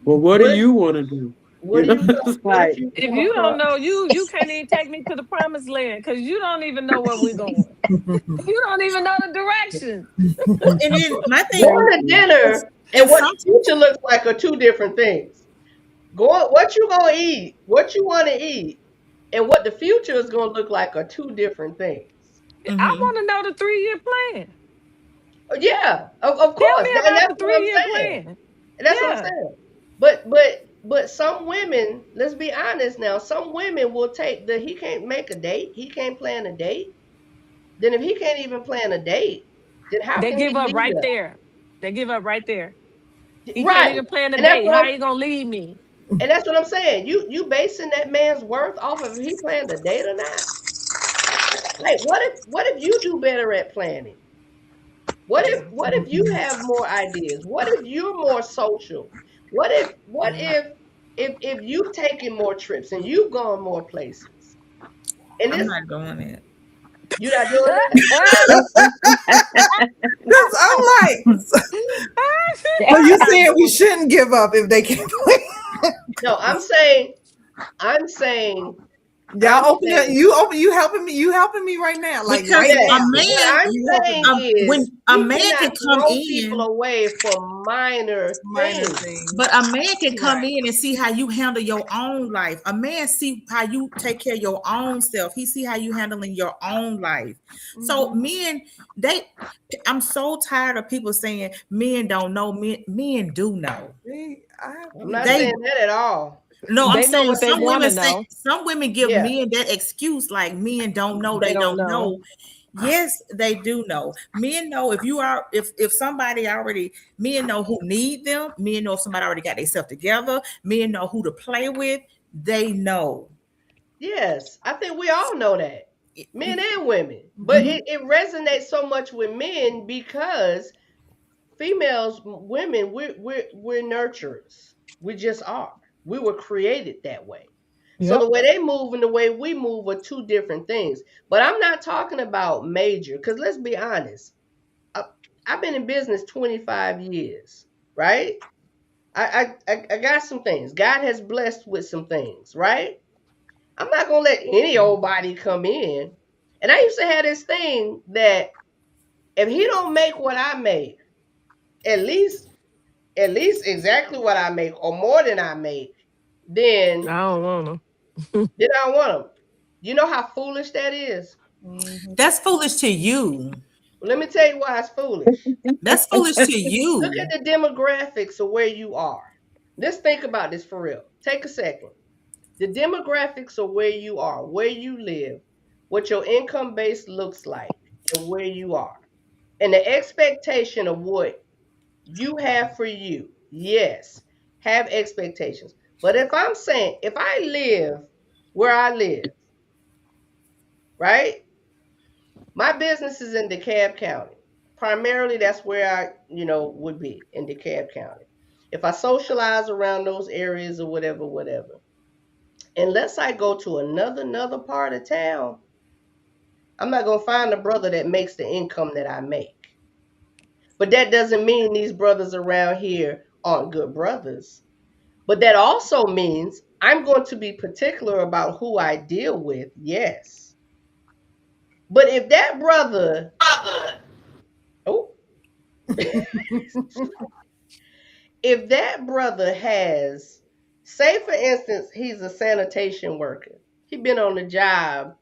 F: Well, what do
A: what
F: you want to do?
A: what do you
F: It's
A: what if
F: like,
A: you
E: If
A: come
E: you don't
A: across
E: know, you can't even take me to the promised land because you don't even know where we're going. You don't even know the direction.
B: Well, and then my thing
A: going
F: thank
A: to
F: you.
B: is,
A: dinner and
B: and
A: what
B: some
A: the future looks like are two different things. Going what you gonna eat, what you want to eat, and what the future is gonna look like are two different things.
E: I
B: mhm.
E: want to know the 3-year plan.
A: Yeah, of
E: Tell
A: course.
E: me
A: And
E: about
A: that's
E: the
A: what I'm
E: 3-year
A: saying.
E: plan.
A: And that's what I'm
E: Yeah.
A: saying. But some women, let's be honest now, some women will take the he can't make a date, he can't plan a date. Then if he can't even plan a date, then how
E: They
A: can he
E: give up
A: lead
E: right
A: us?
E: there. They give up right there. He can't
A: Right.
E: even plan a
A: And that's
E: date.
A: what
E: How
A: I'm
E: you gonna leave me?
A: and that's what I'm saying. You basing that man's worth off of if he planned a date or not? Like what if you do better at planning? What if you have more ideas? What if you're more social? What if you've taken more trips and you've gone more places? And
B: I'm
A: this
B: not doing it.
A: you're not doing that?
G: Because I'm like, so you saying we shouldn't give up if they can't play?
A: No, I'm saying I'm
G: Y'all open it.
A: saying
G: You helping me. You helping me right now. Like
B: Because
G: right
A: yes.
B: a
G: now.
A: What
B: man,
A: I'm
G: You helping
A: saying
G: me.
B: when
A: is
B: a
A: we
B: man
A: cannot
B: can come
A: throw people
B: in,
A: away for minor
G: Minor
A: things.
G: things.
B: but a man can come
G: Right.
B: in and see how you handle your own life. A man see how you take care of your own self. He see how you handling your own life. So
G: Mhm.
B: men, I'm so tired of people saying men don't know. Men do know.
G: See,
A: I'm not
B: They
A: saying that at all.
B: No, I'm
E: They know
B: saying
E: what they want to know.
B: some women give
A: Yeah.
B: men that excuse like men don't know,
E: They
B: they
E: don't
B: don't
E: know.
B: know. Yes, they do know. Men know if somebody already, men know who need them, men know if somebody already got themselves together, men know who to play with, they know.
A: Yes. I think we all know that. Men and women. But
B: Mhm.
A: it resonates so much with men because females, women, we're nurturers. We just are. We were created that way. So
E: Yep.
A: the way they move and the way we move are two different things. But I'm not talking about major, because let's be honest. I, I've been in business 25 years, right? I got some things. God has blessed with some things, right? I'm not gonna let any old body come in. And I used to have this thing that if he don't make what I make, at least exactly what I make or more than I make, then
E: I don't want
A: I don't want him. You know how foolish that is?
B: That's foolish to you.
A: Well, let me tell you why it's foolish.
B: That's foolish to
A: Look
B: you.
A: at the demographics of where you are. Let's think about this for real. Take a second. The demographics of where you are, where you live, what your income base looks like, and where you are. And the expectation of what you have for you. Yes, have expectations. But if I'm saying, if I live where I live, right? My business is in DeKalb County. Primarily, that's where I, would be in DeKalb County. If I socialize around those areas or whatever, unless I go to another part of town, I'm not gonna find a brother that makes the income that I make. But that doesn't mean these brothers around here aren't good brothers. But that also means I'm going to be particular about who I deal with, yes. But if that brother, oh, if that brother has, say for instance, he's a sanitation worker. He's been on the job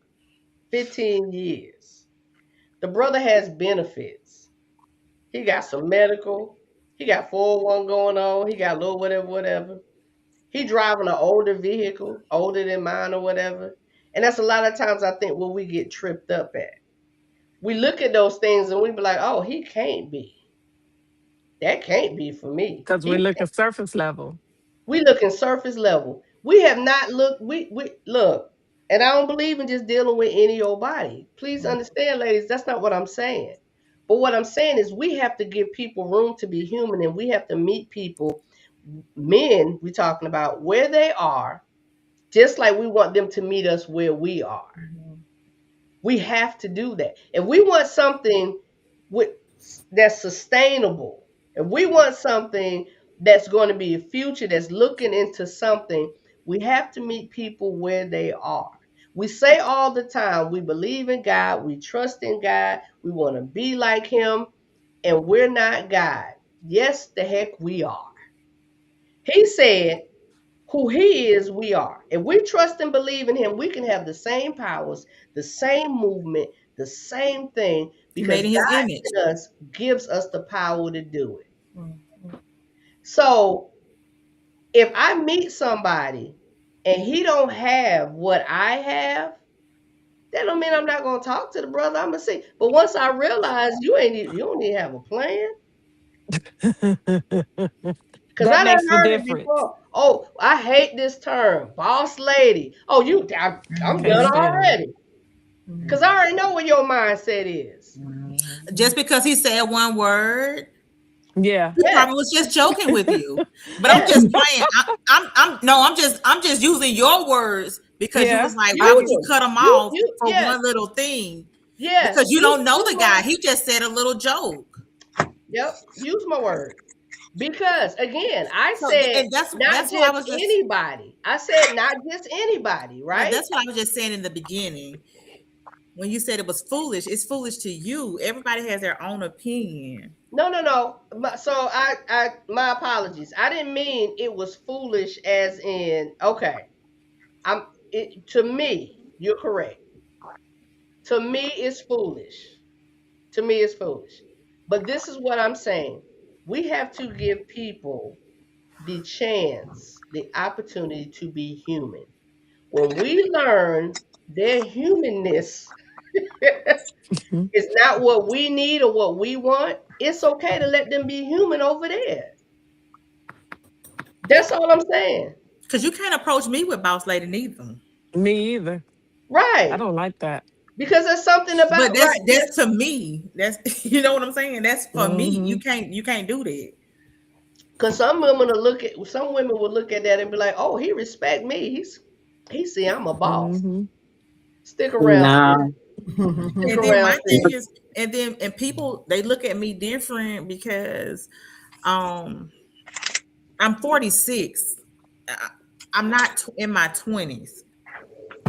A: 15 years. The brother has benefits. He got some medical. He got 401 going on. He got a little whatever. He driving an older vehicle, older than mine or whatever. And that's a lot of times I think what we get tripped up at. We look at those things and we be like, oh, he can't be. That can't be for me.
E: because we're looking surface level.
A: We looking surface level. We have not looked, we look, and I don't believe in just dealing with any old body. Please understand, ladies, that's not what I'm saying. But what I'm saying is we have to give people room to be human, and we have to meet people, men, we're talking about, where they are, just like we want them to meet us where we are. We have to do that. If we want something that's sustainable, if we want something that's going to be a future, that's looking into something, we have to meet people where they are. We say all the time, we believe in God, we trust in God, we want to be like him, and we're not God. Yes, the heck we are. He said, who he is, we are. If we trust and believe in him, we can have the same powers, the same movement, the same thing, because God in us gives us the power to do it. So if I meet somebody and he don't have what I have, that don't mean I'm not gonna talk to the brother. I'm gonna say, but once I realize you don't even have a plan. Because I done heard it before. Oh, I hate this term, boss lady. Oh, I'm done already. Because I already know what your mindset is.
B: Just because he said one word,
E: yeah,
B: he probably was just joking with you. But I'm just playing. I'm just using your words because you was like, why would you cut him off for one little thing?
A: Yeah,
B: because you don't know the guy. He just said a little joke.
A: Yep, use my word. Because again, I said that's what I was just, anybody. I said not just anybody, right?
B: That's what I was just saying in the beginning. When you said it was foolish, it's foolish to you. Everybody has their own opinion.
A: No. So I my apologies. I didn't mean it was foolish as in, okay. To me, you're correct. To me, it's foolish. But this is what I'm saying. We have to give people the chance, the opportunity to be human. When we learn their humanness is not what we need or what we want, it's okay to let them be human over there. That's all I'm saying.
B: Because you can't approach me with boss lady neither.
E: Me either.
A: Right.
E: I don't like that.
A: Because there's something about
B: that's to me. That's you know what I'm saying? That's for me. You can't do that.
A: Because some women will look at that and be like, oh, he respect me. He see I'm a boss. Stick around.
B: My thing is, and people they look at me different because I'm 46. I'm not in my 20s.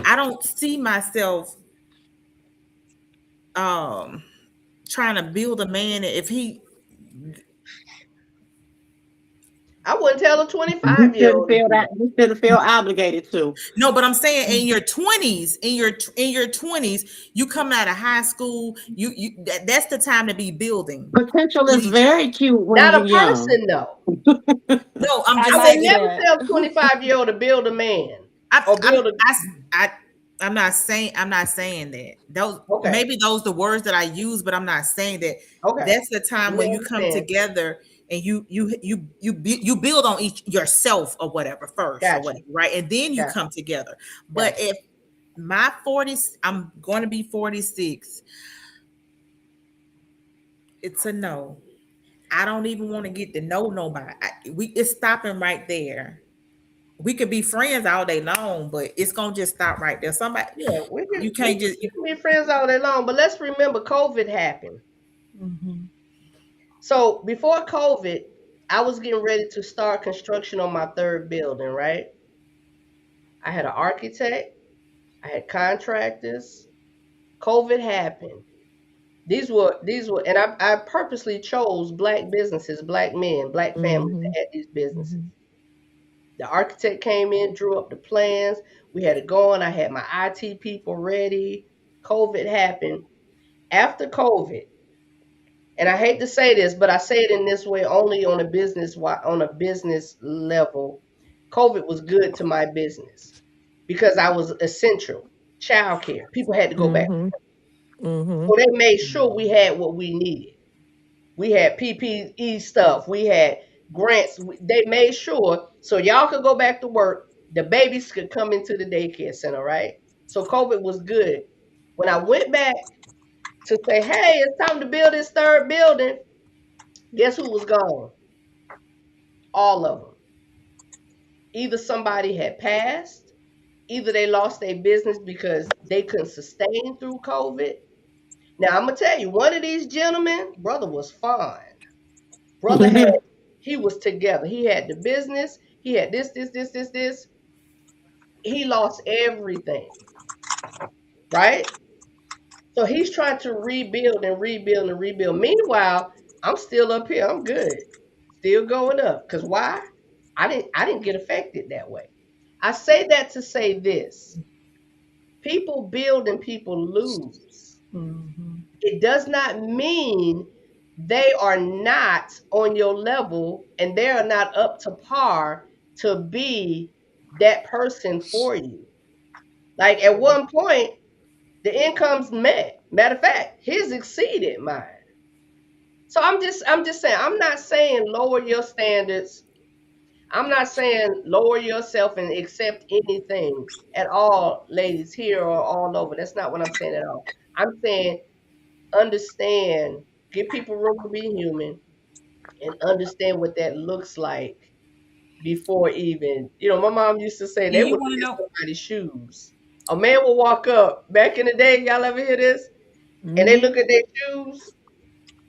B: I don't see myself trying to build a man if he.
A: I wouldn't tell a
F: You
A: 25-year-old.
F: you shouldn't feel obligated to.
B: No, but I'm saying in your 20s, in your 20s, you come out of high school, that's the time to be building.
F: Potential is very cute when
A: Not
F: you're
A: a
F: young.
A: person, though.
B: No, I'm just
A: I
B: saying.
A: would never tell a 25-year-old to build a man.
B: I'm not saying that. Those
A: Okay.
B: maybe those the words that I use, but I'm not saying that.
A: Okay.
B: That's the time when you come together and you build on yourself or whatever first, or whatever, right? And then you come together. But if my 40s, I'm going to be 46. It's a no. I don't even want to get to know nobody. It's stopping right there. We could be friends all day long, but it's gonna just stop right there. Somebody, you can't just
A: be friends all day long. But let's remember, COVID happened.
G: Mm-hmm.
A: So before COVID, I was getting ready to start construction on my third building. Right? I had an architect, I had contractors. COVID happened. These were, and I purposely chose Black businesses, Black men, Black families that had these businesses. The architect came in, drew up the plans. We had it going. I had my IT people ready. COVID happened. After COVID, and I hate to say this, but I say it in this way only on a business level. COVID was good to my business because I was essential. Childcare. People had to go back. So they made sure we had what we needed. We had PPE stuff. We had grants. They made sure so y'all could go back to work. The babies could come into the daycare center, right? So COVID was good. When I went back to say, hey, it's time to build this third building, guess who was gone? All of them. Either somebody had passed, either they lost their business because they couldn't sustain through COVID. Now, I'm going to tell you, one of these gentlemen, brother was fine. Brother he was together. He had the business. He had this. He lost everything. Right? So he's trying to rebuild and rebuild and rebuild. Meanwhile, I'm still up here. I'm good. Still going up. Because why? I didn't get affected that way. I say that to say this. People build and people lose. It does not mean they are not on your level and they are not up to par to be that person for you. Like at one point, the income's met. Matter of fact, his exceeded mine. So I'm just saying, I'm not saying lower your standards. I'm not saying lower yourself and accept anything at all, ladies, here or all over. That's not what I'm saying at all. I'm saying understand, give people room to be human, and understand what that looks like before even, my mom used to say they would look at somebody's shoes. A man will walk up. Back in the day, y'all ever hear this? And they look at their shoes,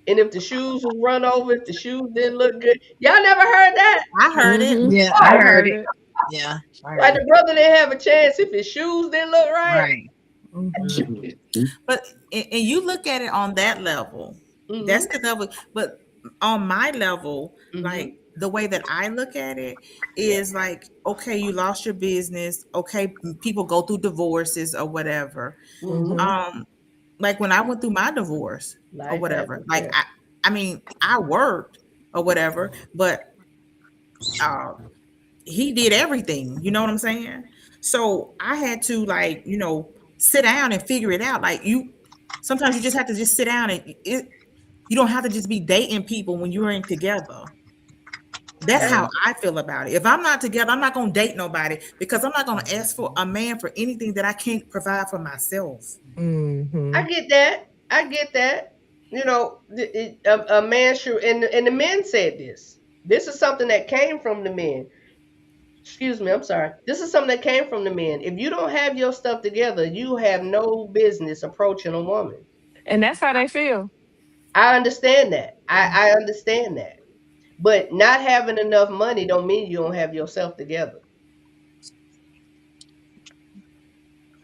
A: and if the shoes was run over, if the shoes didn't look good, y'all never heard that?
B: I heard it.
G: Yeah, I heard it. Yeah.
A: Like the brother didn't have a chance if his shoes didn't look right.
B: But and you look at it on that level. That's the level. But on my level, like the way that I look at it is like, okay, you lost your business. Okay, people go through divorces or whatever. Like when I went through my divorce or whatever, like I mean, I worked or whatever, but he did everything. You know what I'm saying? So I had to sit down and figure it out. Like sometimes you just have to just sit down and you don't have to just be dating people when you ain't together. That's how I feel about it. If I'm not together, I'm not going to date nobody because I'm not going to ask for a man for anything that I can't provide for myself.
A: I get that. A man should, and the men said this. This is something that came from the men. Excuse me, I'm sorry. This is something that came from the men. If you don't have your stuff together, you have no business approaching a woman.
E: And that's how they feel.
A: I understand that. I understand that. But not having enough money don't mean you don't have yourself together.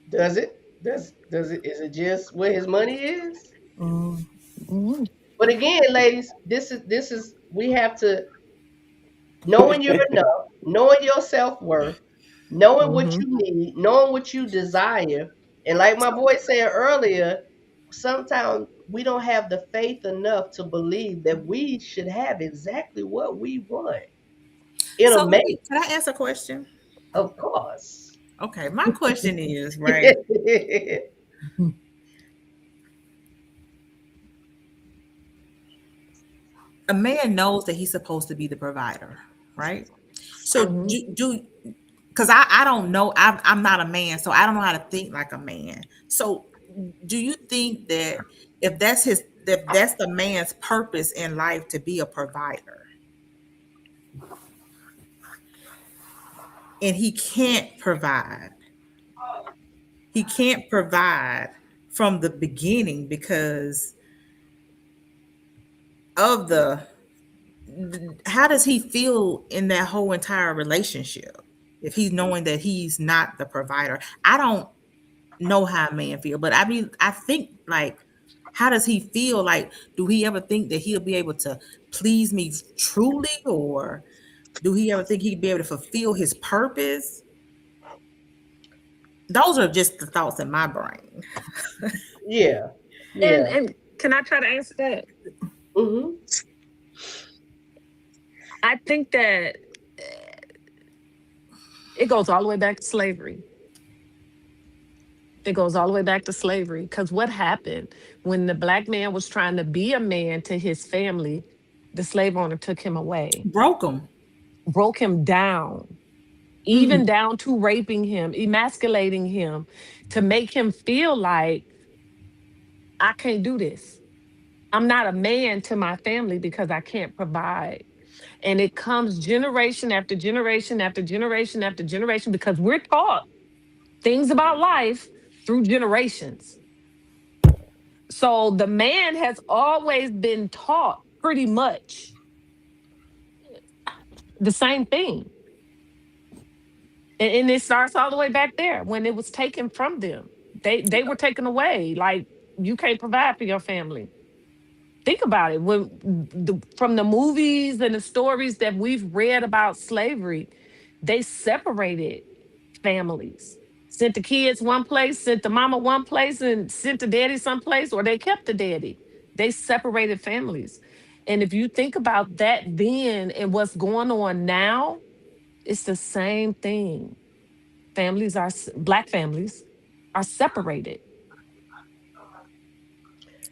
A: Does it? Does it? Is it just where his money is?
G: Mm.
E: Mhm.
A: But again, ladies, this is we have to knowing you're enough, knowing your self worth, knowing what
E: Mhm.
A: you need, knowing what you desire, and like my boy said earlier, sometimes we don't have the faith enough to believe that we should have exactly what we want in a
B: So
A: mate.
B: can I ask a question?
A: Of course.
B: Okay, my question is, right? A man knows that he's supposed to be the provider, right? So do because I don't know, I'm not a man, so I don't know how to think like a man. So do you think that if that's the man's purpose in life to be a provider, and he can't provide from the beginning because of the how does he feel in that whole entire relationship if he's knowing that he's not the provider? I don't know how a man feel, but I mean, I think like, how does he feel? Like, do he ever think that he'll be able to please me truly, or do he ever think he'd be able to fulfill his purpose? Those are just the thoughts in my brain.
A: Yeah.
E: And
A: Yeah.
E: can I try to answer that?
A: Hmm.
E: I think that it goes all the way back to slavery. It goes all the way back to slavery. Because what happened when the black man was trying to be a man to his family, the slave owner took him away,
B: Broke him.
E: broke him down, even down to raping him, emasculating him, to make him feel like, I can't do this. I'm not a man to my family because I can't provide. And it comes generation after generation after generation after generation because we're taught things about life through generations. So the man has always been taught pretty much the same thing. And it starts all the way back there when it was taken from them. They were taken away. Like, you can't provide for your family. Think about it. From the movies and the stories that we've read about slavery, they separated families. Sent the kids one place, sent the mama one place, and sent the daddy someplace, or they kept the daddy. They separated families. And if you think about that then and what's going on now, it's the same thing. Black families are separated.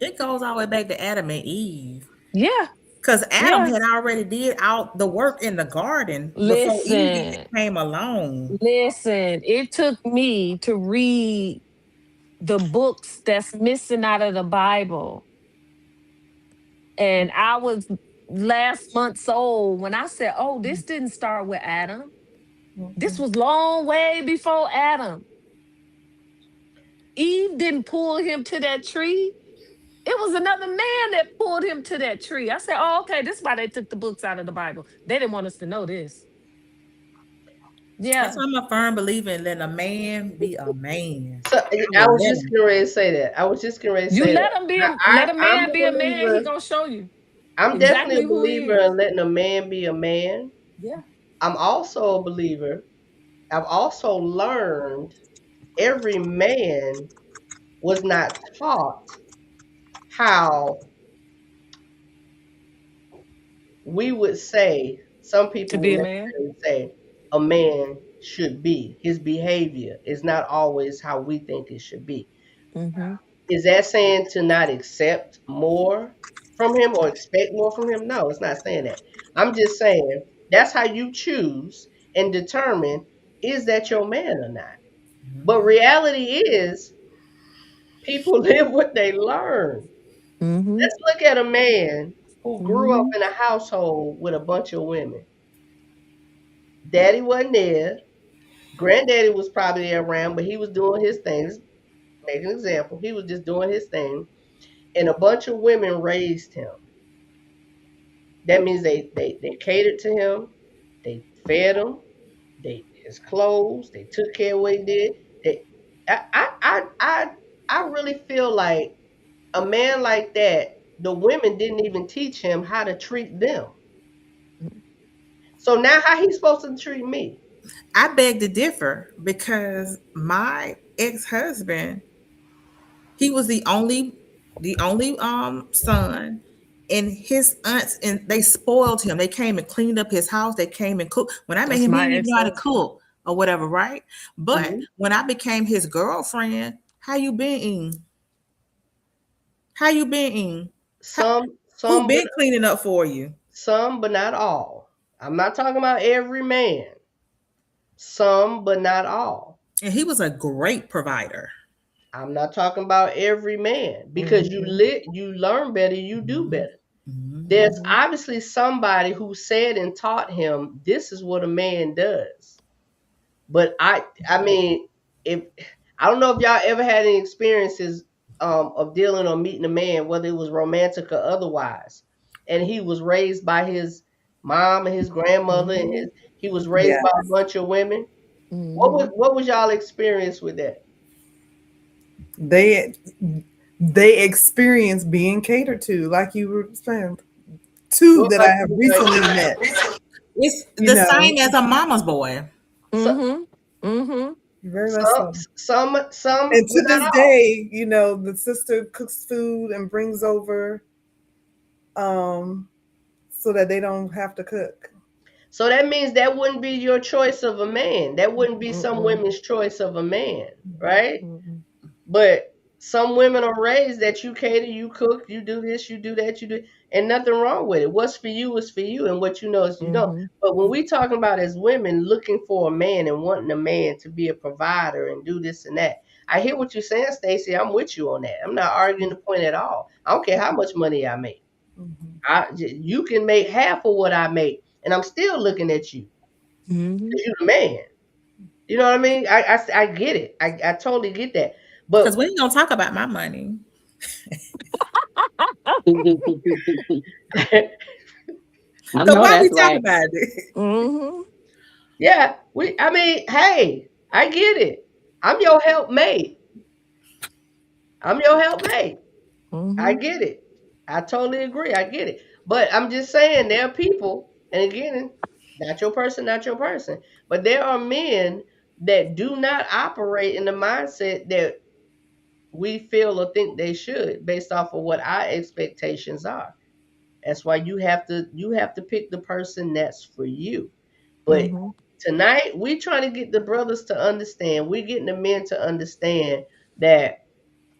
B: It goes all the way back to Adam and Eve.
E: Yeah,
B: Because Adam
E: yeah.
B: had already did out the work in the garden before Eve even
E: Listen,
B: came along.
E: listen. It took me to read the books that's missing out of the Bible. And I was last month's old when I said, oh, this didn't start with Adam. This was long way before Adam. Eve didn't pull him to that tree. It was another man that pulled him to that tree. I said, oh, okay, this is why they took the books out of the Bible. They didn't want us to know this.
B: That's
E: Yeah.
B: why I'm a firm believer in letting a man be a man.
A: So
B: I
A: I
B: will
A: was
B: let
A: just
B: him.
A: getting ready to say that. I was just getting ready to
E: You
A: say
E: let
A: that.
E: him let a
A: I'm
E: man
A: a
E: be a man, he
A: believer.
E: gonna show you
A: I'm definitely
E: exactly
A: a
E: who he
A: believer in
E: is.
A: letting a man be a man.
E: Yeah.
A: I'm also a believer. I've also learned every man was not taught how we would say, some
E: To
A: people would
E: be a man.
A: necessarily say, a man should be. His behavior is not always how we think it should be.
E: Mm-hmm.
A: Is that saying to not accept more from him or expect more from him? No, it's not saying that. I'm just saying that's how you choose and determine, is that your man or not? But reality is people live what they learn.
E: Mm-hmm.
A: Let's look at a man who grew up
E: Mm-hmm.
A: in a household with a bunch of women. Daddy wasn't there. Granddaddy was probably around, but he was doing his things. Make an example. He was just doing his thing. And a bunch of women raised him. That means they catered to him, they fed him, his clothes, they took care of what he did. I really feel like a man like that, the women didn't even teach him how to treat them. So now how he's supposed to treat me?
B: I beg to differ because my ex-husband, he was the only son, and his aunts, and they spoiled him. They came and cleaned up his house. They came and cooked. When I met
E: That's
B: him, he
E: my
B: didn't even know how to
E: ex-husband.
B: cook or whatever, right? But
A: Mhm.
B: when I became his girlfriend, how you been, Ing? How you been, Ing? Who
A: Some
B: been cleaning up for you?
A: some but not all. I'm not talking about every man. Some but not all.
B: And he was a great provider.
A: I'm not talking about every man because you learn better, you do better. There's obviously somebody who said and taught him this is what a man does. But I mean, if I don't know if y'all ever had any experiences of dealing or meeting a man, whether it was romantic or otherwise, and he was raised by his mom and his grandmother, and he was raised by a bunch of women. What was y'all experience with that?
G: They experience being catered to, like you were saying. Two
A: What
G: that
A: about
G: I have
A: you,
G: recently
A: Tracy?
G: met.
B: It's
G: You
B: the
G: know.
B: same as a mama's boy.
G: Very much so.
A: Some,
G: And
A: but
G: to
A: not
G: this
A: all.
G: day, you know, the sister cooks food and brings over so that they don't have to cook.
A: So that means that wouldn't be your choice of a man. That wouldn't be some women's choice of a man, right? But some women are raised that you cater, you cook, you do this, you do that, you do, and nothing wrong with it. What's for you is for you, and what you know is you know. But when we talking about as women looking for a man and wanting a man to be a provider and do this and that, I hear what you're saying, Stacey. I'm with you on that. I'm not arguing the point at all. I don't care how much money I make. You can make half of what I make, and I'm still looking at you. 'Cause you're the man. You know what I mean? I get it. I totally get that.
B: Because
A: But
B: we ain't gonna talk about my money.
F: I
B: So
F: know
B: why we
F: that's
B: talk
F: right.
B: about it?
A: yeah, I mean, hey, I get it. I'm your helpmate. I'm your helpmate. I get it. I totally agree. I get it. But I'm just saying there are people, and again, not your person, not your person. But there are men that do not operate in the mindset that we feel or think they should based off of what our expectations are. That's why you have to pick the person that's for you. But tonight we trying to get the brothers to understand, we're getting the men to understand that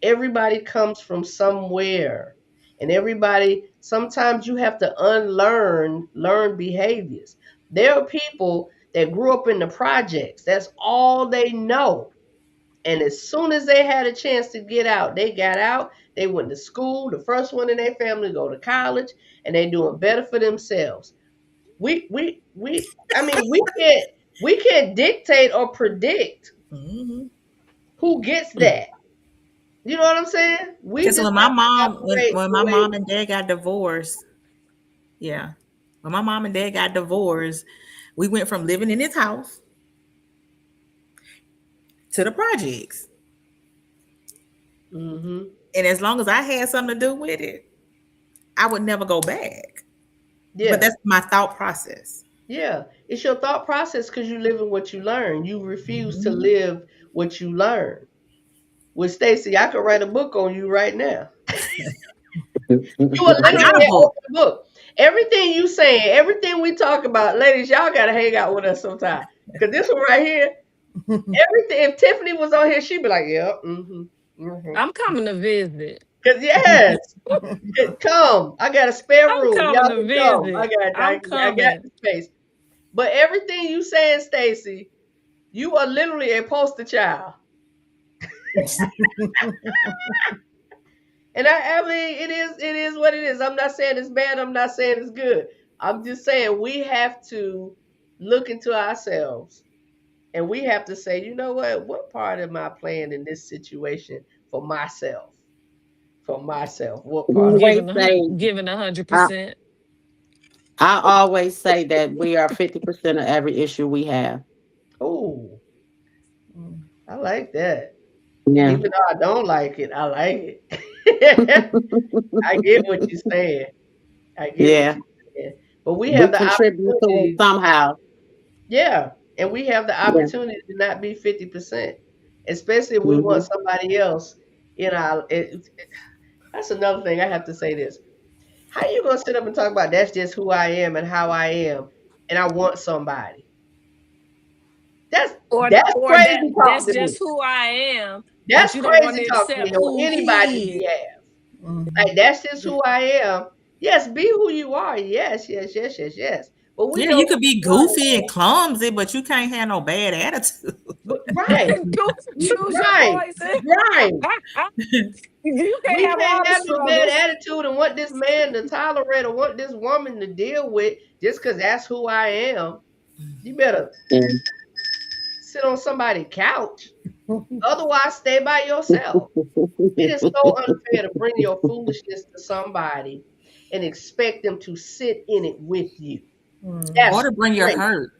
A: everybody comes from somewhere. And everybody, sometimes you have to learn behaviors. There are people that grew up in the projects. That's all they know. And as soon as they had a chance to get out, they got out. They went to school, the first one in their family to go to college, and they doing better for themselves. I mean, we can't dictate or predict who gets that. You know what I'm saying? We
B: Because
A: just
B: when
A: have
B: my
A: to
B: mom,
A: operate
B: when
A: the
B: my
A: way.
B: mom and dad got divorced, yeah, when my mom and dad got divorced, we went from living in this house to the projects.
A: Mm-hmm.
B: And as long as I had something to do with it, I would never go back.
A: Yeah.
B: But that's my thought process.
A: Yeah. It's your thought process because you live in what you learn. You refuse to live what you learn. With Stacey, I could write a book on you right now. You are
B: I got
A: literally
B: a
A: an
B: book.
A: open book. Everything you saying, everything we talk about, ladies, y'all gotta hang out with us sometime. Cause this one right here, everything. If Tiffany was on here, she'd be like, "Yeah,
E: I'm coming to visit.
A: Cause yes, come. I got a spare
E: I'm
A: room.
E: coming
A: Y'all
E: to
A: can come.
E: visit. I'm
A: I got
E: coming.
A: the space. But everything you saying, Stacey, you are literally a poster child. And I mean, it is what it is. I'm not saying it's bad. I'm not saying it's good. I'm just saying we have to look into ourselves and we have to say, you know what part am I playing in this situation for myself? For myself, what part?
F: Always
E: Giving
F: say,
E: giving
F: I,
E: 100%.
F: I always say that we are 50% of every issue we have.
A: Oh,
G: Mm.
A: I like that.
F: Yeah.
A: Even though I don't like it, I like it. I get what you're saying. I get what
F: Yeah.
A: you're saying. But we
F: We
A: have the
F: contribute to it
A: opportunity,
F: somehow.
A: yeah, and we have the
F: Yeah.
A: opportunity to not be 50%, especially if we
F: Hmm.
A: want somebody else in our. That's another thing. I have to say this. How you gonna sit up and talk about that's just who I am and how I am, and I want somebody? That's that's
E: Or
A: crazy talk
E: that's
A: to me.
E: just who I am, but
A: That's
E: you don't want
A: crazy
E: to
A: talk to me
E: accept
A: on
E: who
A: anybody's
E: he is.
A: behalf.
G: Mhm.
A: Like that's just who I am. Yes, be who you are. Yes, yes, yes, yes, yes. But we
B: Yeah,
A: know
B: you could be goofy and clumsy, but you can't have no bad attitude.
A: right,
E: Choose your
A: right,
E: poison.
A: right.
E: You can
A: We
E: have all
A: can't
E: the
A: have no bad
E: struggles.
A: attitude and want this man to tolerate or want this woman to deal with just because that's who I am. You better
F: Yeah.
A: sit on somebody's couch. Otherwise, stay by yourself. It is so unfair to bring your foolishness to somebody and expect them to sit in it with you.
B: Or
A: That's
B: to bring your
A: crazy.
B: hurt.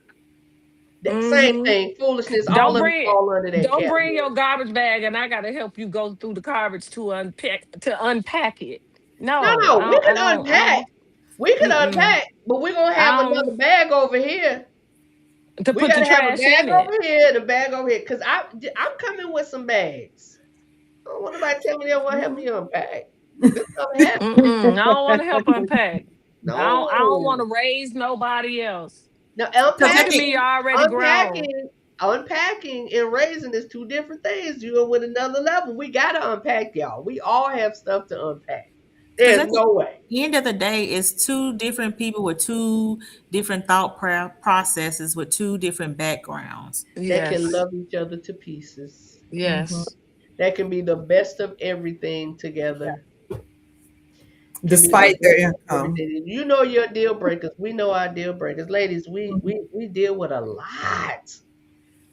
A: That same
E: Hmm.
A: thing, foolishness, all
E: Don't
A: of it
E: bring
A: fall under that
E: don't bring
A: category.
E: your garbage bag, and I gotta help you go through the garbage to unpack it.
A: No,
E: No,
A: no, we can
E: I
A: unpack.
E: don't.
A: We can
E: Mm-mm.
A: unpack, but we're gonna
E: I
A: have
E: don't
A: another bag over here.
E: to
A: We
E: put the
A: gotta have a
E: trash
A: bag
E: in it.
A: over here and a bag over here. Cause I'm coming with some bags. I don't want nobody tell me they don't want to help me unpack. This stuff heavy.
E: Mm-mm. I don't want to help unpack. I don't want
A: No.
E: to raise nobody else.
A: Now
B: Because at
E: Look at
B: the
E: me, already grown.
A: unpacking and raising is two different things. You're with another level. We gotta unpack, y'all. We all have stuff to unpack.
B: Because
A: There's
B: at the
A: no way.
B: end of the day, it's two different people with two different thought processes with two different backgrounds.
A: That can
E: Yes.
A: love each other to pieces.
G: Mhm.
E: Yes.
A: That can be the best of everything together. Can be the
G: Despite their
A: best of
G: income.
A: everything. You know your deal breakers. We know our deal breakers. Ladies, we deal with a lot.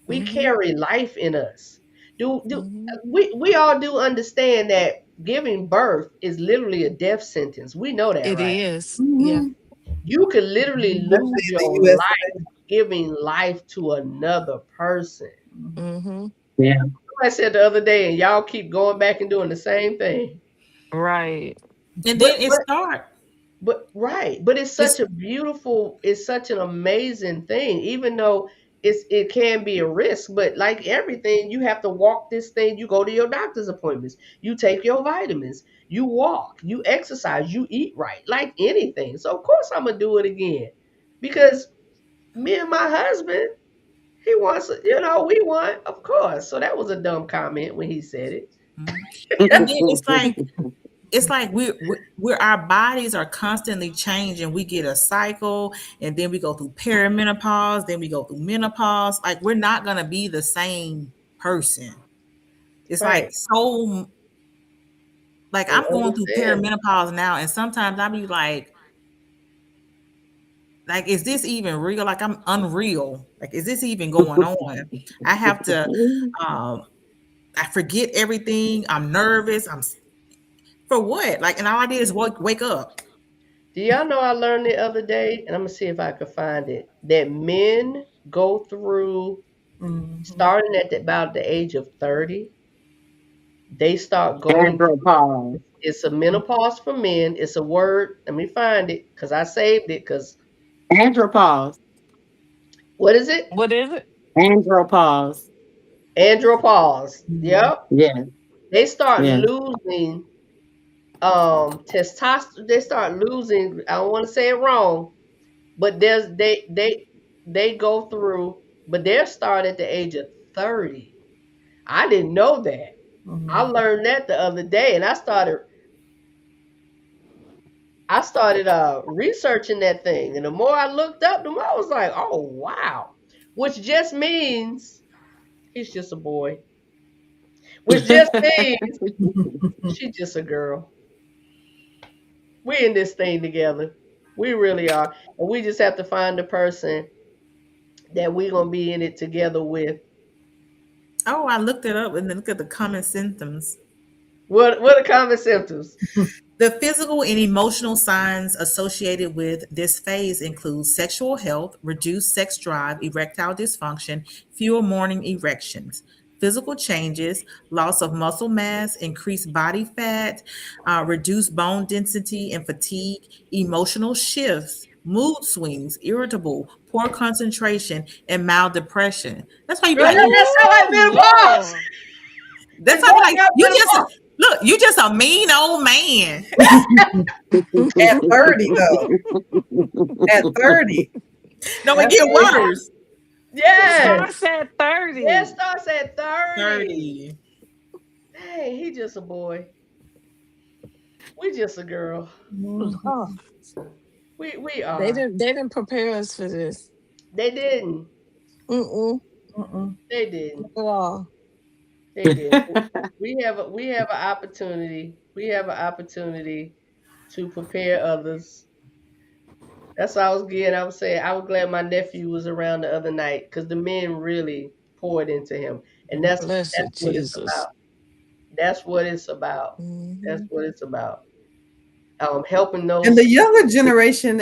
A: We
E: Hmm.
A: carry life in us. Do
E: Hmm.
A: we all do understand that giving birth is literally a death sentence. We know that,
E: It
A: right?
E: is. Yeah.
F: Mhm.
A: You could literally
G: Especially
A: lose
G: in the
A: your life
G: USA.
A: giving life to another person.
E: Hmm.
F: Yeah.
A: I said the other day, and y'all keep going back and doing the same thing.
E: Right.
B: And
A: But
B: then it
A: but
B: starts.
A: but right. But it's
B: It's
A: such a beautiful, it's such an amazing thing, even though it can be a risk. But like everything, you have to walk this thing. You go to your doctor's appointments, you take your vitamins, you walk, you exercise, you eat right, like anything. So of course I'm gonna do it again. Because me and my husband, he wants, we want, of course. So that was a dumb comment when he said it.
B: and then it's like we're our bodies are constantly changing. We get a cycle, and then we go through perimenopause, then we go through menopause. Like we're not gonna be the same person. It's like
A: Right.
B: so. Like
A: And
B: I'm going through
A: understand.
B: perimenopause now, and sometimes I be like, is this even real? Like I'm unreal. Like, is this even going on? I have to. Um, I forget everything. I'm nervous. For what? Like, and all I did is wake up.
A: Do y'all know I learned the other day, and I'm gonna see if I can find it, that men go through
G: Mhm.
A: starting at about the age of 30, they start going
F: Andropause.
A: it's a menopause for men. It's a word. Let me find it because I saved it. Because
F: Andropause.
A: what is it?
E: What is it?
F: Andropause.
A: Andropause.
G: Mhm.
A: Yep.
F: Yeah.
A: They start
F: Yeah.
A: losing testosterone. They start losing, I don't want to say it wrong, but they go through, but they're start at the age of 30. I didn't know that. I
G: Mhm.
A: learned that the other day, and I started researching that thing, and the more I looked up, the more I was like, oh wow, which just means he's just a boy, which just means she's just a girl. We're in this thing together. We really are, and we just have to find the person that we're gonna be in it together with.
B: Oh, I looked it up and then look at the common symptoms.
A: What are common symptoms?
B: The physical and emotional signs associated with this phase include sexual health, reduced sex drive, erectile dysfunction, fewer morning erections. Physical changes, loss of muscle mass, increased body fat, reduced bone density and fatigue, emotional shifts, mood swings, irritable, poor concentration, and mild depression. That's why you be
A: Girl,
B: like,
A: that's how I menopause.
B: that's why I be like, you just a mean old man.
G: At 30 though. At 30.
B: No, it get worse.
A: Yes.
E: Starts at 30.
A: It starts at 30.
B: 30.
A: Dang, he just a boy. We just a girl.
E: Oh,
A: We are.
E: they didn't prepare us for this.
A: They didn't.
E: Mm-mm.
A: They didn't.
E: Not at all.
A: They did. We have an opportunity. We have an opportunity to prepare others. That's what I was getting. I was saying I was glad my nephew was around the other night because the men really poured into him, and that's
E: Blessed
A: what it's
E: Jesus.
A: about. That's what it's about. That's
E: Mhm.
A: what it's about. Helping those.
G: And the younger generation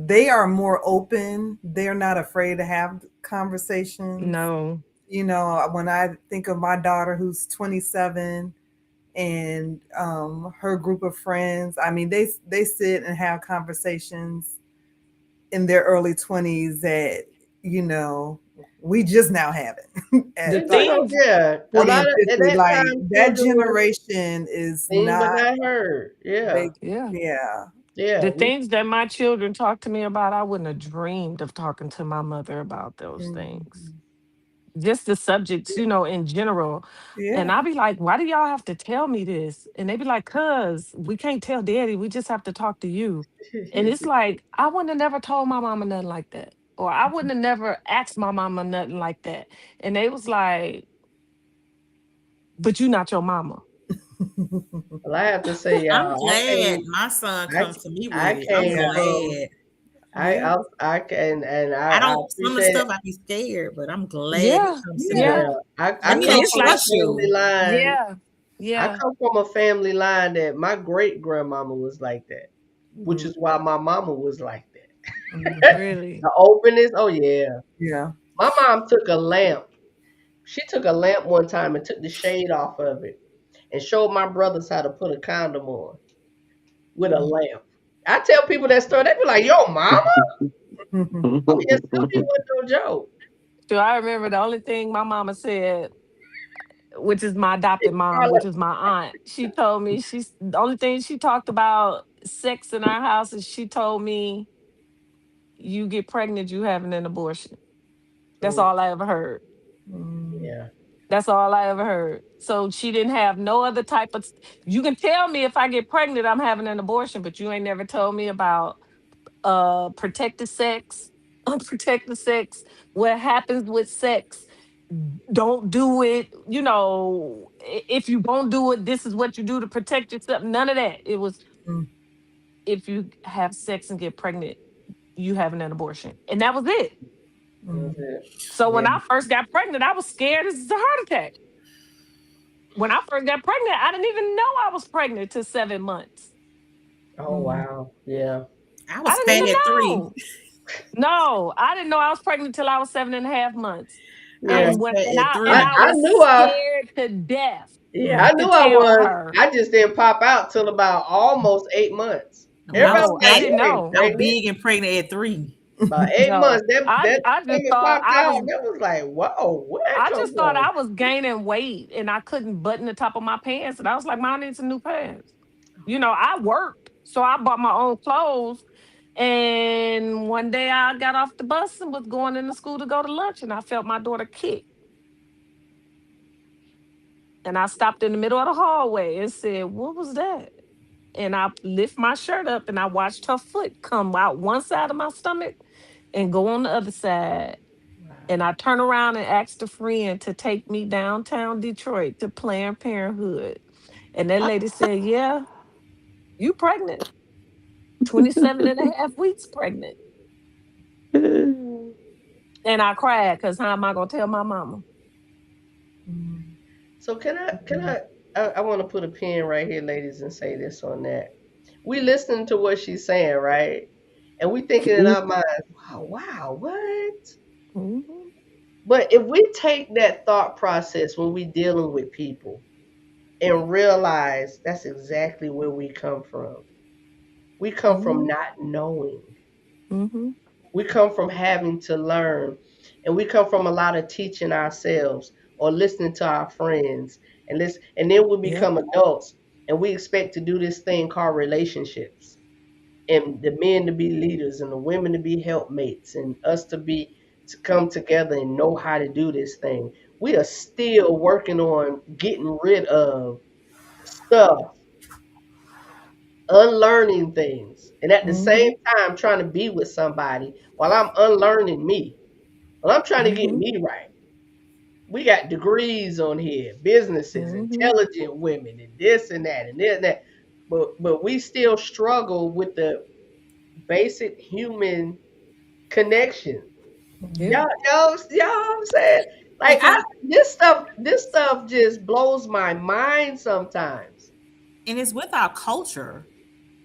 G: they are more open. They're not afraid to have conversations.
E: No.
G: You know, when I think of my daughter who's 27 and her group of friends, I mean, they sit and have conversations in their early 20s that, you know, we just now have it.
E: The
G: At like
E: things,
A: Yeah, a
G: 40
A: lot
G: and
A: of at
G: 50,
A: that
G: like
A: time,
G: that
A: children were
G: generation is
A: seen but
G: not,
A: not heard. Yeah,
G: they,
E: yeah.
G: yeah.
A: yeah.
E: The things that my children talk to me about, I wouldn't have dreamed of talking to my mother about those things. Just the subjects, you know, in general. And
G: Yeah.
E: I'll be like, why do y'all have to tell me this? And they be like, cuz we can't tell daddy. We just have to talk to you. And it's like, I wouldn't have never told my mama nothing like that. Or I wouldn't have never asked my mama nothing like that. And they was like, but you not your mama.
A: Well, I have to say,
B: I'm
A: y'all,
B: glad my son
A: I,
B: comes to me with
A: I
B: it. I'm
A: came from,
B: glad.
A: I can, and
B: I
A: I
B: don't, some of the
A: appreciate it.
B: stuff I be scared, but I'm glad he
E: Yeah.
B: comes to me.
E: Yeah.
A: Yeah, I
B: Let
A: come
B: me
E: And
B: know
E: it's
A: from a
E: like,
B: trust
A: family
B: you.
A: line.
E: yeah.
A: I
E: Yeah.
A: come from a family line that my great grandmama was like that, which is why my mama was like that.
E: Really.
A: The openness, oh yeah.
G: Yeah.
A: My mom took a lamp. She took a lamp one time and took the shade off of it and showed my brothers how to put a condom on with a lamp. I tell people that story, they be like, "Yo, mama?" Oh yes, Sylvia was no joke.
E: So I remember the only thing my mama said, which is my adopted mom, which
A: Charlotte,
E: is my aunt. She told me the only thing she talked about sex in our house is she told me, you get pregnant, you having an abortion. That's all I ever heard.
A: yeah.
E: That's all I ever heard. So she didn't have no other type of. You can tell me if I get pregnant, I'm having an abortion, but you ain't never told me about protected sex, unprotected sex, what happens with sex. Don't do it. You know, if you won't do it, this is what you do to protect yourself. None of that. It was if you have sex and get pregnant, you having an abortion, and that was it.
A: That's it.
E: So when
A: Yeah.
E: I first got pregnant, I was scared as a heart attack. When I first got pregnant, I didn't even know I was pregnant till 7 months.
A: Oh wow. Yeah.
B: I
E: I
B: was
E: didn't
B: fat
E: even
B: at 3.
E: know. No, I didn't know I was pregnant till I was 7.5 months.
B: I
A: Yeah.
B: was fat at
E: And
B: 3.
E: I
A: I
E: was
A: knew I
E: scared to death
A: yeah, I
E: to
A: knew I
E: tell
A: was.
E: her.
A: I just didn't pop out till about almost 8 months.
B: I was
A: Everybody
E: No,
A: was
E: I
A: like,
B: fat.
E: didn't
A: "You ain't
E: know.
B: I was
A: pregnant."
B: big and pregnant at 3.
A: About 8 months,
E: No,
A: that
E: I just
A: stomach
E: thought
A: popped out. That was like, whoa, where that
E: I
A: come
E: just thought
A: from?
E: I was gaining weight and I couldn't button the top of my pants. And I was like, Mom, I need some new pants. You know, I worked, so I bought my own clothes. And one day I got off the bus and was going into school to go to lunch, and I felt my daughter kick. And I stopped in the middle of the hallway and said, "What was that?" And I lift my shirt up and I watched her foot come out one side of my stomach and go on the other side. And I turned around and asked a friend to take me downtown Detroit to Planned Parenthood. And that lady said, "Yeah, you pregnant. 27 and a half weeks pregnant." And I cried because how am I going to tell my mama?
A: So can I want to put a pin right here, ladies, and say this on that. we listening to what she's saying, right? And we thinking in our minds, wow, what?
E: Mhm.
A: But if we take that thought process when we dealing with people and realize that's exactly where we come from. We come from not knowing.
E: Mhm.
A: We come from having to learn. And we come from a lot of teaching ourselves or listening to our friends and then we
E: Yep.
A: become adults and we expect to do this thing called relationships. And the men to be leaders and the women to be helpmates and us to come together and know how to do this thing. We are still working on getting rid of stuff, unlearning things, and at the same
E: Mhm.
A: time trying to be with somebody while I'm unlearning me. While I'm trying to get
E: Mhm.
A: me right. We got degrees on here, businesses,
E: Mhm.
A: intelligent women, and this and that and this and that. But we still struggle with the basic human connection.
E: Yeah.
A: Y'all I'm saying? Like
B: Because
A: this stuff just blows my mind sometimes.
B: and it's with our culture.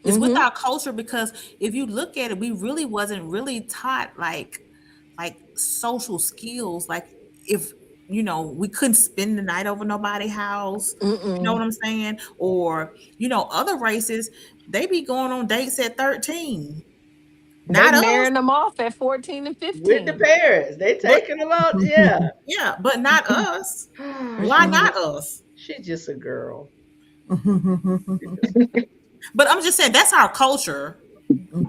B: It's with
E: Mhm.
B: our culture because if you look at it, we really wasn't really taught like social skills. Like if we couldn't spend the night over nobody's house. You know
E: Mm-mm.
B: what I'm saying? Or other races, they be going on dates at 13.
E: They
B: Not us,
E: marrying them off at 14 and
A: With the
E: 15.
A: parents. They
B: but
A: taking them out, yeah.
B: yeah, but not us. Why
E: Mm-mm.
B: not us?
A: She's just a girl.
B: But I'm just saying that's our culture.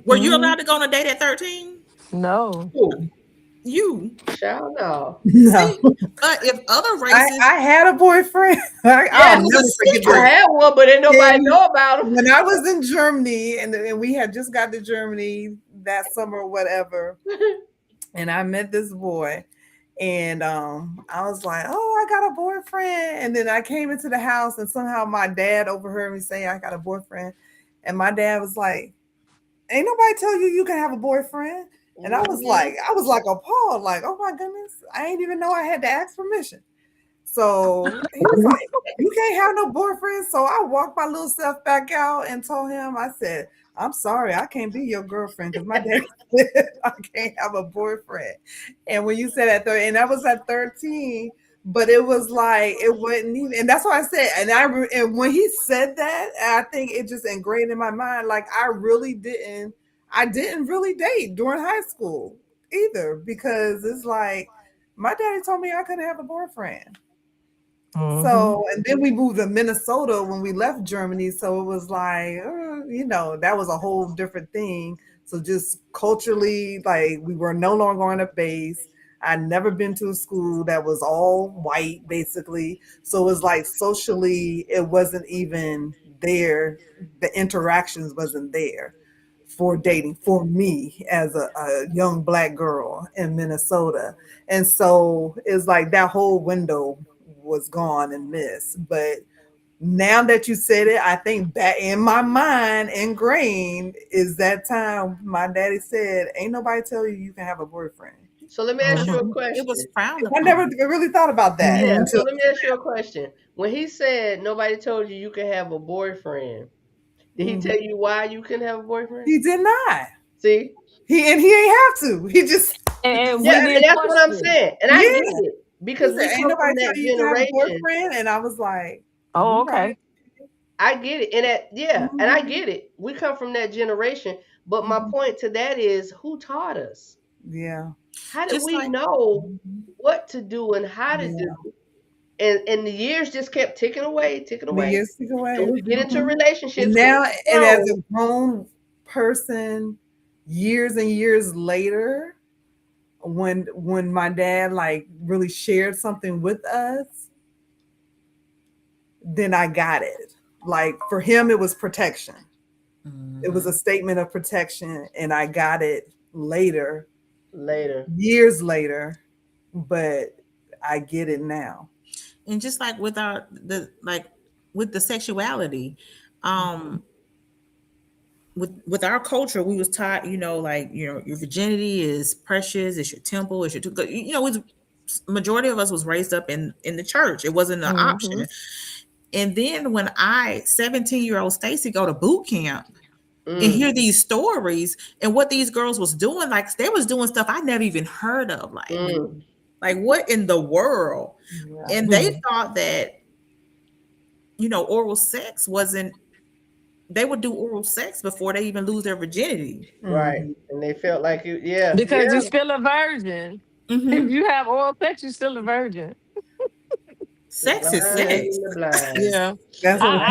B: Were you
E: Mhm.
B: allowed to go on a date at 13?
E: No.
A: Who?
B: You
A: Child, no.
G: No,
B: see, but if other
G: I,
B: races,
G: I had a boyfriend.
B: but
A: Yeah,
G: I'll
B: it was
G: never
B: a
G: forget
A: I
B: secret.
G: this.
A: had one, but ain't nobody
G: And
A: know about him.
G: when I was in Germany, and we had just got to Germany that summer or whatever, and I met this boy, and I was like, "Oh, I got a boyfriend." And then I came into the house, and somehow my dad overheard me saying, "I got a boyfriend," and my dad was like, "Ain't nobody tell you you can have a boyfriend." And
A: Mhm.
G: I was like appalled, like, "Oh my goodness, I ain't even know I had to ask permission." So he was like, "You can't have no boyfriend." So I walked my little self back out and told him, I said, "I'm sorry, I can't be your girlfriend because my dad said I can't have a boyfriend." And when you said at 30, and that was at 13, but it was like it wasn't even, and that's why I said, and when he said that, I think it just ingrained in my mind, like I didn't really date during high school either because it's like my daddy told me I couldn't have a boyfriend.
E: Mhm.
G: So, and then we moved to Minnesota when we left Germany. So it was like, that was a whole different thing. So just culturally, like we were no longer on a base. I'd never been to a school that was all white, basically. So it was like socially, it wasn't even there. The interactions wasn't there for dating for me as a young black girl in Minnesota. And so it's like that whole window was gone and missed. But now that you said it, I think back in my mind, ingrained is that time my daddy said, "Ain't nobody tell you you can have a boyfriend."
A: So let me ask you a
E: Mhm.
B: It was
A: question.
B: frowned
G: I never
B: upon.
G: really thought about that
A: Yeah,
E: Mhm.
A: so
G: until
A: let me ask you a question. When he said nobody told you you can have a boyfriend, did he
G: Mhm.
A: tell you why you couldn't have a boyfriend?
G: He did not.
A: See?
G: He ain't have to.
E: And
A: Yeah,
E: we
A: and
E: didn't
A: that's what I'm
E: question.
A: saying. And I get
G: Yeah.
A: it
G: He
A: because
G: said,
A: we
G: "Ain't
A: come
G: nobody
A: from
G: tell
A: that
G: you you can have a
A: generation.
G: boyfriend," and I was like,
E: Oh,
G: "You
E: okay.
G: right."
A: I get it. And I
G: Mhm.
A: get it. We come from that generation. But my
G: Mhm.
A: point to that is who taught us?
G: Yeah.
A: How did
B: Just
A: we
B: like
A: know
G: Mhm.
A: what to do and how to
G: Yeah.
A: do? And the years just kept ticking
G: The
A: away.
G: years tick
A: And
G: away.
A: we get into
G: Mhm. And
A: relationships and
G: now,
A: we
G: and as
A: grow.
G: a grown person, years and years later, when my dad like really shared something with us, then I got it. Like for him, it was protection. It was a
B: mhm.
G: statement of protection, and I got it later,
A: Later.
G: years later, but I get it now.
B: And just like with with the sexuality, um, with our culture, we was taught, your virginity is precious, it's your temple, it's your, it's majority of us was raised up in the church. It wasn't an option.
E: Mhm.
B: And then when 17-year-old Stacy go to boot camp, and hear these stories and what these girls was doing. Like they was doing stuff I never even heard of. Like what in the world?
G: Yeah.
B: And they thought that, you know, oral sex wasn't, they would do oral sex before they even lose their virginity.
A: Right. And they felt like it,
E: Because you're still a virgin.
B: Mhm.
E: If you have oral sex, you're still a virgin.
B: Sex is
A: Blind
B: sex.
A: leading the blind.
E: Yeah.
G: That's what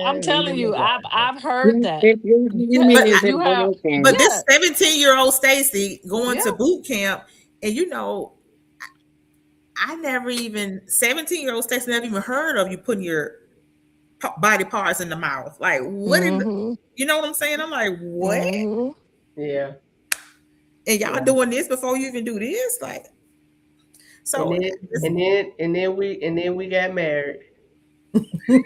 E: I'm telling you, I've heard that.
F: If you mean
B: But
F: is
E: you
F: it
E: have-
F: broken?
B: But
E: Yeah.
B: this 17-year-old Stacy going
E: Yeah.
B: to boot camp, and you know, I never even 17-year-old Stacy never even heard of you putting your body parts in the mouth. Like what in the, you know what I'm saying? I'm like, what?
E: Mhm.
A: Yeah.
B: And y'all doing this before you even do this? Like, so
A: And then we got married. Then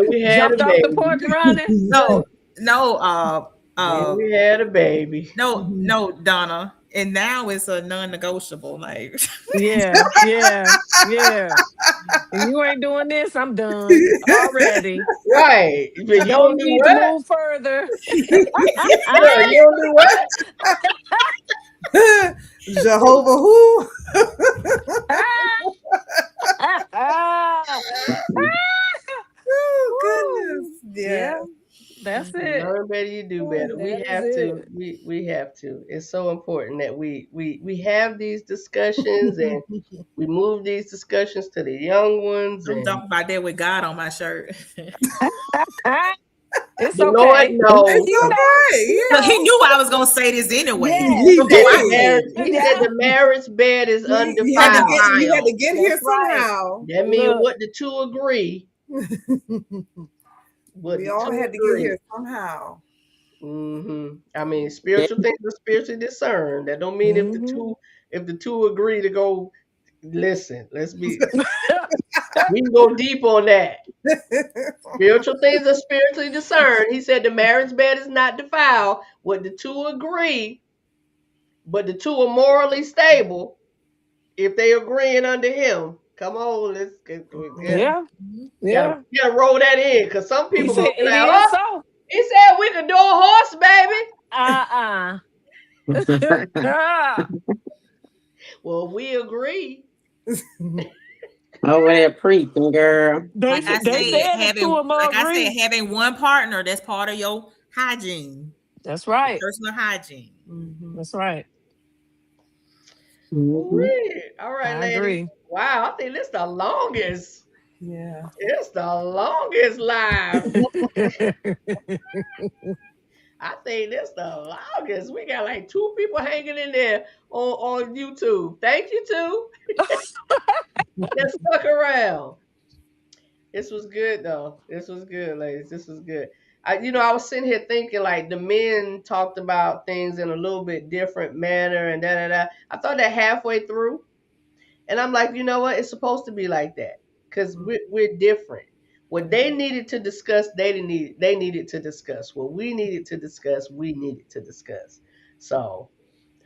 A: we had
E: Jumped
A: a
E: off the
A: baby.
E: porch running.
B: no,
A: Then we had a baby.
B: no, Donna. And now it's a non-negotiable. Like,
E: Yeah. You ain't doing this, I'm done already.
A: Right. But you
E: Don't
A: don't do
E: need to
A: what?
E: move further.
A: Yeah, you don't do what?
G: Jehovah who? Oh goodness. Yeah.
E: That's it.
A: Learn better, you do better. We
E: That
A: have
E: is
A: to.
E: it.
A: We have to. It's so important that we have these discussions and we move these discussions to the young ones.
B: I'm
A: And
B: talking about that with God on my shirt.
E: It's
A: the Lord
E: okay.
A: knows.
E: You know,
B: Look, he knew I was gonna say this anyway.
E: Yeah.
A: He said the
G: did.
A: marriage, he said the marriage bed is
G: You had
A: undefiled.
G: to get here
E: That's right.
G: somehow.
A: That means
E: Look.
A: what the two agree. What
G: We
A: the
G: all
A: two
G: had to get
A: agree.
G: here somehow.
A: I mean, spiritual things are spiritually discerned. That don't mean if the two agree to go. Listen, let's be. We can go deep on that. Spiritual things are spiritually discerned. He said the marriage bed is not defiled. What the two agree, but the two are morally stable if they agreeing under him. Come on, let's get.
E: Yeah.
A: You gotta roll that in because some
E: He
A: people
E: said
A: gonna be
E: it
A: like,
E: is
A: oh,
E: so.
A: he said we could do a horse, baby. Well, we agree.
F: Over there preaching, girl.
B: Like I
E: They
B: said,
E: said the two of them agree.
B: having one partner, that's part of your hygiene,
E: That's right.
B: personal hygiene.
E: That's right.
A: Weird. All right,
E: I
A: ladies.
E: agree.
A: Wow, I think this the longest.
G: Yeah.
A: It's the longest live. I think this the longest. We got like 2 people hanging in there on YouTube. Thank you, two. That stuck around. This was good though. This was good, ladies. This was good. I was sitting here thinking like the men talked about things in a little bit different manner and da da da. I thought that halfway through, and I'm like, you know what? It's supposed to be like that because we're different. What they needed to discuss, they needed to discuss. What we needed to discuss, we needed to discuss. So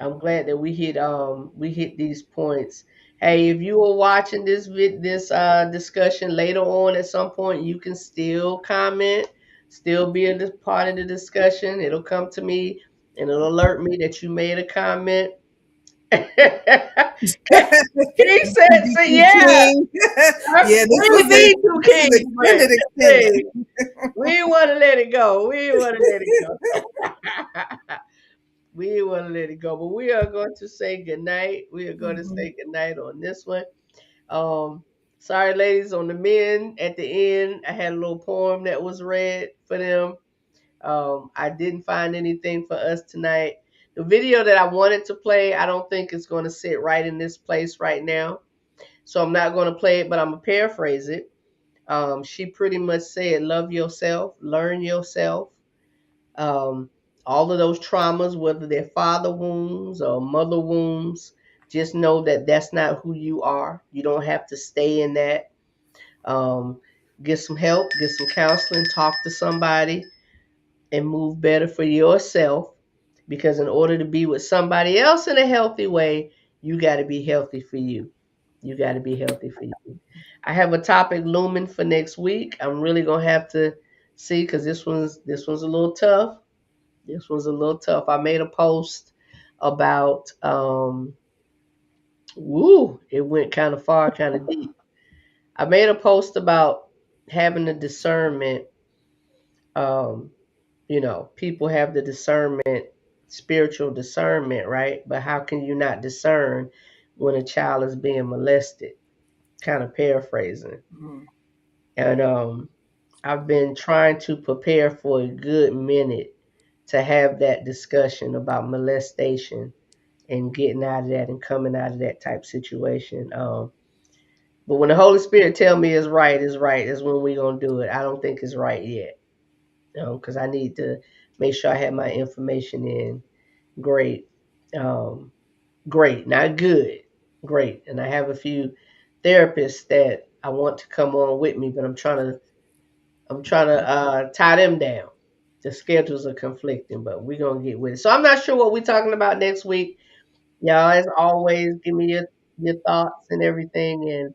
A: I'm glad that we hit these points. Hey, if you are watching this discussion later on at some point, you can still comment, still be a part of the discussion. It'll come to me and it'll alert me that you made a comment. He said, yeah.
G: Yeah, this
A: We
G: was
A: need to
G: extended.
A: We didn't want to let it go. We didn't want to let it go. We didn't want to let it go. But we are going to say goodnight. We are going to say goodnight on this one. Sorry, ladies, on the men at the end, I had a little poem that was read for them. I didn't find anything for us tonight. The video that I wanted to play, I don't think it's going to sit right in this place right now. So I'm not going to play it, but I'm going to paraphrase it. She pretty much said, love yourself, learn yourself. All of those traumas, whether they're father wounds or mother wounds, just know that that's not who you are. You don't have to stay in that. Get some help, get some counseling, talk to somebody, and move better for yourself. Because in order to be with somebody else in a healthy way, you got to be healthy for you. You got to be healthy for you. I have a topic looming for next week. I'm really gonna have to see because this one's a little tough. This one's a little tough. I made a post about it went kind of far, kind of deep. I made a post about having the discernment. People have the discernment, spiritual discernment, right? But how can you not discern when a child is being molested? Kind of paraphrasing.
G: Mhm.
A: And I've been trying to prepare for a good minute to have that discussion about molestation and getting out of that and coming out of that type situation. But when the Holy Spirit tell me it's right, is when we gonna do it. I don't think it's right yet, because I need to make sure I have my information in great, great, not good, great. And I have a few therapists that I want to come on with me, but I'm trying to tie them down. The schedules are conflicting, but we're gonna get with it. So I'm not sure what we're talking about next week. Y'all, as always, give me your thoughts and everything, and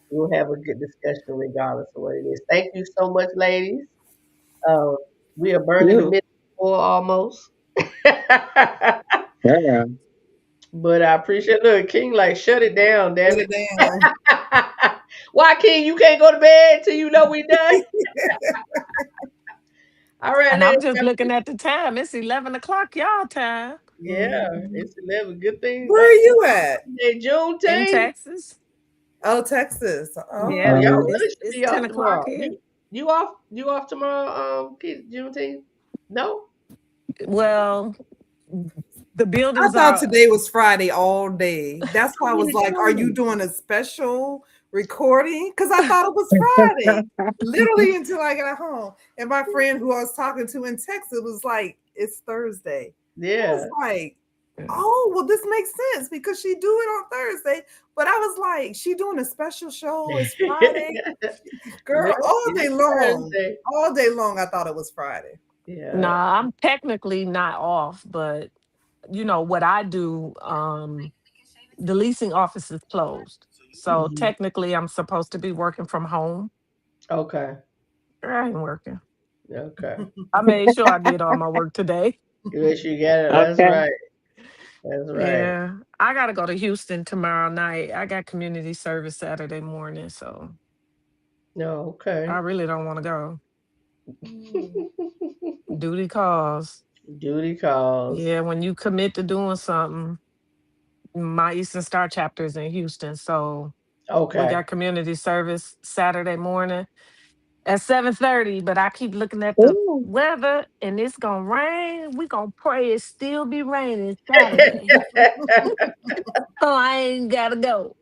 A: we'll have a good discussion regardless of what it is. Thank you so much, ladies. Uh, we are burning the
F: You.
A: midnight oil almost.
F: Yeah.
A: But I appreciate. Look, King, like, shut it down, damn
G: Put
A: it.
G: it down.
A: Why, King? You can't go to bed till you know we done. All right,
E: And I'm
A: ladies.
E: just looking at the time. It's 11 o'clock, y'all time
A: Yeah,
G: Mhm.
A: it's 11. Good thing.
G: Where are you at?
A: Hey,
E: in
A: Juneteenth.
E: Texas.
G: Oh, Texas.
A: Oh,
E: Yeah,
A: y'all
G: Oh,
A: really should
E: it's
A: be off
E: 10 o'clock
A: tomorrow.
E: here.
A: You off? You off tomorrow? Juneteenth? No.
E: Well, the
G: I
E: buildings
G: thought
E: are.
G: today was Friday all day. That's why I
A: What are
G: was
A: you
G: like, are you
A: doing?
G: doing a special recording? Because I thought it was Friday. Literally until I got home. And my friend who I was talking to in Texas was like, it's Thursday. I
A: Yeah.
G: was like, oh, well, this makes sense because she do it on Thursday. But I was like, she doing a special show. It's Friday. Girl,
A: No,
G: all
A: it's
G: day long.
A: Thursday.
G: All day long, I thought it was Friday.
A: Yeah.
E: Nah, I'm technically not off, but you know what I do, the leasing office is closed. So
A: Mhm.
E: technically I'm supposed to be working from home.
A: Okay.
E: I ain't working.
A: Okay.
E: I made sure I did all my work today.
A: Yes, you got it. That's
F: Okay.
A: right. That's right.
E: Yeah. I gotta go to Houston tomorrow night. I got community service Saturday morning, so
A: No. Okay.
E: I really don't want to go. Duty calls.
A: Duty calls.
E: Yeah, when you commit to doing something, my Eastern Star chapter is in Houston, so we
A: Okay.
E: got community service Saturday morning at 7:30. But I keep looking at the
F: Ooh.
E: weather and it's gonna rain. We gonna pray it still be raining Saturday. So I ain't gotta go.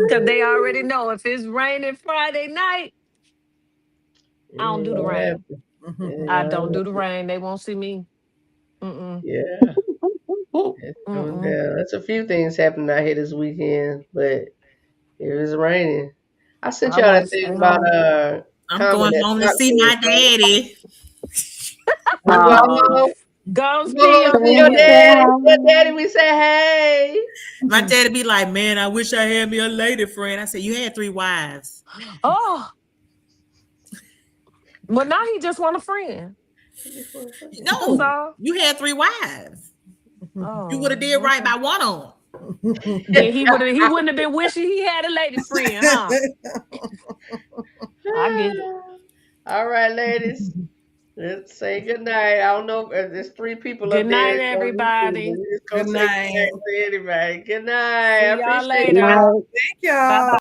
E: Cause they already know if it's raining Friday night,
A: It
E: I don't
A: ain't
E: do the
A: gonna
E: rain.
A: happen. It ain't
E: I
A: gonna
E: don't do the
A: happen.
E: rain. They won't see me. Mm-mm.
A: Yeah.
F: Ooh.
A: It's going
E: Mm-mm.
A: down. That's a few things happening out here this weekend, but it was raining. I sent
E: I
A: y'all
E: want
A: that
E: to
A: thing
E: stay
A: about
E: home.
B: I'm
A: Carmen,
B: going
A: that
B: home to
A: stock
B: see my
A: footage, right?
B: daddy.
A: You going
F: Oh.
A: home?
E: Go
A: You
E: see
A: going home
E: your
A: to see your
E: daddy.
A: daddy? Your daddy, we say hey.
B: My daddy be like, man, I wish I had me a lady friend. I said, you had 3 wives.
E: Oh, well, now he just want a friend. That's
B: No,
E: all.
B: you had 3 wives. You would have did
E: Oh,
B: right
E: okay.
B: by one of them.
E: Then he wouldn't have been wishing he had a lady friend, huh? I get it.
A: All right, ladies. Let's say good night. I don't know if there's 3 people
E: Good
A: up there
E: night,
A: that's gonna listen, but
E: everybody.
A: we just gonna
G: Good
A: say good
G: night.
A: night to anybody. Good night. I
E: See y'all
A: appreciate
E: later.
A: y'all.
G: Thank y'all.
E: Bye bye.